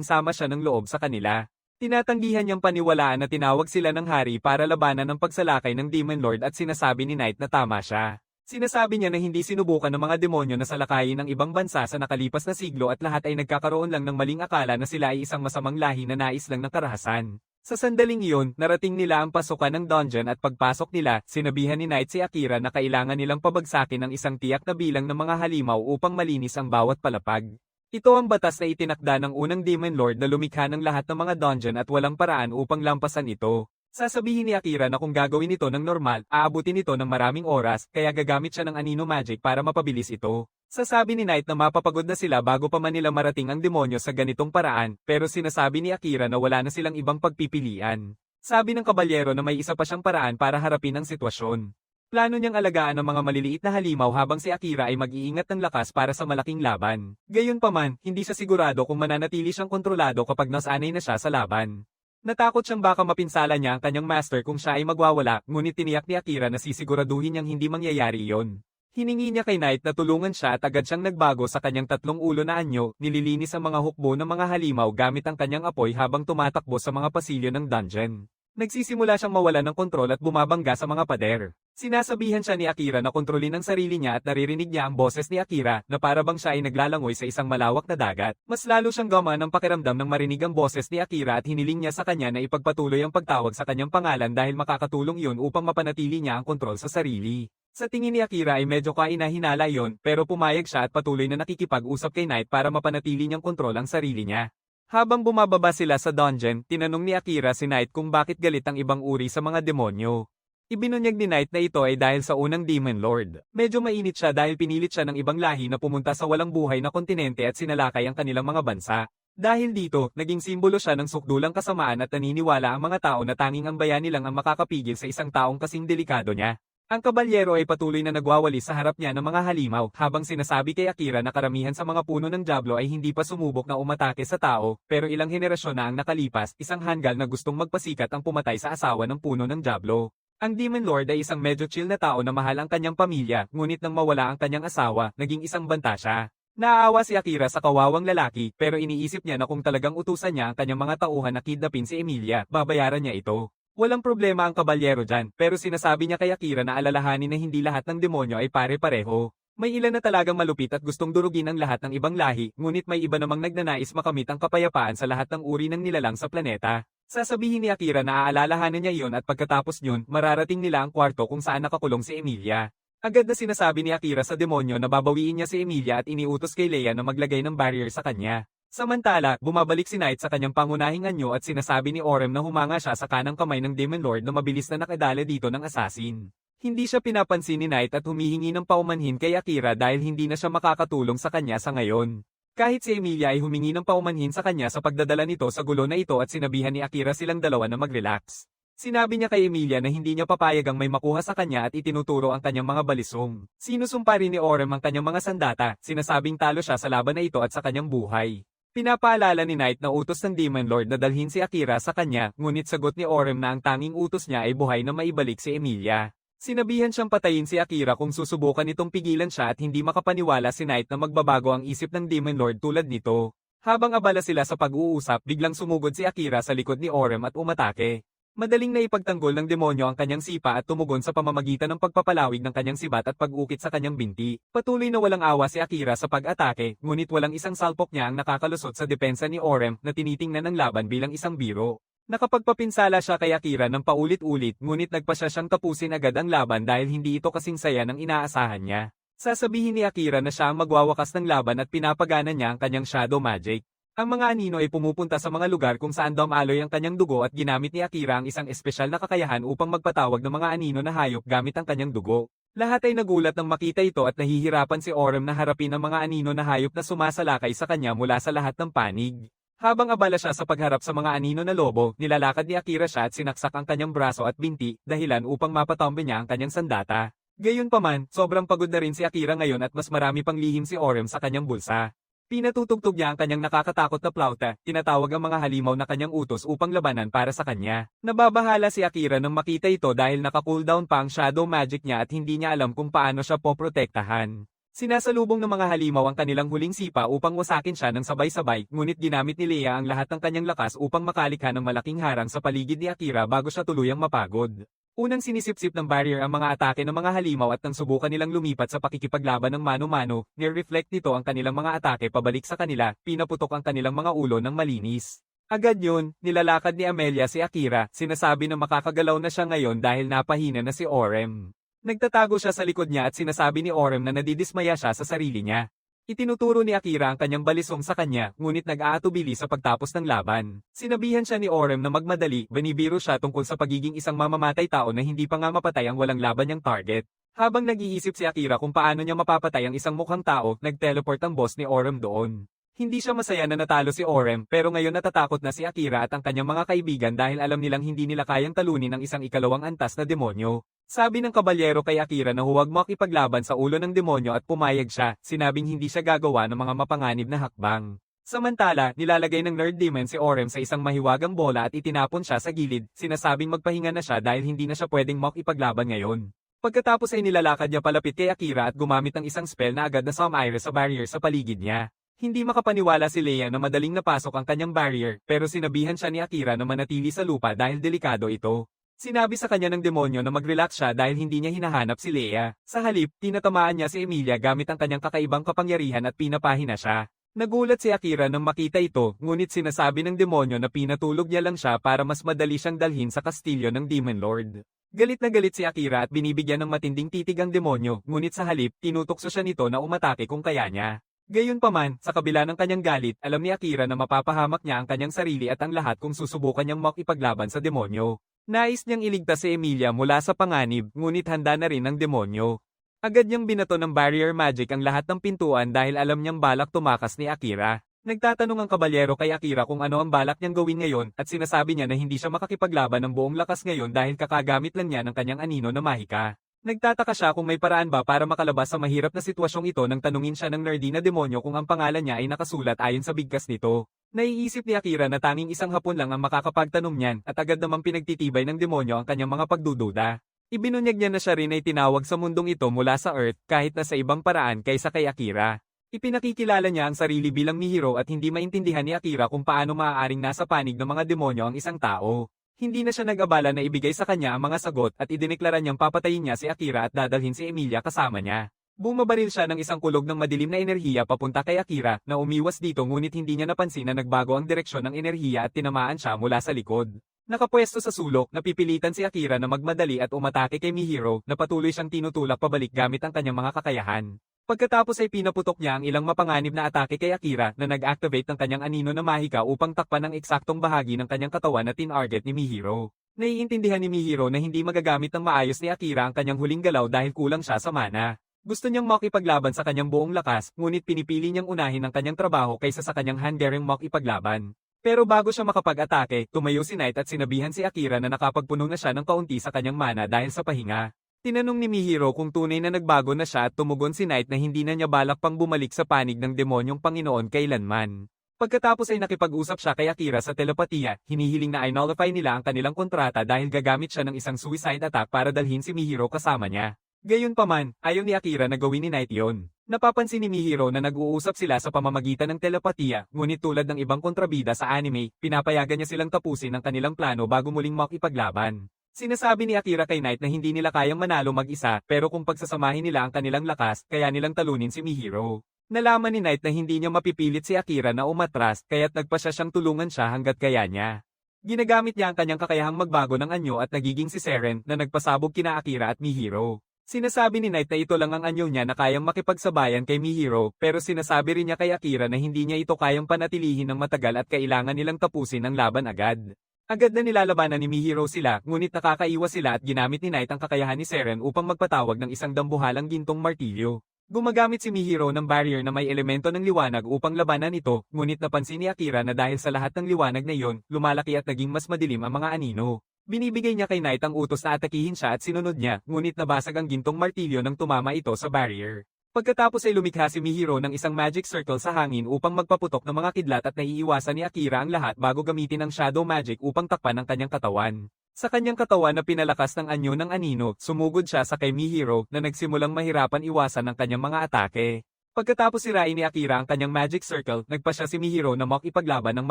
sama siya ng loob sa kanila. Tinatanggihan niyang paniwalaan na tinawag sila ng hari para labanan ang pagsalakay ng Demon Lord at sinasabi ni Knight na tama siya. Sinasabi niya na hindi sinubukan ng mga demonyo na salakayin ng ibang bansa sa nakalipas na siglo at lahat ay nagkakaroon lang ng maling akala na sila ay isang masamang lahi na nais lang ng karahasan. Sa sandaling iyon, narating nila ang pasukan ng dungeon at pagpasok nila, sinabihan ni Knight si Akira na kailangan nilang pabagsakin ng isang tiyak na bilang ng mga halimaw upang malinis ang bawat palapag. Ito ang batas na itinakda ng unang Demon Lord na lumikha ng lahat ng mga dungeon at walang paraan upang lampasan ito. Sasabihin ni Akira na kung gagawin ito ng normal, aabutin ito ng maraming oras, kaya gagamit siya ng Anino Magic para mapabilis ito. Sasabi ni Knight na mapapagod na sila bago pa man nila marating ang demonyo sa ganitong paraan, pero sinasabi ni Akira na wala na silang ibang pagpipilian. Sabi ng kabalyero na may isa pa siyang paraan para harapin ang sitwasyon. Plano niyang alagaan ang mga maliliit na halimaw habang si Akira ay mag-iingat ng lakas para sa malaking laban. Gayunpaman, hindi siya sigurado kung mananatili siyang kontrolado kapag nasanay na siya sa laban. Natakot siyang baka mapinsala niya ang kanyang master kung siya ay magwawala, ngunit tiniyak ni Akira na sisiguraduhin niyang hindi mangyayari iyon. Hiningi niya kay Knight na tulungan siya at agad siyang nagbago sa kanyang 3 ulo na anyo, nililinis ang mga hukbo ng mga halimaw gamit ang kanyang apoy habang tumatakbo sa mga pasilyo ng dungeon. Nagsisimula siyang mawala ng kontrol at bumabangga sa mga pader. Sinasabihan siya ni Akira na kontrolin ang sarili niya at naririnig niya ang boses ni Akira na para bang siya ay naglalangoy sa isang malawak na dagat. Mas lalo siyang gama ng pakiramdam nang marinig ang boses ni Akira at hiniling niya sa kanya na ipagpatuloy ang pagtawag sa kanyang pangalan dahil makakatulong iyon upang mapanatili niya ang kontrol sa sarili. Sa tingin ni Akira ay medyo kainahinala iyon pero pumayag siya at patuloy na nakikipag-usap kay Knight para mapanatili niyang kontrol ang sarili niya. Habang bumababa sila sa dungeon, tinanong ni Akira si Knight kung bakit galit ang ibang uri sa mga demonyo. Ibinunyag ni Knight na ito ay dahil sa unang Demon Lord. Medyo mainit siya dahil pinilit siya ng ibang lahi na pumunta sa walang buhay na kontinente at sinalakay ang kanilang mga bansa. Dahil dito, naging simbolo siya ng sukdulang kasamaan at naniniwala ang mga tao na tanging ang bayani lang ang makakapigil sa isang taong kasing delikado niya. Ang kabalyero ay patuloy na nagwawalis sa harap niya ng mga halimaw habang sinasabi kay Akira na karamihan sa mga puno ng Diablo ay hindi pa sumubok na umatake sa tao pero ilang henerasyon na ang nakalipas, isang hanggal na gustong magpasikat ang pumatay sa asawa ng puno ng Diablo. Ang Demon Lord ay isang medyo chill na tao na mahal ang kanyang pamilya ngunit nang mawala ang kanyang asawa, naging isang banta siya. Naaawa si Akira sa kawawang lalaki pero iniisip niya na kung talagang utusan niya ang kanyang mga tauhan na kidnapin si Emilia, babayaran niya ito. Walang problema ang kabalyero dyan, pero sinasabi niya kay Akira na alalahanin na hindi lahat ng demonyo ay pare-pareho. May ilan na talagang malupit at gustong durugin ang lahat ng ibang lahi, ngunit may iba namang nagnanais makamit ang kapayapaan sa lahat ng uri ng nilalang sa planeta. Sasabihin ni Akira na aalalahanan niya iyon at pagkatapos niyon, mararating nila ang kwarto kung saan nakakulong si Emilia. Agad na sinasabi ni Akira sa demonyo na babawiin niya si Emilia at iniutos kay Leia na maglagay ng barrier sa kanya. Samantala, bumabalik si Knight sa kanyang pangunahing anyo at sinasabi ni Orem na humanga siya sa kanang kamay ng Demon Lord na mabilis na nakadala dito ng assassin. Hindi siya pinapansin ni Knight at humihingi ng paumanhin kay Akira dahil hindi na siya makakatulong sa kanya sa ngayon. Kahit si Emilia ay humingi ng paumanhin sa kanya sa pagdadala nito sa gulo na ito at sinabihan ni Akira silang dalawa na mag-relax. Sinabi niya kay Emilia na hindi niya papayagang may makuha sa kanya at itinuturo ang kanyang mga balisong. Sinusumpa rin ni Orem ang kanyang mga sandata, sinasabing talo siya sa laban na ito at sa kanyang buhay. Pinapaalala ni Knight na utos ng Demon Lord na dalhin si Akira sa kanya, ngunit sagot ni Orem na ang tanging utos niya ay buhay na maibalik si Emilia. Sinabihan siyang patayin si Akira kung susubukan itong pigilan siya at hindi makapaniwala si Knight na magbabago ang isip ng Demon Lord tulad nito. Habang abala sila sa pag-uusap, biglang sumugod si Akira sa likod ni Orem at umatake. Madaling naipagtanggol ng demonyo ang kanyang sipa at tumugon sa pamamagitan ng pagpapalawig ng kanyang sibat at pag-ukit sa kanyang binti. Patuloy na walang awa si Akira sa pag-atake, ngunit walang isang salpok niya ang nakakalusot sa depensa ni Orem na tinitingnan ng laban bilang isang biro. Nakapagpapinsala siya kay Akira ng paulit-ulit ngunit nagpa siyang tapusin agad ang laban dahil hindi ito kasing saya ng inaasahan niya. Sasabihin ni Akira na siya ang magwawakas ng laban at pinapagana niya ang kanyang shadow magic. Ang mga anino ay pumupunta sa mga lugar kung saan dumaloy ang kanyang dugo at ginamit ni Akira ang isang espesyal na kakayahan upang magpatawag ng mga anino na hayop gamit ang kanyang dugo. Lahat ay nagulat nang makita ito at nahihirapan si Orem na harapin ang mga anino na hayop na sumasalakay sa kanya mula sa lahat ng panig. Habang abala siya sa pagharap sa mga anino na lobo, nilalakad ni Akira siya at sinaksak ang kanyang braso at binti, dahilan upang mapatombe niya ang kanyang sandata. Gayunpaman, sobrang pagod na rin si Akira ngayon at mas marami pang lihim si Orem sa kanyang bulsa. Pinatutugtog niya ang kanyang nakakatakot na plauta, tinatawag ang mga halimaw na kanyang utos upang labanan para sa kanya. Nababahala si Akira nang makita ito dahil naka-cooldown pa ang shadow magic niya at hindi niya alam kung paano siya poprotektahan. Sinasalubong ng mga halimaw ang kanilang huling sipa upang wasakin siya ng sabay-sabay, ngunit ginamit ni Leia ang lahat ng kanyang lakas upang makalikha ng malaking harang sa paligid ni Akira bago siya tuluyang mapagod. Unang sinisip-sip ng barrier ang mga atake ng mga halimaw at nang subukan nilang lumipat sa pakikipaglaban ng mano-mano, nire-reflect nito ang kanilang mga atake pabalik sa kanila, pinaputok ang kanilang mga ulo ng malinis. Agad yun, nilalakad ni Amelia si Akira, sinasabi na makakagalaw na siya ngayon dahil napahina na si Orem. Nagtatago siya sa likod niya at sinasabi ni Orem na nadidismaya siya sa sarili niya. Itinuturo ni Akira ang kanyang balisong sa kanya, ngunit nag-aatubili sa pagtapos ng laban. Sinabihan siya ni Orem na magmadali, binibiro siya tungkol sa pagiging isang mamamatay tao na hindi pa nga mapatay ang walang laban niyang target. Habang nag-iisip si Akira kung paano niya mapapatay ang isang mukhang tao, nag-teleport ang boss ni Orem doon. Hindi siya masaya na natalo si Orem, pero ngayon natatakot na si Akira at ang kanyang mga kaibigan dahil alam nilang hindi nila kayang talunin ang isang ikalawang antas na demonyo. Sabi ng kabalyero kay Akira na huwag makipaglaban sa ulo ng demonyo at pumayag siya, sinabing hindi siya gagawa ng mga mapanganib na hakbang. Samantala, nilalagay ng Nerd Demon si Orem sa isang mahiwagang bola at itinapon siya sa gilid, sinasabing magpahinga na siya dahil hindi na siya pwedeng makipaglaban ngayon. Pagkatapos ay nilalakad niya palapit kay Akira at gumamit ng isang spell na agad na sumaire sa barrier sa paligid niya. Hindi makapaniwala si Leia na madaling napasok ang kanyang barrier, pero sinabihan siya ni Akira na manatili sa lupa dahil delikado ito. Sinabi sa kanya ng demonyo na mag-relax siya dahil hindi niya hinahanap si Leia. Sa halip, tinatamaan niya si Emilia gamit ang kanyang kakaibang kapangyarihan at pinapahina siya. Nagulat si Akira nang makita ito, ngunit sinasabi ng demonyo na pinatulog niya lang siya para mas madali siyang dalhin sa kastilyo ng Demon Lord. Galit na galit si Akira at binibigyan ng matinding titig ang demonyo, ngunit sa halip, tinutokso siya nito na umatake kung kaya niya. Gayunpaman, sa kabila ng kanyang galit, alam ni Akira na mapapahamak niya ang kanyang sarili at ang lahat kung susubukan niyang makipaglaban sa demonyo. Nais niyang iligtas si Emilia mula sa panganib, ngunit handa na rin ang demonyo. Agad niyang binato ng barrier magic ang lahat ng pintuan dahil alam niyang balak tumakas ni Akira. Nagtatanong ang kabalyero kay Akira kung ano ang balak niyang gawin ngayon at sinasabi niya na hindi siya makakipaglaban ng buong lakas ngayon dahil kakagamit lang niya ng kanyang anino na mahika. Nagtataka siya kung may paraan ba para makalabas sa mahirap na sitwasyong ito nang tanungin siya ng nerdy na demonyo kung ang pangalan niya ay nakasulat ayon sa bigkas nito. Naiisip ni Akira na tanging isang hapon lang ang makakapagtanong niyan at agad namang pinagtitibay ng demonyo ang kanyang mga pagdududa. Ibinunyag niya na siya rin ay tinawag sa mundong ito mula sa Earth kahit na sa ibang paraan kaysa kay Akira. Ipinakikilala niya ang sarili bilang mihiro at hindi maintindihan ni Akira kung paano maaaring nasa panig ng mga demonyo ang isang tao. Hindi na siya nag-abala na ibigay sa kanya ang mga sagot at idineklara niyang papatayin niya si Akira at dadalhin si Emilia kasama niya. Bumabaril siya ng isang kulog ng madilim na enerhiya papunta kay Akira na umiwas dito ngunit hindi niya napansin na nagbago ang direksyon ng enerhiya at tinamaan siya mula sa likod. Nakapwesto sa sulok, napipilitan si Akira na magmadali at umatake kay Mihiro na patuloy siyang tinutulak pabalik gamit ang kanyang mga kakayahan. Pagkatapos ay pinaputok niya ang ilang mapanganib na atake kay Akira na nag-activate ng kanyang anino na mahika upang takpan ang eksaktong bahagi ng kanyang katawan na tinarget ni Mihiro. Naiintindihan ni Mihiro na hindi magagamit ng maayos ni Akira ang kanyang huling galaw dahil kulang siya sa mana. Gusto niyang makipaglaban sa kanyang buong lakas, ngunit pinipili niyang unahin ang kanyang trabaho kaysa sa kanyang handgereng makipaglaban. Pero bago siya makapag-atake, tumayo si Knight at sinabihan si Akira na nakapagpuno na siya ng kaunti sa kanyang mana dahil sa pahinga. Tinanong ni Mihiro kung tunay na nagbago na siya at tumugon si Knight na hindi na niya balak pang bumalik sa panig ng demonyong Panginoon kailanman. Pagkatapos ay nakipag-usap siya kay Akira sa telepatiya, hinihiling na i-nullify nila ang kanilang kontrata dahil gagamit siya ng isang suicide attack para dalhin si Mihiro kasama niya. Gayunpaman, ayaw ni Akira na gawin ni Knight yon. Napapansin ni Mihiro na nag-uusap sila sa pamamagitan ng telepatiya, ngunit tulad ng ibang kontrabida sa anime, pinapayagan niya silang tapusin ang kanilang plano bago muling makipaglaban. Sinasabi ni Akira kay Knight na hindi nila kayang manalo mag-isa pero kung pagsasamahin nila ang kanilang lakas, kaya nilang talunin si Mihiro. Nalaman ni Knight na hindi niya mapipilit si Akira na umatras kaya't nagpasya siyang tulungan siya hanggat kaya niya. Ginagamit niya ang kanyang kakayahang magbago ng anyo at nagiging si Seren na nagpasabog kina Akira at Mihiro. Sinasabi ni Knight na ito lang ang anyo niya na kayang makipagsabayan kay Mihiro pero sinasabi rin niya kay Akira na hindi niya ito kayang panatilihin ng matagal at kailangan nilang tapusin ang laban agad. Agad na nilalabanan ni Mihiro sila, ngunit nakakaiwas sila at ginamit ni Knight ang kakayahan ni Seren upang magpatawag ng isang dambuhalang gintong martilyo. Gumagamit si Mihiro ng barrier na may elemento ng liwanag upang labanan ito, ngunit napansin ni Akira na dahil sa lahat ng liwanag na iyon, lumalaki at naging mas madilim ang mga anino. Binibigay niya kay Knight ang utos na atakihin siya at sinunod niya, ngunit nabasag ang gintong martilyo nang tumama ito sa barrier. Pagkatapos ay lumikha si Mihiro ng isang magic circle sa hangin upang magpaputok ng mga kidlat at naiiwasan ni Akira ang lahat bago gamitin ang shadow magic upang takpan ang kanyang katawan. Sa kanyang katawan na pinalakas ng anyo ng anino, sumugod siya sa kay Mihiro na nagsimulang mahirapan iwasan ang kanyang mga atake. Pagkatapos sirain ni Akira ang kanyang magic circle, nagpasya si Mihiro na makipaglaban ng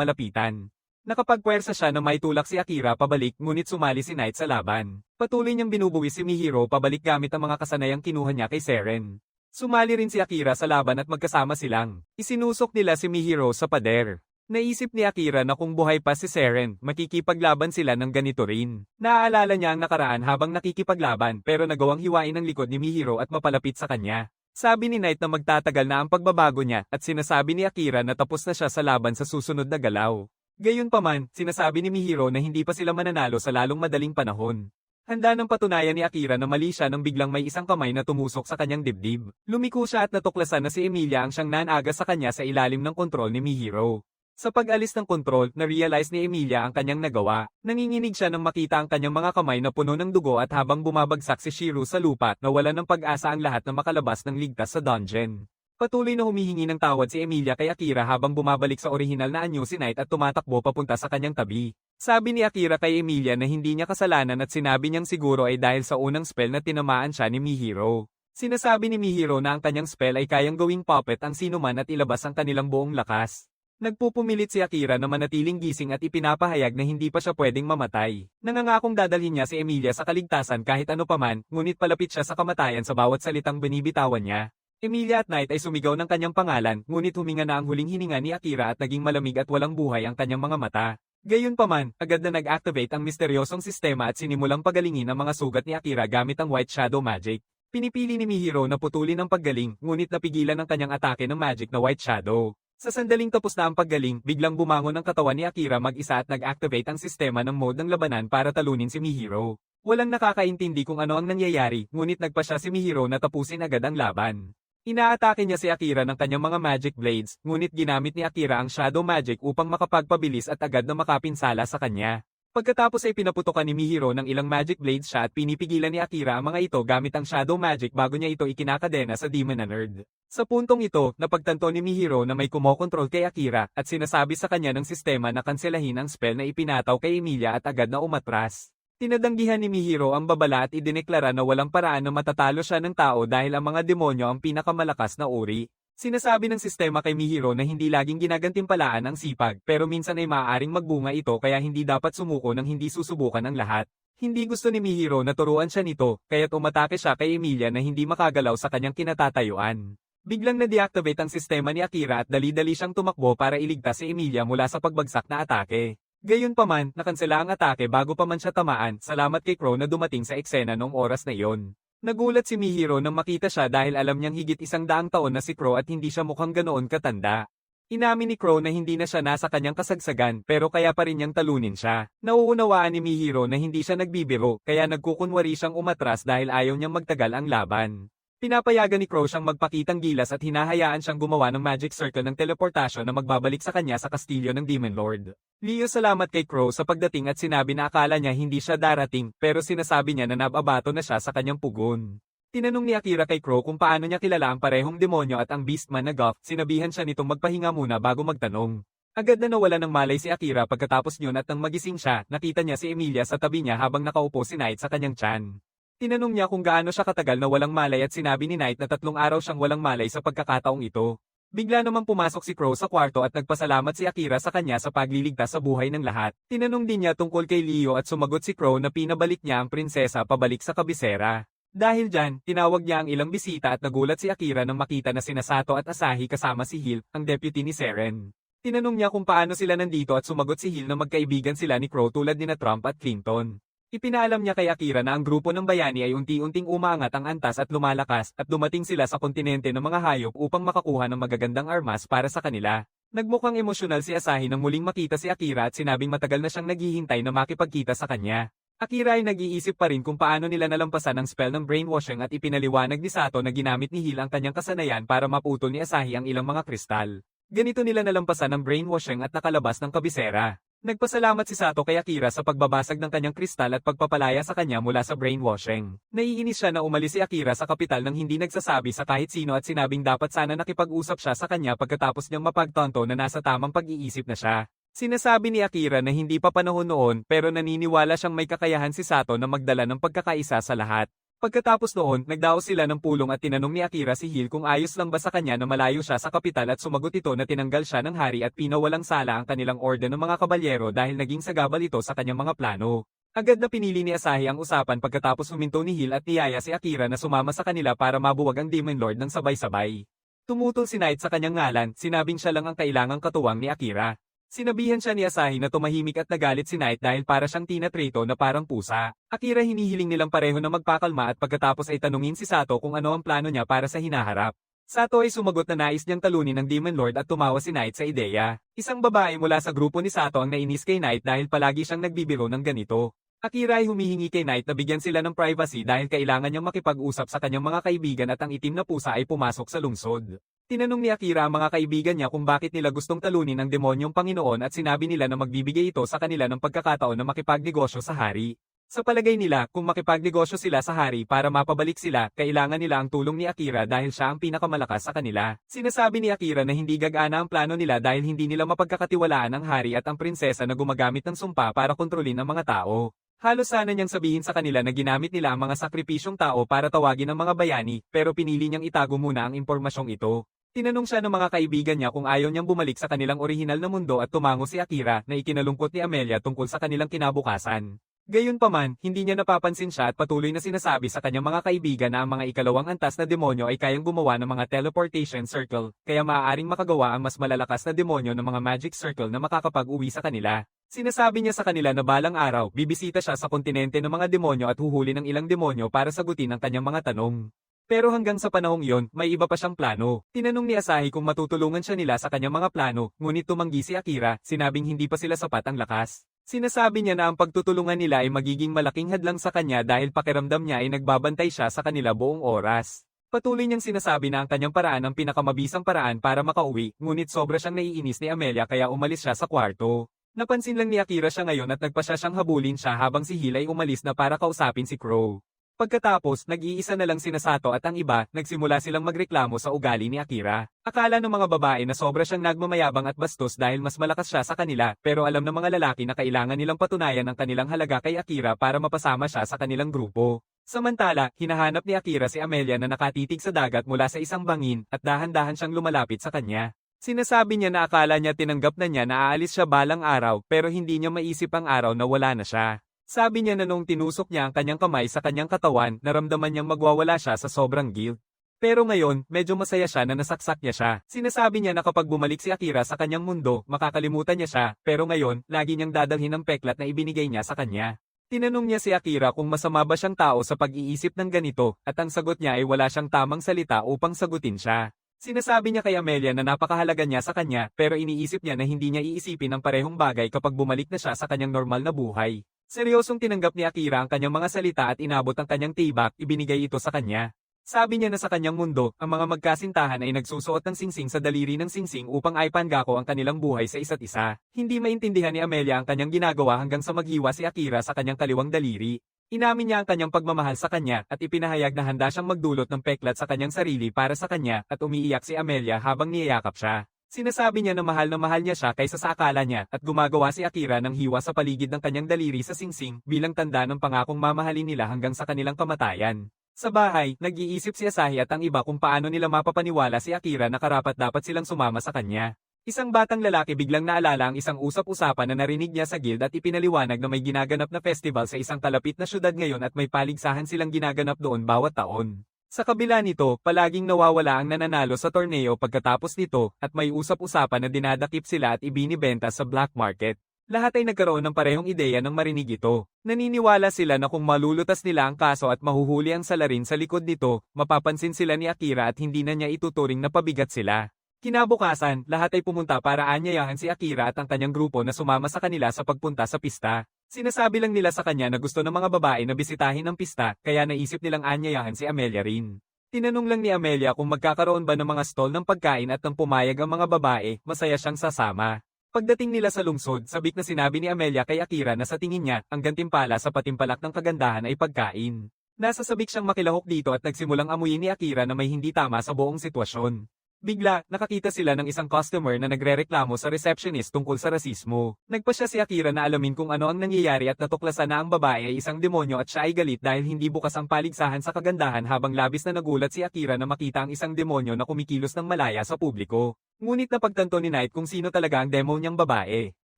malapitan. Nakapagpuwersa siya na maitulak si Akira pabalik ngunit sumali si Knight sa laban. Patuloy niyang binubuwis si Mihiro pabalik gamit ang mga kasanayang kinuha niya kay Seren. Sumali rin si Akira sa laban at magkasama silang. Isinusok nila si Mihiro sa pader. Naisip ni Akira na kung buhay pa si Seren, makikipaglaban sila ng ganito rin. Naaalala niya ang nakaraan habang nakikipaglaban pero nagawang hiwain ang likod ni Mihiro at mapalapit sa kanya. Sabi ni Knight na magtatagal na ang pagbabago niya at sinasabi ni Akira na tapos na siya sa laban sa susunod na galaw. Gayunpaman, sinasabi ni Mihiro na hindi pa sila mananalo sa lalong madaling panahon. Handa nang patunayan ni Akira na mali siya nang biglang may isang kamay na tumusok sa kanyang dibdib. Lumiko siya at natuklasan na si Emilia ang siyang nanaga sa kanya sa ilalim ng kontrol ni Mihiro. Sa pag-alis ng kontrol, na-realize ni Emilia ang kanyang nagawa. Nanginginig siya nang makita ang kanyang mga kamay na puno ng dugo at habang bumabagsak si Shiro sa lupa, nawalan ng pag-asa ang lahat na makalabas ng ligtas sa dungeon. Patuloy na humihingi ng tawad si Emilia kay Akira habang bumabalik sa orihinal na anyo si Knight at tumatakbo papunta sa kanyang tabi. Sabi ni Akira kay Emilia na hindi niya kasalanan at sinabi niyang siguro ay dahil sa unang spell na tinamaan siya ni Mihiro. Sinasabi ni Mihiro na ang kanyang spell ay kayang gawing puppet ang sinuman at ilabas ang kanilang buong lakas. Nagpupumilit si Akira na manatiling gising at ipinapahayag na hindi pa siya pwedeng mamatay. Nangangakong dadalhin niya si Emilia sa kaligtasan kahit ano paman, ngunit palapit siya sa kamatayan sa bawat salitang binibitawan niya. Emilia at Knight ay sumigaw ng kanyang pangalan, ngunit huminga na ang huling hininga ni Akira at naging malamig at walang buhay ang kanyang mga mata. Gayunpaman, agad na nag-activate ang misteryosong sistema at sinimulang pagalingin ang mga sugat ni Akira gamit ang White Shadow Magic. Pinipili ni Mihiro na putulin ang paggaling, ngunit napigilan ang kanyang atake ng magic na White Shadow. Sa sandaling tapos na ang paggaling, biglang bumangon ang katawan ni Akira mag-isa at nag-activate ang sistema ng mode ng labanan para talunin si Mihiro. Walang nakakaintindi kung ano ang nangyayari, ngunit nagpa siya si Mihiro na tapusin agad ang laban. Inaatake niya si Akira ng kanyang mga magic blades, ngunit ginamit ni Akira ang shadow magic upang makapagpabilis at agad na makapinsala sa kanya. Pagkatapos ay pinaputokan ni Mihiro ng ilang magic blades siya at pinipigilan ni Akira ang mga ito gamit ang shadow magic bago niya ito ikinakadena sa Demon na Nerd. Sa puntong ito, napagtanto ni Mihiro na may kumokontrol kay Akira at sinasabi sa kanya ng sistema na kanselahin ang spell na ipinataw kay Emilia at agad na umatras. Tinadanggihan ni Mihiro ang babala at idineklara na walang paraan na matatalo siya ng tao dahil ang mga demonyo ang pinakamalakas na uri. Sinasabi ng sistema kay Mihiro na hindi laging ginagantimpalaan ang sipag pero minsan ay maaaring magbunga ito kaya hindi dapat sumuko nang hindi susubukan ang lahat. Hindi gusto ni Mihiro na turuan siya nito, kaya't umatake siya kay Emilia na hindi makagalaw sa kanyang kinatatayuan. Biglang na-deactivate ang sistema ni Akira at dali-dali siyang tumakbo para iligtas si Emilia mula sa pagbagsak na atake. Gayunpaman, nakansela ang atake bago pa man siya tamaan, salamat kay Crow na dumating sa eksena noong oras na iyon. Nagulat si Mihiro nang makita siya dahil alam niyang higit 100 taon na si Crow at hindi siya mukhang ganoon katanda. Inamin ni Crow na hindi na siya nasa kanyang kasagsagan pero kaya pa rin niyang talunin siya. Nauunawaan ni Mihiro na hindi siya nagbibiro kaya nagkukunwari siyang umatras dahil ayaw niyang magtagal ang laban. Pinapayagan ni Crow siyang magpakitang gilas at hinahayaan siyang gumawa ng magic circle ng teleportasyon na magbabalik sa kanya sa kastilyo ng Demon Lord. Leo salamat kay Crow sa pagdating at sinabi na akala niya hindi siya darating pero sinasabi niya na nababato na siya sa kanyang pugon. Tinanong ni Akira kay Crow kung paano niya kilala ang parehong demonyo at ang Beastman na Goth, sinabihan siya nitong magpahinga muna bago magtanong. Agad na nawala ng malay si Akira pagkatapos niyon at nang magising siya, nakita niya si Emilia sa tabi niya habang nakaupo si Knight sa kanyang tiyan. Tinanong niya kung gaano siya katagal na walang malay at sinabi ni Knight na 3 araw siyang walang malay sa pagkakataong ito. Bigla namang pumasok si Crow sa kwarto at nagpasalamat si Akira sa kanya sa pagliligtas sa buhay ng lahat. Tinanong din niya tungkol kay Leo at sumagot si Crow na pinabalik niya ang prinsesa pabalik sa kabisera. Dahil dyan, tinawag niya ang ilang bisita at nagulat si Akira nang makita na sina Sato at Asahi kasama si Hill, ang deputy ni Seren. Tinanong niya kung paano sila nandito at sumagot si Hill na magkaibigan sila ni Crow tulad ni Trump at Clinton. Ipinaalam niya kay Akira na ang grupo ng bayani ay unti-unting umaangat ang antas at lumalakas at dumating sila sa kontinente ng mga hayop upang makakuha ng magagandang armas para sa kanila. Nagmukhang emosyonal si Asahi nang muling makita si Akira at sinabing matagal na siyang naghihintay na makipagkita sa kanya. Akira ay nag-iisip pa rin kung paano nila nalampasan ang spell ng brainwashing at ipinaliwanag ni Sato na ginamit ni Hill ang kanyang kasanayan para maputol ni Asahi ang ilang mga kristal. Ganito nila nalampasan ang brainwashing at nakalabas ng kabisera. Nagpasalamat si Sato kay Akira sa pagbabasag ng kanyang kristal at pagpapalaya sa kanya mula sa brainwashing. Naiinis siya na umalis si Akira sa kapital nang hindi nagsasabi sa kahit sino at sinabing dapat sana nakipag-usap siya sa kanya pagkatapos niyang mapagtanto na nasa tamang pag-iisip na siya. Sinasabi ni Akira na hindi pa panahon noon pero naniniwala siyang may kakayahan si Sato na magdala ng pagkakaisa sa lahat. Pagkatapos noon, nagdaos sila ng pulong at tinanong ni Akira si Hill kung ayos lang ba sa kanya na malayo siya sa kapital at sumagot ito na tinanggal siya ng hari at pinawalang sala ang kanilang orden ng mga kabalyero dahil naging sagabal ito sa kanyang mga plano. Agad na pinili ni Asahi ang usapan pagkatapos huminto ni Hill at niyaya si Akira na sumama sa kanila para mabuwag ang Demon Lord ng sabay-sabay. Tumutol si Knight sa kanyang ngalan, sinabing siya lang ang kailangang katuwang ni Akira. Sinabihan siya ni Asahi na tumahimik at nagalit si Knight dahil para siyang tinatrito na parang pusa. Akira hinihiling nilang pareho na magpakalma at pagkatapos ay tanungin si Sato kung ano ang plano niya para sa hinaharap. Sato ay sumagot na nais niyang talunin ng Demon Lord at tumawa si Knight sa ideya. Isang babae mula sa grupo ni Sato ang nainis kay Knight dahil palagi siyang nagbibiro ng ganito. Akira ay humihingi kay Knight na bigyan sila ng privacy dahil kailangan niyang makipag-usap sa kanyang mga kaibigan at ang itim na pusa ay pumasok sa lungsod. Tinanong ni Akira ang mga kaibigan niya kung bakit nila gustong talunin ang demonyong Panginoon at sinabi nila na magbibigay ito sa kanila ng pagkakataon na makipagnegosyo sa hari. Sa palagay nila, kung makipagnegosyo sila sa hari para mapabalik sila, kailangan nila ang tulong ni Akira dahil siya ang pinakamalakas sa kanila. Sinasabi ni Akira na hindi gagana ang plano nila dahil hindi nila mapagkakatiwalaan ang hari at ang prinsesa na gumagamit ng sumpa para kontrolin ang mga tao. Halos sana niyang sabihin sa kanila na ginamit nila ang mga sakripisyong tao para tawagin ang mga bayani, pero pinili niyang itago muna ang impormasyong ito. Tinanong siya ng mga kaibigan niya kung ayaw niyang bumalik sa kanilang orihinal na mundo at tumango si Akira na ikinalungkot ni Amelia tungkol sa kanilang kinabukasan. Gayunpaman, hindi niya napapansin siya at patuloy na sinasabi sa kanyang mga kaibigan na ang mga ikalawang antas na demonyo ay kayang gumawa ng mga teleportation circle, kaya maaaring makagawa ang mas malalakas na demonyo ng mga magic circle na makakapag-uwi sa kanila. Sinasabi niya sa kanila na balang araw, bibisita siya sa kontinente ng mga demonyo at huhuli ng ilang demonyo para sagutin ang kanyang mga tanong. Pero hanggang sa panahong iyon, may iba pa siyang plano. Tinanong ni Asahi kung matutulungan siya nila sa kanyang mga plano, ngunit tumanggi si Akira, sinabing hindi pa sila sapat ang lakas. Sinasabi niya na ang pagtutulungan nila ay magiging malaking hadlang sa kanya dahil pakiramdam niya ay nagbabantay siya sa kanila buong oras. Patuloy niyang sinasabi na ang kanyang paraan ang pinakamabisang paraan para makauwi, ngunit sobra siyang naiinis ni Amelia kaya umalis siya sa kwarto. Napansin lang ni Akira siya ngayon at nagpasya siyang habulin siya habang si Hill ay umalis na para kausapin si Crow. Pagkatapos, nag-iisa na lang sina Sato at ang iba, nagsimula silang magreklamo sa ugali ni Akira. Akala ng mga babae na sobra siyang nagmamayabang at bastos dahil mas malakas siya sa kanila, pero alam ng mga lalaki na kailangan nilang patunayan ang kanilang halaga kay Akira para mapasama siya sa kanilang grupo. Samantala, hinahanap ni Akira si Amelia na nakatitig sa dagat mula sa isang bangin at dahan-dahan siyang lumalapit sa kanya. Sinasabi niya na akala niya tinanggap na niya na aalis siya balang araw pero hindi niya maisip ang araw na wala na siya. Sabi niya na nung tinusok niya ang kanyang kamay sa kanyang katawan, naramdaman niyang magwawala siya sa sobrang guilt. Pero ngayon, medyo masaya siya na nasaksak niya siya. Sinasabi niya na kapag bumalik si Akira sa kanyang mundo, makakalimutan niya siya, pero ngayon, lagi niyang dadalhin ang peklat na ibinigay niya sa kanya. Tinanong niya si Akira kung masama ba siyang tao sa pag-iisip ng ganito, at ang sagot niya ay wala siyang tamang salita upang sagutin siya. Sinasabi niya kay Amelia na napakahalaga niya sa kanya, pero iniisip niya na hindi niya iisipin ang parehong bagay kapag bumalik na siya sa kanyang normal na buhay. Seryosong tinanggap ni Akira ang kanyang mga salita at inabot ang kanyang tibak, ibinigay ito sa kanya. Sabi niya na sa kanyang mundo, ang mga magkasintahan ay nagsusuot ng singsing sa daliri ng singsing upang aipanggako ang kanilang buhay sa isa't isa. Hindi maintindihan ni Amelia ang kanyang ginagawa hanggang sa maghiwa si Akira sa kanyang kaliwang daliri. Inamin niya ang kanyang pagmamahal sa kanya at ipinahayag na handa siyang magdulot ng peklat sa kanyang sarili para sa kanya at umiiyak si Amelia habang niyayakap siya. Sinasabi niya na mahal niya siya kaysa sa akala niya at gumagawa si Akira ng hiwa sa paligid ng kanyang daliri sa singsing bilang tanda ng pangakong mamahalin nila hanggang sa kanilang kamatayan. Sa bahay, nag-iisip si Asahi at ang iba kung paano nila mapapaniwala si Akira na karapat-dapat silang sumama sa kanya. Isang batang lalaki biglang naalala ang isang usap-usapan na narinig niya sa guild at ipinaliwanag na may ginaganap na festival sa isang kalapit na syudad ngayon at may paligsahan silang ginaganap doon bawat taon. Sa kabila nito, palaging nawawala ang nananalo sa torneo pagkatapos nito at may usap-usapan na dinadakip sila at ibinibenta sa black market. Lahat ay nagkaroon ng parehong ideya nang marinig ito. Naniniwala sila na kung malulutas nila ang kaso at mahuhuli ang salarin sa likod nito, mapapansin sila ni Akira at hindi na niya ituturing na pabigat sila. Kinabukasan, lahat ay pumunta para anyayahan si Akira at ang kanyang grupo na sumama sa kanila sa pagpunta sa pista. Sinasabi lang nila sa kanya na gusto ng mga babae na bisitahin ang pista, kaya naisip nilang anyayahan si Amelia rin. Tinanong lang ni Amelia kung magkakaroon ba ng mga stall ng pagkain at nang pumayag ang mga babae, masaya siyang sasama. Pagdating nila sa lungsod, sabik na sinabi ni Amelia kay Akira na sa tingin niya, ang gantimpala sa patimpalak ng kagandahan ay pagkain. Nasasabik siyang makilahok dito at nagsimulang amuyin ni Akira na may hindi tama sa buong sitwasyon. Bigla, nakakita sila ng isang customer na nagrereklamo sa receptionist tungkol sa rasismo. Nagpa siya si Akira na alamin kung ano ang nangyayari at natuklasan na ang babae ay isang demonyo at siya ay galit dahil hindi bukas ang paligsahan sa kagandahan habang labis na nagulat si Akira na makita ang isang demonyo na kumikilos ng malaya sa publiko. Ngunit napagtanto ni Knight kung sino talaga ang demonyang babae.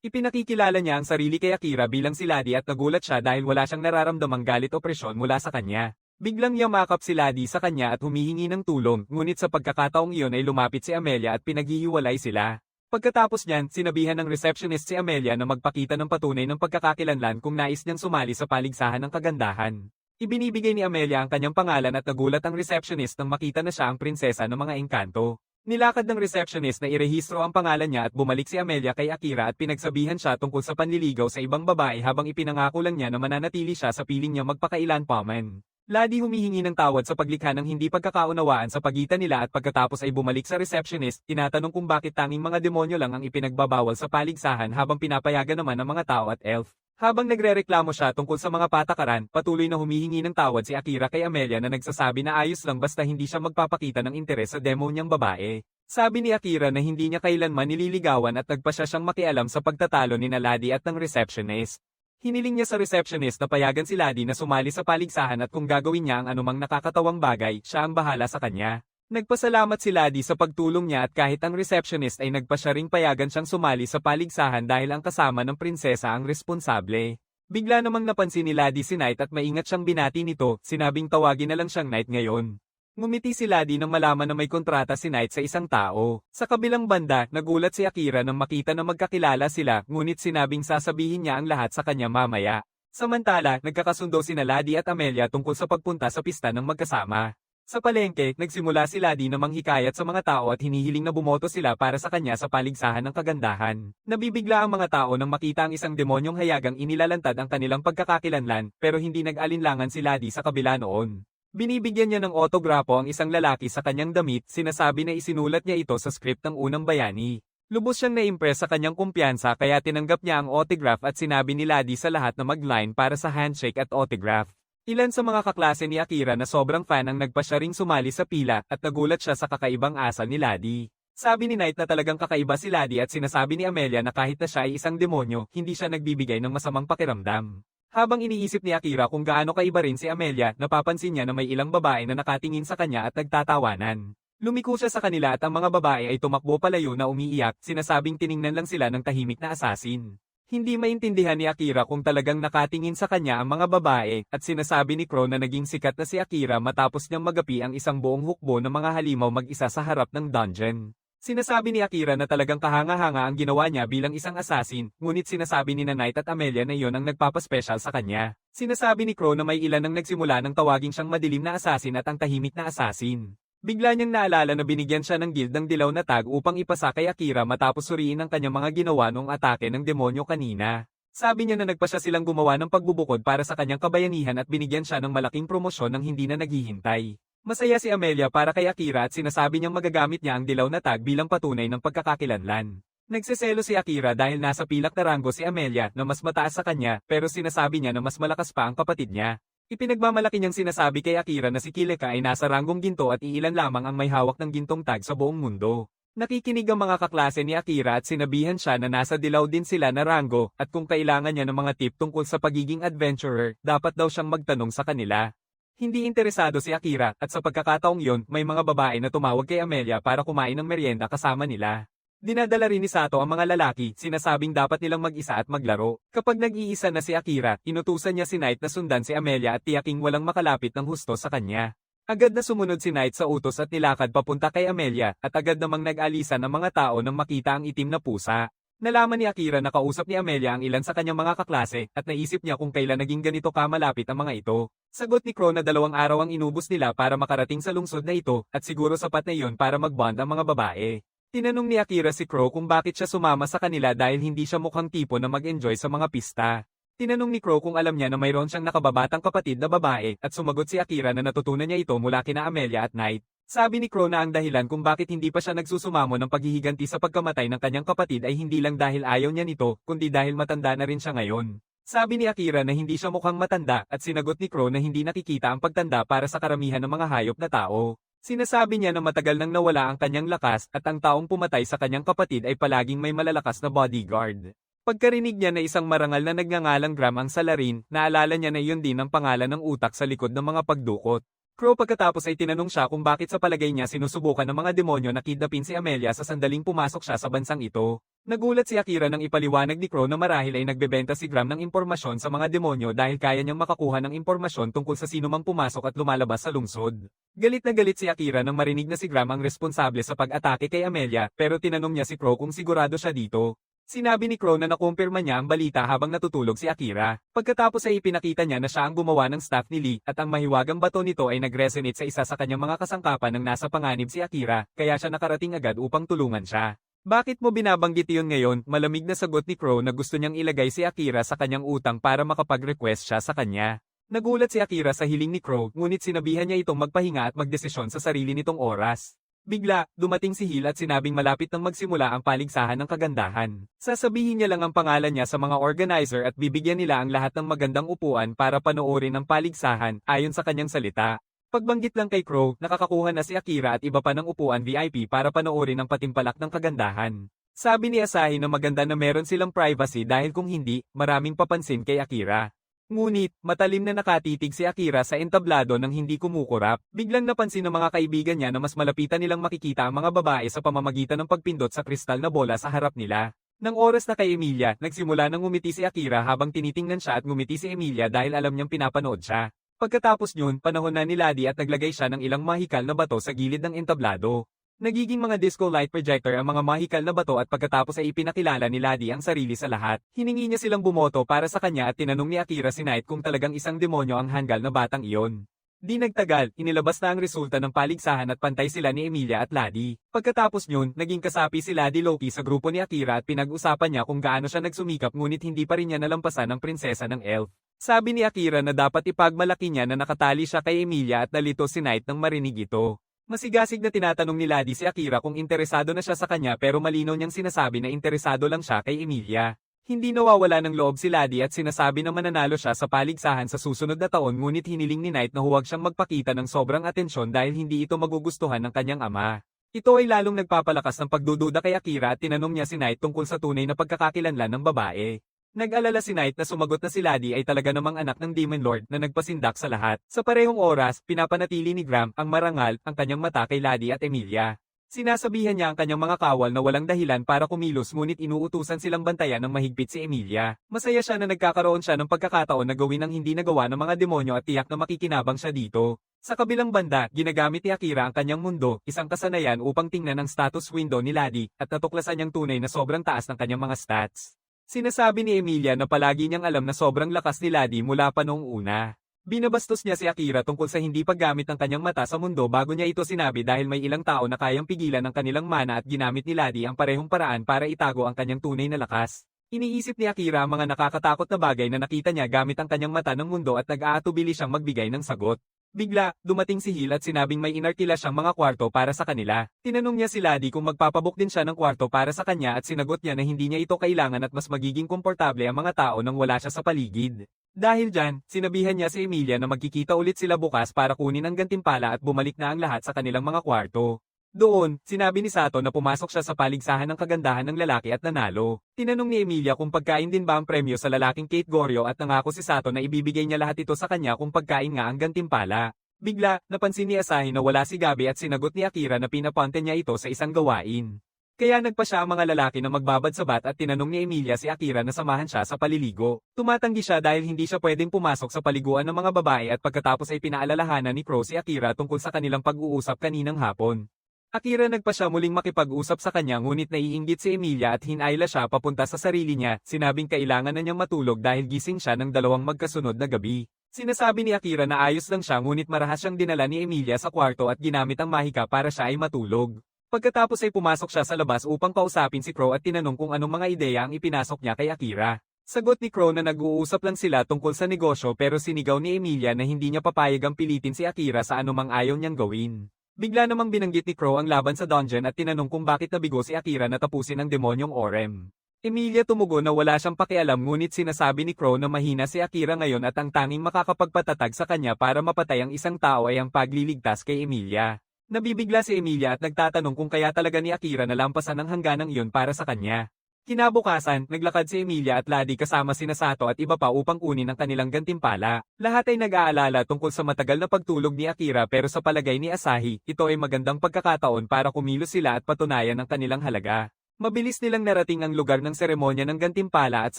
Ipinakikilala niya ang sarili kay Akira bilang si Lady at nagulat siya dahil wala siyang nararamdamang galit o presyon mula sa kanya. Biglang yamakap si Lady sa kanya at humihingi ng tulong, ngunit sa pagkakataong iyon ay lumapit si Amelia at pinaghihiwalay sila. Pagkatapos niyan, sinabihan ng receptionist si Amelia na magpakita ng patunay ng pagkakakilanlan kung nais niyang sumali sa paligsahan ng kagandahan. Ibinibigay ni Amelia ang kanyang pangalan at nagulat ang receptionist nang makita na siya ang prinsesa ng mga engkanto. Nilakad ng receptionist na irehistro ang pangalan niya at bumalik si Amelia kay Akira at pinagsabihan siya tungkol sa panliligaw sa ibang babae habang ipinangako lang niya na mananatili siya sa piling niya magpakailan pa man. Lady humihingi ng tawad sa paglikha ng hindi pagkakaunawaan sa pagitan nila at pagkatapos ay bumalik sa receptionist, tinatanong kung bakit tanging mga demonyo lang ang ipinagbabawal sa paligsahan habang pinapayagan naman ng mga tao at elf. Habang nagrereklamo siya tungkol sa mga patakaran, patuloy na humihingi ng tawad si Akira kay Amelia na nagsasabi na ayos lang basta hindi siya magpapakita ng interes sa demonyang babae. Sabi ni Akira na hindi niya kailanman nililigawan at nagpa siya siyang makialam sa pagtatalo ni Lady at ng receptionist. Hiniling niya sa receptionist na payagan si Lady na sumali sa paligsahan at kung gagawin niya ang anumang nakakatawang bagay, siya ang bahala sa kanya. Nagpasalamat si Lady sa pagtulong niya at kahit ang receptionist ay nagpa siya ring payagan siyang sumali sa paligsahan dahil ang kasama ng prinsesa ang responsable. Bigla namang napansin ni Lady si Knight at maingat siyang binati nito, sinabing tawagin na lang siyang Knight ngayon. Ngumiti si Lady nang malaman na may kontrata si Knight sa isang tao. Sa kabilang banda, nagulat si Akira nang makita na magkakilala sila, ngunit sinabing sasabihin niya ang lahat sa kanya mamaya. Samantala, nagkakasundo sina Lady at Amelia tungkol sa pagpunta sa pista ng magkasama. Sa palengke, nagsimula si Lady na manghikayat sa mga tao at hinihiling na bumoto sila para sa kanya sa paligsahan ng kagandahan. Nabibigla ang mga tao nang makita ang isang demonyong hayagang inilalantad ang kanilang pagkakakilanlan, pero hindi nag-alinlangan si Lady sa kabila noon. Binibigyan niya ng autograpo ang isang lalaki sa kanyang damit, sinasabi na isinulat niya ito sa script ng unang bayani. Lubos siyang na-impress sa kanyang kumpiyansa kaya tinanggap niya ang autograph at sinabi ni Lady sa lahat na mag-line para sa handshake at autograph. Ilan sa mga kaklase ni Akira na sobrang fan ang nagpa siya ring sumali sa pila at nagulat siya sa kakaibang asal ni Lady. Sabi ni Knight na talagang kakaiba si Lady at sinasabi ni Amelia na kahit na siya ay isang demonyo, hindi siya nagbibigay ng masamang pakiramdam. Habang iniisip ni Akira kung gaano kaiba rin si Amelia, napapansin niya na may ilang babae na nakatingin sa kanya at nagtatawanan. Lumiko siya sa kanila at ang mga babae ay tumakbo palayo na umiiyak, sinasabing tiningnan lang sila ng tahimik na asasin. Hindi maintindihan ni Akira kung talagang nakatingin sa kanya ang mga babae, at sinasabi ni Crow na naging sikat na si Akira matapos niyang magapi ang isang buong hukbo ng mga halimaw mag-isa sa harap ng dungeon. Sinasabi ni Akira na talagang kahanga-hanga ang ginawa niya bilang isang assassin, ngunit sinasabi ni Knight at Amelia na iyon ang nagpapaspecial sa kanya. Sinasabi ni Crow na may ilan ang nagsimula ng tawaging siyang madilim na assassin at ang tahimik na assassin. Bigla niyang naalala na binigyan siya ng guild ng dilaw na tag upang ipasa kay Akira matapos suriin ang kanyang mga ginawa noong atake ng demonyo kanina. Sabi niya na nagpa siya silang gumawa ng pagbubukod para sa kanyang kabayanihan at binigyan siya ng malaking promosyon nang hindi na naghihintay. Masaya si Amelia para kay Akira at sinasabi niyang magagamit niya ang dilaw na tag bilang patunay ng pagkakakilanlan. Nagseselo si Akira dahil nasa pilak na ranggo si Amelia na mas mataas sa kanya, pero sinasabi niya na mas malakas pa ang kapatid niya. Ipinagmamalaki niyang sinasabi kay Akira na si Kileka ay nasa ranggong ginto at iilan lamang ang may hawak ng gintong tag sa buong mundo. Nakikinig ang mga kaklase ni Akira at sinabihan siya na nasa dilaw din sila na ranggo at kung kailangan niya ng mga tip tungkol sa pagiging adventurer, dapat daw siyang magtanong sa kanila. Hindi interesado si Akira at sa pagkakataong yon may mga babae na tumawag kay Amelia para kumain ng merienda kasama nila. Dinadala rin ni Sato ang mga lalaki, sinasabing dapat nilang mag-isa at maglaro. Kapag nag-iisa na si Akira, inutusan niya si Knight na sundan si Amelia at tiyaking walang makalapit ng husto sa kanya. Agad na sumunod si Knight sa utos at nilakad papunta kay Amelia at agad namang nag-alisan ang mga tao nang makita ang itim na pusa. Nalaman ni Akira na kausap ni Amelia ang ilan sa kanyang mga kaklase at naisip niya kung kailan naging ganito kamalapit ang mga ito. Sagot ni Crow na 2 araw ang inubos nila para makarating sa lungsod na ito at siguro sapat na iyon para mag-bond ang mga babae. Tinanong ni Akira si Crow kung bakit siya sumama sa kanila dahil hindi siya mukhang tipo na mag-enjoy sa mga pista. Tinanong ni Crow kung alam niya na mayroon siyang nakababatang kapatid na babae at sumagot si Akira na natutunan niya ito mula kina Amelia at Knight. Sabi ni Crow na ang dahilan kung bakit hindi pa siya nagsusumamo ng paghihiganti sa pagkamatay ng kanyang kapatid ay hindi lang dahil ayaw niya nito, kundi dahil matanda na rin siya ngayon. Sabi ni Akira na hindi siya mukhang matanda at sinagot ni Crow na hindi nakikita ang pagtanda para sa karamihan ng mga hayop na tao. Sinasabi niya na matagal nang nawala ang kanyang lakas at ang taong pumatay sa kanyang kapatid ay palaging may malalakas na bodyguard. Pagkarinig niya na isang marangal na nagngangalang Gram ang salarin, naalala niya na iyon din ang pangalan ng utak sa likod ng mga pagdukot. Crow pagkatapos ay tinanong siya kung bakit sa palagay niya sinusubukan ng mga demonyo na kidnapin si Amelia sa sandaling pumasok siya sa bansang ito. Nagulat si Akira nang ipaliwanag ni Crow na marahil ay nagbebenta si Gram ng impormasyon sa mga demonyo dahil kaya niyang makakuha ng impormasyon tungkol sa sino mang pumasok at lumalabas sa lungsod. Galit na galit si Akira nang marinig na si Gram ang responsable sa pag-atake kay Amelia pero tinanong niya si Crow kung sigurado siya dito. Sinabi ni Crow na nakumpirma niya ang balita habang natutulog si Akira. Pagkatapos ay ipinakita niya na siya ang gumawa ng staff ni Lee at ang mahiwagang bato nito ay nag-resonate sa isa sa kanyang mga kasangkapan nang nasa panganib si Akira, kaya siya nakarating agad upang tulungan siya. Bakit mo binabanggit iyon ngayon? Malamig na sagot ni Crow na gusto niyang ilagay si Akira sa kanyang utang para makapag-request siya sa kanya. Nagulat si Akira sa hiling ni Crow, ngunit sinabihan niya itong magpahinga at magdesisyon sa sarili nitong oras. Bigla, dumating si Hill at sinabing malapit nang magsimula ang paligsahan ng kagandahan. Sasabihin niya lang ang pangalan niya sa mga organizer at bibigyan nila ang lahat ng magandang upuan para panoorin ang paligsahan, ayon sa kanyang salita. Pagbanggit lang kay Crow, nakakakuha na si Akira at iba pa ng upuan VIP para panoorin ang patimpalak ng kagandahan. Sabi ni Asahi na maganda na meron silang privacy dahil kung hindi, maraming papansin kay Akira. Ngunit, matalim na nakatitig si Akira sa entablado nang hindi kumukurap, biglang napansin ng mga kaibigan niya na mas malapitan nilang makikita ang mga babae sa pamamagitan ng pagpindot sa kristal na bola sa harap nila. Nang oras na kay Emilia, nagsimula nang ngumiti si Akira habang tinitingnan siya at ngumiti si Emilia dahil alam niyang pinapanood siya. Pagkatapos niyon, panahon na ni Laddie at naglagay siya ng ilang mahikal na bato sa gilid ng entablado. Nagiging mga disco light projector ang mga mahikal na bato at pagkatapos ay ipinakilala ni Laddie ang sarili sa lahat. Hiningi niya silang bumoto para sa kanya at tinanong ni Akira si Knight kung talagang isang demonyo ang hanggal na batang iyon. Di nagtagal, inilabas na ang resulta ng paligsahan at pantay sila ni Emilia at Laddie. Pagkatapos niyon, naging kasapi si Laddie Loki sa grupo ni Akira at pinag-usapan niya kung gaano siya nagsumikap ngunit hindi pa rin niya nalampasan ang prinsesa ng elf. Sabi ni Akira na dapat ipagmalaki niya na nakatali siya kay Emilia at nalito si Knight nang marinig ito. Masigasig na tinatanong ni Laddie si Akira kung interesado na siya sa kanya pero malinaw niyang sinasabi na interesado lang siya kay Emilia. Hindi nawawala ng loob si Laddie at sinasabi na mananalo siya sa paligsahan sa susunod na taon ngunit hiniling ni Knight na huwag siyang magpakita ng sobrang atensyon dahil hindi ito magugustuhan ng kanyang ama. Ito ay lalong nagpapalakas ng pagdududa kay Akira at tinanong niya si Knight tungkol sa tunay na pagkakakilanlan ng babae. Nag-alala si Knight na sumagot na si Laddie ay talaga namang anak ng Demon Lord na nagpasindak sa lahat. Sa parehong oras, pinapanatili ni Graham ang marangal ang kanyang mata kay Laddie at Emilia. Sinasabihan niya ang kanyang mga kawal na walang dahilan para kumilos ngunit inuutusan silang bantayan ng mahigpit si Emilia. Masaya siya na nagkakaroon siya ng pagkakataon na gawin ang hindi nagawa ng mga demonyo at tiyak na makikinabang siya dito. Sa kabilang banda, ginagamit ni Akira ang kanyang mundo, isang kasanayan upang tingnan ang status window ni Laddie at natuklasan niyang tunay na sobrang taas ng kanyang mga stats. Sinasabi ni Emilia na palagi niyang alam na sobrang lakas ni Laddie mula pa noong una. Binabastos niya si Akira tungkol sa hindi paggamit ng kanyang mata sa mundo bago niya ito sinabi dahil may ilang tao na kayang pigilan ang kanilang mana at ginamit ni Laddie ang parehong paraan para itago ang kanyang tunay na lakas. Iniisip ni Akira ang mga nakakatakot na bagay na nakita niya gamit ang kanyang mata ng mundo at nag-aatubili siyang magbigay ng sagot. Bigla, dumating si Hill at sinabing may inarkila siyang mga kwarto para sa kanila. Tinanong niya si Laddie kung magpapabook din siya ng kwarto para sa kanya at sinagot niya na hindi niya ito kailangan at mas magiging komportable ang mga tao nang wala siya sa paligid. Dahil dyan, sinabihan niya si Emilia na magkikita ulit sila bukas para kunin ang gantimpala at bumalik na ang lahat sa kanilang mga kwarto. Doon, sinabi ni Sato na pumasok siya sa paligsahan ng kagandahan ng lalaki at nanalo. Tinanong ni Emilia kung pagkain din ba ang premyo sa lalaking Kate Goryo at nangako si Sato na ibibigay niya lahat ito sa kanya kung pagkain nga ang gantimpala. Bigla, napansin ni Asahi na wala si Gabi at sinagot ni Akira na pinaponte niya ito sa isang gawain. Kaya nagpa siya ang mga lalaki na magbabad sa bat at tinanong ni Emilia si Akira na samahan siya sa paliligo. Tumatanggi siya dahil hindi siya pwedeng pumasok sa paliguan ng mga babae at pagkatapos ay pinaalalahanan ni Crow si Akira tungkol sa kanilang pag-uusap kaninang hapon. Akira nagpa siya muling makipag-usap sa kanya ngunit naiinggit si Emilia at hinayla siya papunta sa sarili niya, sinabing kailangan na niyang matulog dahil gising siya ng dalawang magkasunod na gabi. Sinasabi ni Akira na ayos lang siya ngunit marahas siyang dinala ni Emilia sa kwarto at ginamit ang mahika para siya ay matulog. Pagkatapos ay pumasok siya sa labas upang kausapin si Crow at tinanong kung anong mga ideya ang ipinasok niya kay Akira. Sagot ni Crow na nag-uusap lang sila tungkol sa negosyo pero sinigaw ni Emilia na hindi niya papayag ang pilitin si Akira sa anumang ayaw niyang gawin. Bigla namang binanggit ni Crow ang laban sa dungeon at tinanong kung bakit nabigo si Akira na tapusin ang demonyong Orem. Emilia tumugon na wala siyang pakialam ngunit sinasabi ni Crow na mahina si Akira ngayon at ang tanging makakapagpatatag sa kanya para mapatay ang isang tao ay ang pagliligtas kay Emilia. Nabibigla si Emilia at nagtatanong kung kaya talaga ni Akira na lampasan ang hangganang iyon para sa kanya. Kinabukasan, naglakad si Emilia at Laddie kasama sina Sato at iba pa upang kunin ang kanilang gantimpala. Lahat ay nag-aalala tungkol sa matagal na pagtulog ni Akira pero sa palagay ni Asahi, ito ay magandang pagkakataon para kumilos sila at patunayan ang kanilang halaga. Mabilis nilang narating ang lugar ng seremonya ng gantimpala at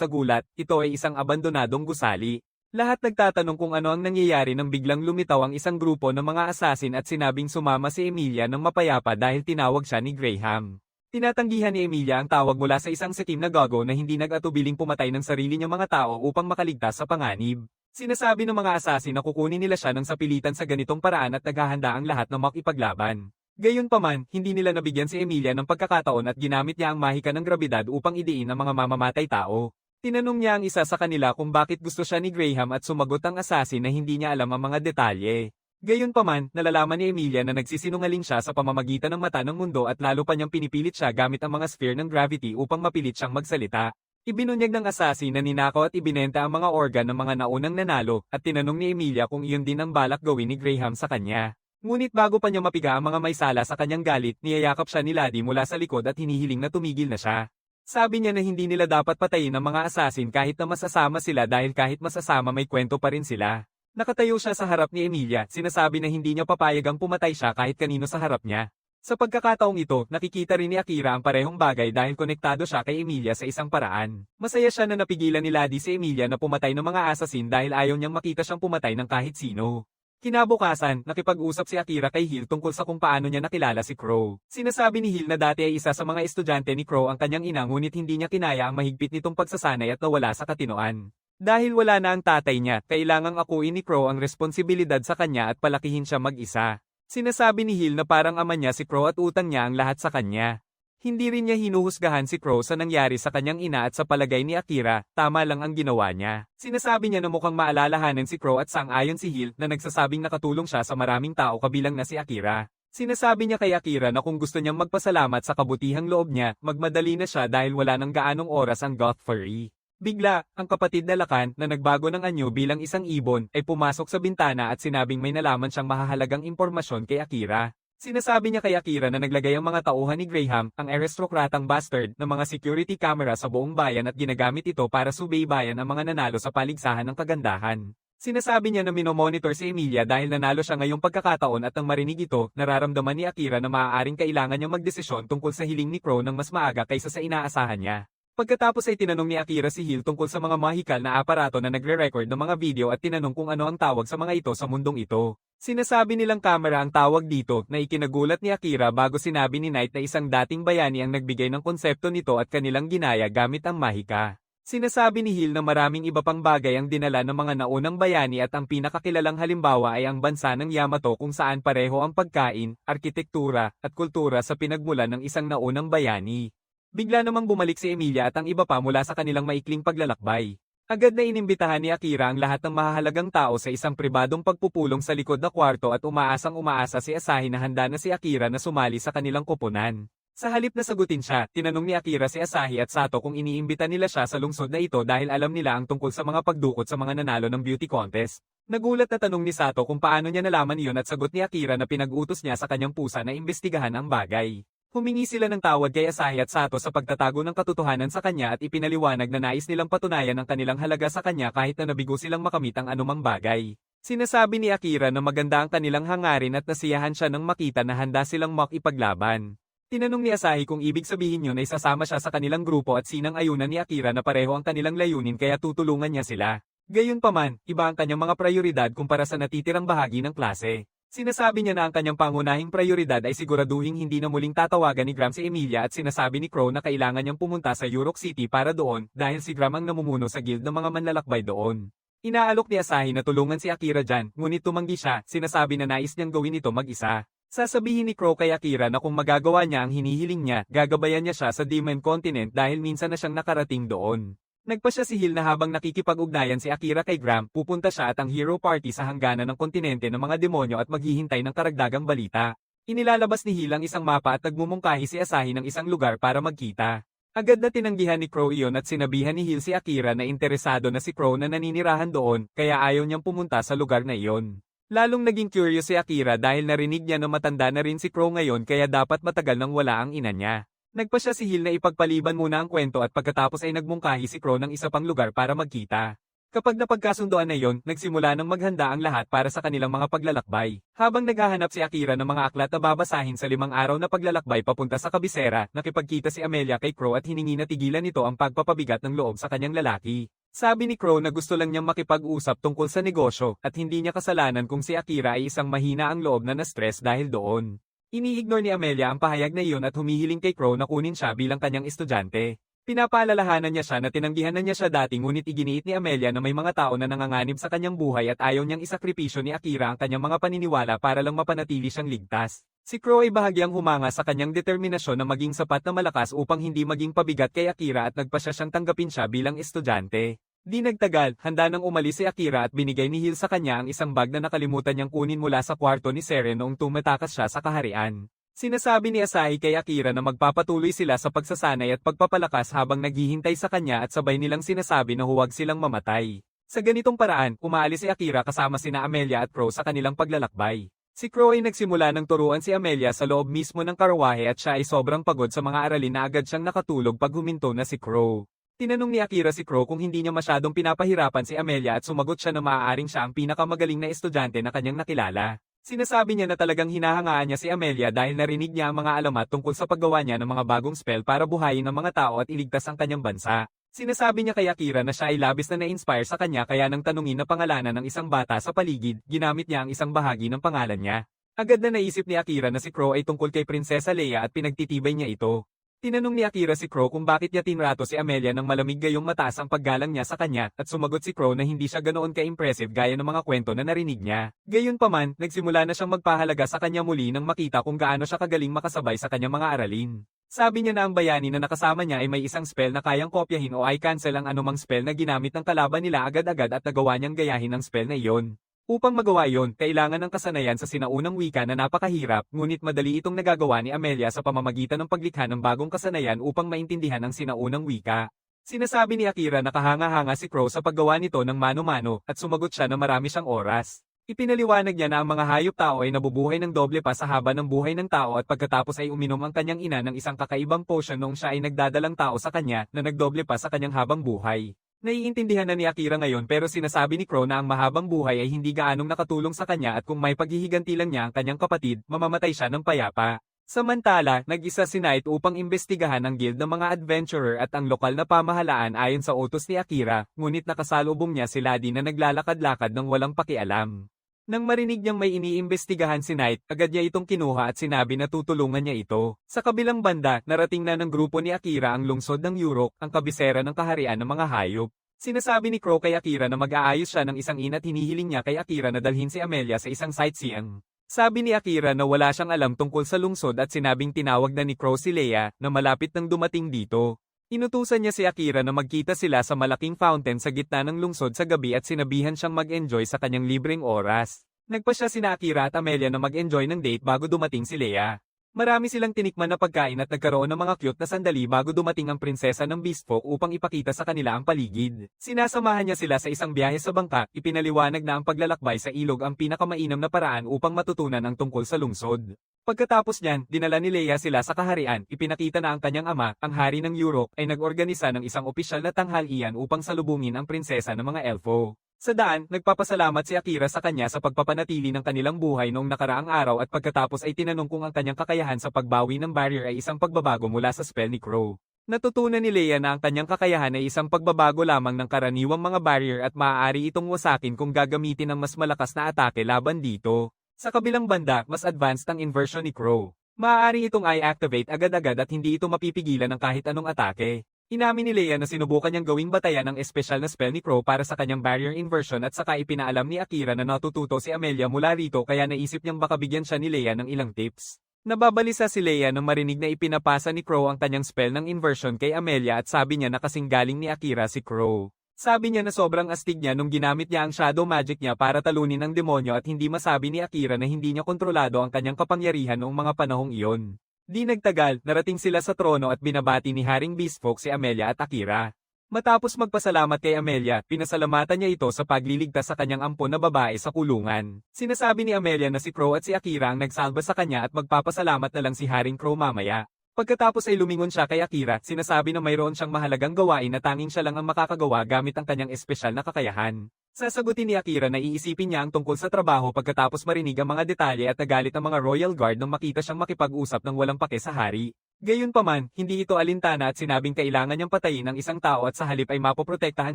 sa gulat, ito ay isang abandonadong gusali. Lahat nagtatanong kung ano ang nangyayari nang biglang lumitaw ang isang grupo ng mga asasin at sinabing sumama si Emilia ng mapayapa dahil tinawag siya ni Graham. Tinatanggihan ni Emilia ang tawag mula sa isang sikim na gago na hindi nag-atubiling pumatay ng sarili niyang mga tao upang makaligtas sa panganib. Sinasabi ng mga asasin na kukunin nila siya ng sapilitan sa ganitong paraan at naghahanda ang lahat na makipaglaban. Gayunpaman, hindi nila nabigyan si Emilia ng pagkakataon at ginamit niya ang mahika ng grabidad upang idiin ang mga mamamatay tao. Tinanong niya ang isa sa kanila kung bakit gusto siya ni Graham at sumagot ang asasin na hindi niya alam ang mga detalye. Gayunpaman, nalalaman ni Emilia na nagsisinungaling siya sa pamamagitan ng mata ng mundo at lalo pa niyang pinipilit siya gamit ang mga sphere ng gravity upang mapilit siyang magsalita. Ibinunyag ng asasin na ninakaw at ibinenta ang mga organ ng mga naunang nanalo at tinanong ni Emilia kung iyon din ang balak gawin ni Graham sa kanya. Ngunit bago pa niya mapiga ang mga may sala sa kanyang galit, niyayakap siya ni Laddie mula sa likod at hinihiling na tumigil na siya. Sabi niya na hindi nila dapat patayin ang mga asasin kahit na masasama sila dahil kahit masasama may kwento pa rin sila. Nakatayo siya sa harap ni Emilia, sinasabi na hindi niya papayag ang pumatay siya kahit kanino sa harap niya. Sa pagkakataong ito, nakikita rin ni Akira ang parehong bagay dahil konektado siya kay Emilia sa isang paraan. Masaya siya na napigilan ni Laddie si Emilia na pumatay ng mga asasin dahil ayaw niyang makita siyang pumatay ng kahit sino. Kinabukasan, nakipag-usap si Akira kay Hill tungkol sa kung paano niya nakilala si Crow. Sinasabi ni Hill na dati ay isa sa mga estudyante ni Crow ang kanyang ina ngunit hindi niya kinaya ang mahigpit nitong pagsasanay at nawala sa katinoan. Dahil wala na ang tatay niya, kailangang akuin ni Crow ang responsibilidad sa kanya at palakihin siya mag-isa. Sinasabi ni Hill na parang ama niya si Crow at utang niya ang lahat sa kanya. Hindi rin niya hinuhusgahan si Crow sa nangyari sa kanyang ina at sa palagay ni Akira, tama lang ang ginawa niya. Sinasabi niya na mukhang maalalahanan si Crow at sang-ayon si Hill na nagsasabing nakatulong siya sa maraming tao kabilang na si Akira. Sinasabi niya kay Akira na kung gusto niyang magpasalamat sa kabutihang loob niya, magmadali na siya dahil wala nang gaanong oras ang Goth Furry. Bigla, ang kapatid na Lakan na nagbago ng anyo bilang isang ibon ay pumasok sa bintana at sinabing may nalaman siyang mahahalagang impormasyon kay Akira. Sinasabi niya kay Akira na naglagay ang mga tauhan ni Graham, ang aristokratang bastard, ng mga security camera sa buong bayan at ginagamit ito para subaybayan ang mga nanalo sa paligsahan ng kagandahan. Sinasabi niya na minomonitor si Emilia dahil nanalo siya ngayong pagkakataon at nang marinig ito, nararamdaman ni Akira na maaaring kailangan niyang magdesisyon tungkol sa hiling ni Crow ng mas maaga kaysa sa inaasahan niya. Pagkatapos ay tinanong ni Akira si Hill tungkol sa mga mahikal na aparato na nagre-record ng mga video at tinanong kung ano ang tawag sa mga ito sa mundong ito. Sinasabi nilang camera ang tawag dito na ikinagulat ni Akira bago sinabi ni Knight na isang dating bayani ang nagbigay ng konsepto nito at kanilang ginaya gamit ang mahika. Sinasabi ni Hill na maraming iba pang bagay ang dinala ng mga naunang bayani at ang pinakakilalang halimbawa ay ang bansa ng Yamato kung saan pareho ang pagkain, arkitektura, at kultura sa pinagmulan ng isang naunang bayani. Bigla namang bumalik si Emilia at ang iba pa mula sa kanilang maikling paglalakbay. Agad na inimbitahan ni Akira ang lahat ng mahahalagang tao sa isang pribadong pagpupulong sa likod na kwarto at umaasa si Asahi na handa na si Akira na sumali sa kanilang koponan. Sa halip na sagutin siya, tinanong ni Akira si Asahi at Sato kung iniimbita nila siya sa lungsod na ito dahil alam nila ang tungkol sa mga pagdukot sa mga nanalo ng beauty contest. Nagulat na tanong ni Sato kung paano niya nalaman iyon at sagot ni Akira na pinag-utos niya sa kanyang pusa na imbestigahan ang bagay. Humingi sila ng tawad kay Asahi at Sato sa pagtatago ng katotohanan sa kanya at ipinaliwanag na nais nilang patunayan ang kanilang halaga sa kanya kahit na nabigo silang makamit ang anumang bagay. Sinasabi ni Akira na maganda ang kanilang hangarin at nasiyahan siya nang makita na handa silang makipaglaban. Tinanong ni Asahi kung ibig sabihin yun ay sasama siya sa kanilang grupo at sinang-ayunan ni Akira na pareho ang kanilang layunin kaya tutulungan niya sila. Gayunpaman, iba ang kanyang mga prioridad kumpara sa natitirang bahagi ng klase. Sinasabi niya na ang kanyang pangunahing prioridad ay siguraduhing hindi na muling tatawagan ni Graham si Emilia at sinasabi ni Crow na kailangan niyang pumunta sa Yurok City para doon dahil si Graham ang namumuno sa guild ng mga manlalakbay doon. Inaalok ni Asahi na tulungan si Akira dyan, ngunit tumanggi siya, sinasabi na nais niyang gawin ito mag-isa. Sasabihin ni Crow kay Akira na kung magagawa niya ang hinihiling niya, gagabayan niya siya sa Demon Continent dahil minsan na siyang nakarating doon. Nagpa siya si Hill na habang nakikipag-ugnayan si Akira kay Graham, pupunta siya at ang hero party sa hangganan ng kontinente ng mga demonyo at maghihintay ng karagdagang balita. Inilalabas ni Hill ang isang mapa at nagmumungkahi si Asahi ng isang lugar para magkita. Agad na tinanggihan ni Crow iyon at sinabihan ni Hill si Akira na interesado na si Crow na naninirahan doon, kaya ayaw niyang pumunta sa lugar na iyon. Lalong naging curious si Akira dahil narinig niya na matanda na rin si Crow ngayon kaya dapat matagal nang wala ang ina niya. Nagpa siya si Hill na ipagpaliban muna ang kwento at pagkatapos ay nagmungkahi si Crow ng isa pang lugar para magkita. Kapag napagkasundoan na iyon, nagsimula ng maghanda ang lahat para sa kanilang mga paglalakbay. Habang naghahanap si Akira ng mga aklat na babasahin sa 5 araw na paglalakbay papunta sa kabisera, nakipagkita si Amelia kay Crow at hiningi na tigilan nito ang pagpapabigat ng loob sa kanyang lalaki. Sabi ni Crow na gusto lang niyang makipag-usap tungkol sa negosyo at hindi niya kasalanan kung si Akira ay isang mahina ang loob na na-stress dahil doon. Ini-ignore ni Amelia ang pahayag na iyon at humihiling kay Crow na kunin siya bilang kanyang estudyante. Pinapaalalahanan niya siya na tinanggihan na niya siya dati ngunit iginiit ni Amelia na may mga tao na nanganganib sa kanyang buhay at ayaw niyang isakripisyo ni Akira ang kanyang mga paniniwala para lang mapanatili siyang ligtas. Si Crow ay bahagyang humanga sa kanyang determinasyon na maging sapat na malakas upang hindi maging pabigat kay Akira at nagpasya siyang tanggapin siya bilang estudyante. Di nagtagal, handa nang umalis si Akira at binigay ni Hill sa kanya ang isang bag na nakalimutan niyang kunin mula sa kwarto ni Seren noong tumatakas siya sa kaharian. Sinasabi ni Asahi kay Akira na magpapatuloy sila sa pagsasanay at pagpapalakas habang naghihintay sa kanya at sabay nilang sinasabi na huwag silang mamatay. Sa ganitong paraan, umaalis si Akira kasama sina Amelia at Crow sa kanilang paglalakbay. Si Crow ay nagsimula ng turuan si Amelia sa loob mismo ng karawahe at siya ay sobrang pagod sa mga aralin na agad siyang nakatulog pag huminto na si Crow. Tinanong ni Akira si Crow kung hindi niya masyadong pinapahirapan si Amelia at sumagot siya na maaaring siya ang pinakamagaling na estudyante na kanyang nakilala. Sinasabi niya na talagang hinahangaan niya si Amelia dahil narinig niya ang mga alamat tungkol sa paggawa niya ng mga bagong spell para buhayin ang mga tao at iligtas ang kanyang bansa. Sinasabi niya kay Akira na siya ay labis na na-inspire sa kanya kaya nang tanungin na pangalanan ng isang bata sa paligid, ginamit niya ang isang bahagi ng pangalan niya. Agad na naisip ni Akira na si Crow ay tungkol kay Prinsesa Leia at pinagtitibay niya ito. Tinanong ni Akira si Crow kung bakit niya tinrato si Amelia ng malamig gayong mataas ang paggalang niya sa kanya at sumagot si Crow na hindi siya ganoon ka-impressive gaya ng mga kwento na narinig niya. Gayunpaman, nagsimula na siyang magpahalaga sa kanya muli nang makita kung gaano siya kagaling makasabay sa kanyang mga aralin. Sabi niya na ang bayani na nakasama niya ay may isang spell na kayang kopyahin o i-cancel ang anumang spell na ginamit ng kalaban nila agad-agad at nagawa niyang gayahin ang spell na iyon. Upang magawa yon, kailangan ng kasanayan sa sinaunang wika na napakahirap, ngunit madali itong nagagawa ni Amelia sa pamamagitan ng paglikha ng bagong kasanayan upang maintindihan ang sinaunang wika. Sinasabi ni Akira na kahanga-hanga si Crow sa paggawa nito ng mano-mano, at sumagot siya na marami siyang oras. Ipinaliwanag niya na ang mga hayop-tao ay nabubuhay ng doble pa sa haba ng buhay ng tao at pagkatapos ay uminom ang kanyang ina ng isang kakaibang potion noong siya ay nagdadalang tao sa kanya na nagdoble pa sa kanyang habang buhay. Naiintindihan na ni Akira ngayon pero sinasabi ni Crow na ang mahabang buhay ay hindi gaanong nakatulong sa kanya at kung may paghihiganti lang niya ang kanyang kapatid, mamamatay siya ng payapa. Samantala, nag-isa si Knight upang imbestigahan ang guild ng mga adventurer at ang lokal na pamahalaan ayon sa utos ni Akira, ngunit nakasalubong niya si Laddie na naglalakad-lakad ng walang pakialam. Nang marinig niyang may iniimbestigahan si Knight, agad niya itong kinuha at sinabi na tutulungan niya ito. Sa kabilang banda, narating na ng grupo ni Akira ang lungsod ng Yurok, ang kabisera ng kaharian ng mga hayop. Sinasabi ni Crow kay Akira na mag-aayos siya ng isang ina at hinihiling niya kay Akira na dalhin si Amelia sa isang sightseeing. Sabi ni Akira na wala siyang alam tungkol sa lungsod at sinabing tinawag na ni Crow si Leia na malapit nang dumating dito. Inutusan niya si Akira na magkita sila sa malaking fountain sa gitna ng lungsod sa gabi at sinabihan siyang mag-enjoy sa kanyang libreng oras. Nagpa siya sina Akira at Amelia na mag-enjoy ng date bago dumating si Leia. Marami silang tinikman na pagkain at nagkaroon ng mga cute na sandali bago dumating ang prinsesa ng Beastfolk upang ipakita sa kanila ang paligid. Sinasamahan niya sila sa isang biyahe sa bangka, ipinaliwanag na ang paglalakbay sa ilog ang pinakamainam na paraan upang matutunan ang tungkol sa lungsod. Pagkatapos niyan, dinala ni Leia sila sa kaharian, ipinakita na ang kanyang ama, ang hari ng Yurok, ay nag-organisa ng isang opisyal na tanghalian upang salubungin ang prinsesa ng mga elfo. Sa daan, nagpapasalamat si Akira sa kanya sa pagpapanatili ng kanilang buhay noong nakaraang araw at pagkatapos ay tinanong kung ang kanyang kakayahan sa pagbawi ng barrier ay isang pagbabago mula sa spell ni Crow. Natutunan ni Leia na ang kanyang kakayahan ay isang pagbabago lamang ng karaniwang mga barrier at maaari itong wasakin kung gagamitin ng mas malakas na atake laban dito. Sa kabilang banda, mas advanced ang inversion ni Crow. Maaari itong i-activate agad-agad at hindi ito mapipigilan ng kahit anong atake. Inamin ni Leia na sinubukan niyang gawing batayan ang espesyal na spell ni Crow para sa kanyang barrier inversion at saka ipinaalam ni Akira na natututo si Amelia mula rito kaya naisip niyang baka bigyan siya ni Leia ng ilang tips. Nababalisa si Leia nang marinig na ipinapasa ni Crow ang kanyang spell ng inversion kay Amelia at sabi niya na kasing galing ni Akira si Crow. Sabi niya na sobrang astig niya nung ginamit niya ang shadow magic niya para talunin ang demonyo at hindi masabi ni Akira na hindi niya kontrolado ang kanyang kapangyarihan noong mga panahong iyon. Di nagtagal, narating sila sa trono at binabati ni Haring Beastfolk si Amelia at Akira. Matapos magpasalamat kay Amelia, pinasalamatan niya ito sa pagliligtas sa kanyang ampon na babae sa kulungan. Sinasabi ni Amelia na si Crow at si Akira ang nagsalba sa kanya at magpapasalamat na lang si Haring Crow mamaya. Pagkatapos ay lumingon siya kay Akira, sinasabi na mayroon siyang mahalagang gawain na tanging siya lang ang makakagawa gamit ang kanyang espesyal na kakayahan. Sasagutin ni Akira na iisipin niya ang tungkol sa trabaho pagkatapos marinig ang mga detalye at nagalit ang mga royal guard nang makita siyang makipag-usap ng walang pake sa hari. Gayunpaman, hindi ito alintana at sinabing kailangan niyang patayin ang isang tao at sa halip ay mapoprotektahan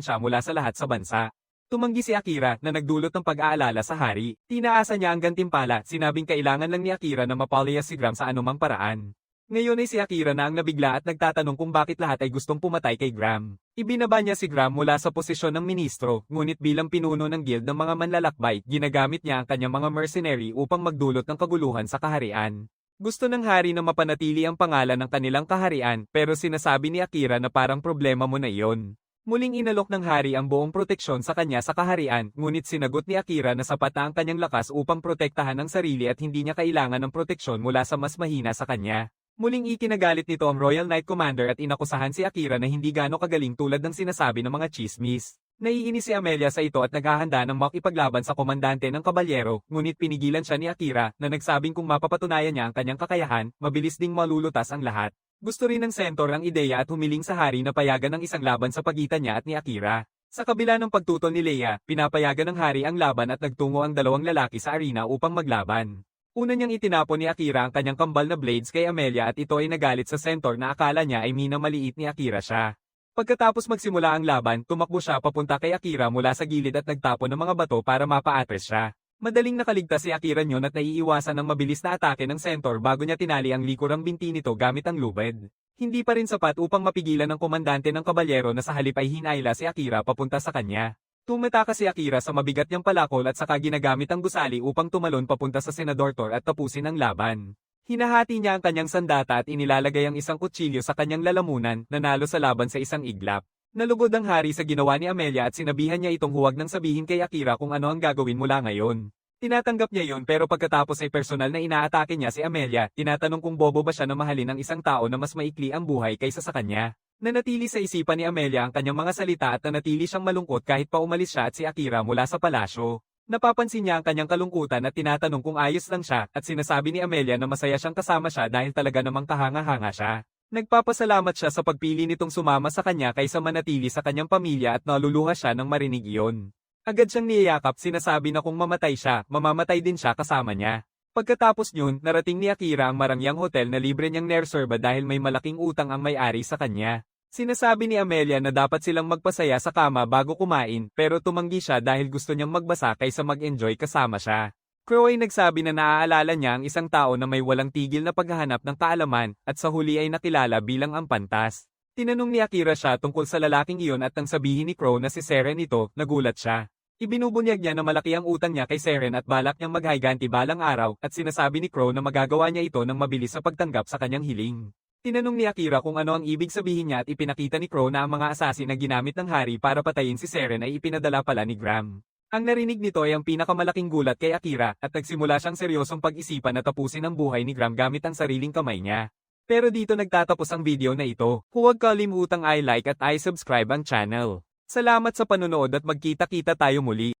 siya mula sa lahat sa bansa. Tumanggi si Akira na nagdulot ng pag-aalala sa hari. Tinaasa niya ang gantimpala, sinabing kailangan lang ni Akira na mapalaya si Gram sa anumang paraan. Ngayon ay si Akira na ang nabigla at nagtatanong kung bakit lahat ay gustong pumatay kay Gram. Ibinaba niya si Gram mula sa posisyon ng ministro, ngunit bilang pinuno ng guild ng mga manlalakbay, ginagamit niya ang kanyang mga mercenary upang magdulot ng kaguluhan sa kaharian. Gusto ng hari na mapanatili ang pangalan ng kanilang kaharian, pero sinasabi ni Akira na parang problema mo na iyon. Muling inalok ng hari ang buong proteksyon sa kanya sa kaharian, ngunit sinagot ni Akira na sapat na ang kanyang lakas upang protektahan ang sarili at hindi niya kailangan ng proteksyon mula sa mas mahina sa kanya. Muling ikinagalit nito ang Royal Knight Commander at inakusahan si Akira na hindi gaano kagaling tulad ng sinasabi ng mga chismis. Naiinis si Amelia sa ito at naghahanda ng makipaglaban sa komandante ng kabalyero, ngunit pinigilan siya ni Akira na nagsabing kung mapapatunayan niya ang kanyang kakayahan, mabilis ding malulutas ang lahat. Gusto rin ng Centaur ang ideya at humiling sa hari na payagan ng isang laban sa pagitan niya at ni Akira. Sa kabila ng pagtutol ni Leia, pinapayagan ng hari ang laban at nagtungo ang dalawang lalaki sa arena upang maglaban. Una niyang itinapon ni Akira ang kanyang kambal na blades kay Amelia at ito ay nagalit sa Centaur na akala niya ay minamaliit ni Akira siya. Pagkatapos magsimula ang laban, tumakbo siya papunta kay Akira mula sa gilid at nagtapon ng mga bato para mapa-atres siya. Madaling nakaligtas si Akira niyon at naiiwasan ng mabilis na atake ng Centaur bago niya tinali ang likurang binti nito gamit ang lubid. Hindi pa rin sapat upang mapigilan ng komandante ng kabalyero na sa halip ay hinayla si Akira papunta sa kanya. Tumataka si Akira sa mabigat niyang palakol at saka ginagamit ang gusali upang tumalon papunta sa Senador Tor at tapusin ang laban. Hinahati niya ang kanyang sandata at inilalagay ang isang kutsilyo sa kanyang lalamunan, nanalo sa laban sa isang iglap. Nalugod ang hari sa ginawa ni Amelia at sinabihan niya itong huwag nang sabihin kay Akira kung ano ang gagawin mula ngayon. Tinatanggap niya yon pero pagkatapos ay personal na inaatake niya si Amelia, tinatanong kung bobo ba siya na mahalin ang isang tao na mas maikli ang buhay kaysa sa kanya. Nanatili sa isipan ni Amelia ang kanyang mga salita at nanatili siyang malungkot kahit pa umalis siya at si Akira mula sa palasyo. Napapansin niya ang kanyang kalungkutan at tinatanong kung ayos lang siya at sinasabi ni Amelia na masaya siyang kasama siya dahil talaga namang kahanga-hanga siya. Nagpapasalamat siya sa pagpili nitong sumama sa kanya kaysa manatili sa kanyang pamilya at naluluha siya nang marinig iyon. Agad siyang niyayakap, sinasabi na kung mamatay siya, mamamatay din siya kasama niya. Pagkatapos nyun, narating ni Akira ang marangyang hotel na libre niyang nerserba dahil may malaking utang ang may-ari sa kanya. Sinasabi ni Amelia na dapat silang magpasaya sa kama bago kumain pero tumanggi siya dahil gusto niyang magbasa kaysa mag-enjoy kasama siya. Crow ay nagsabi na naaalala niya ang isang tao na may walang tigil na paghahanap ng kaalaman at sa huli ay nakilala bilang ang pantas. Tinanong ni Akira siya tungkol sa lalaking iyon at nang sabihin ni Crow na si Seren ito, nagulat siya. Ibinubunyag niya na malaki ang utang niya kay Seren at balak niyang maghiganti balang araw at sinasabi ni Crow na magagawa niya ito ng mabilis sa pagtanggap sa kanyang hiling. Tinanong ni Akira kung ano ang ibig sabihin niya at ipinakita ni Crow na ang mga assassin na ginamit ng hari para patayin si Seren ay ipinadala pala ni Graham. Ang narinig nito ay ang pinakamalaking gulat kay Akira at nagsimula siyang seryosong pag-isipan na tapusin ang buhay ni Graham gamit ang sariling kamay niya. Pero dito nagtatapos ang video na ito. Huwag kalimutang i-like at i-subscribe ang channel. Salamat sa panonood at magkita-kita tayo muli.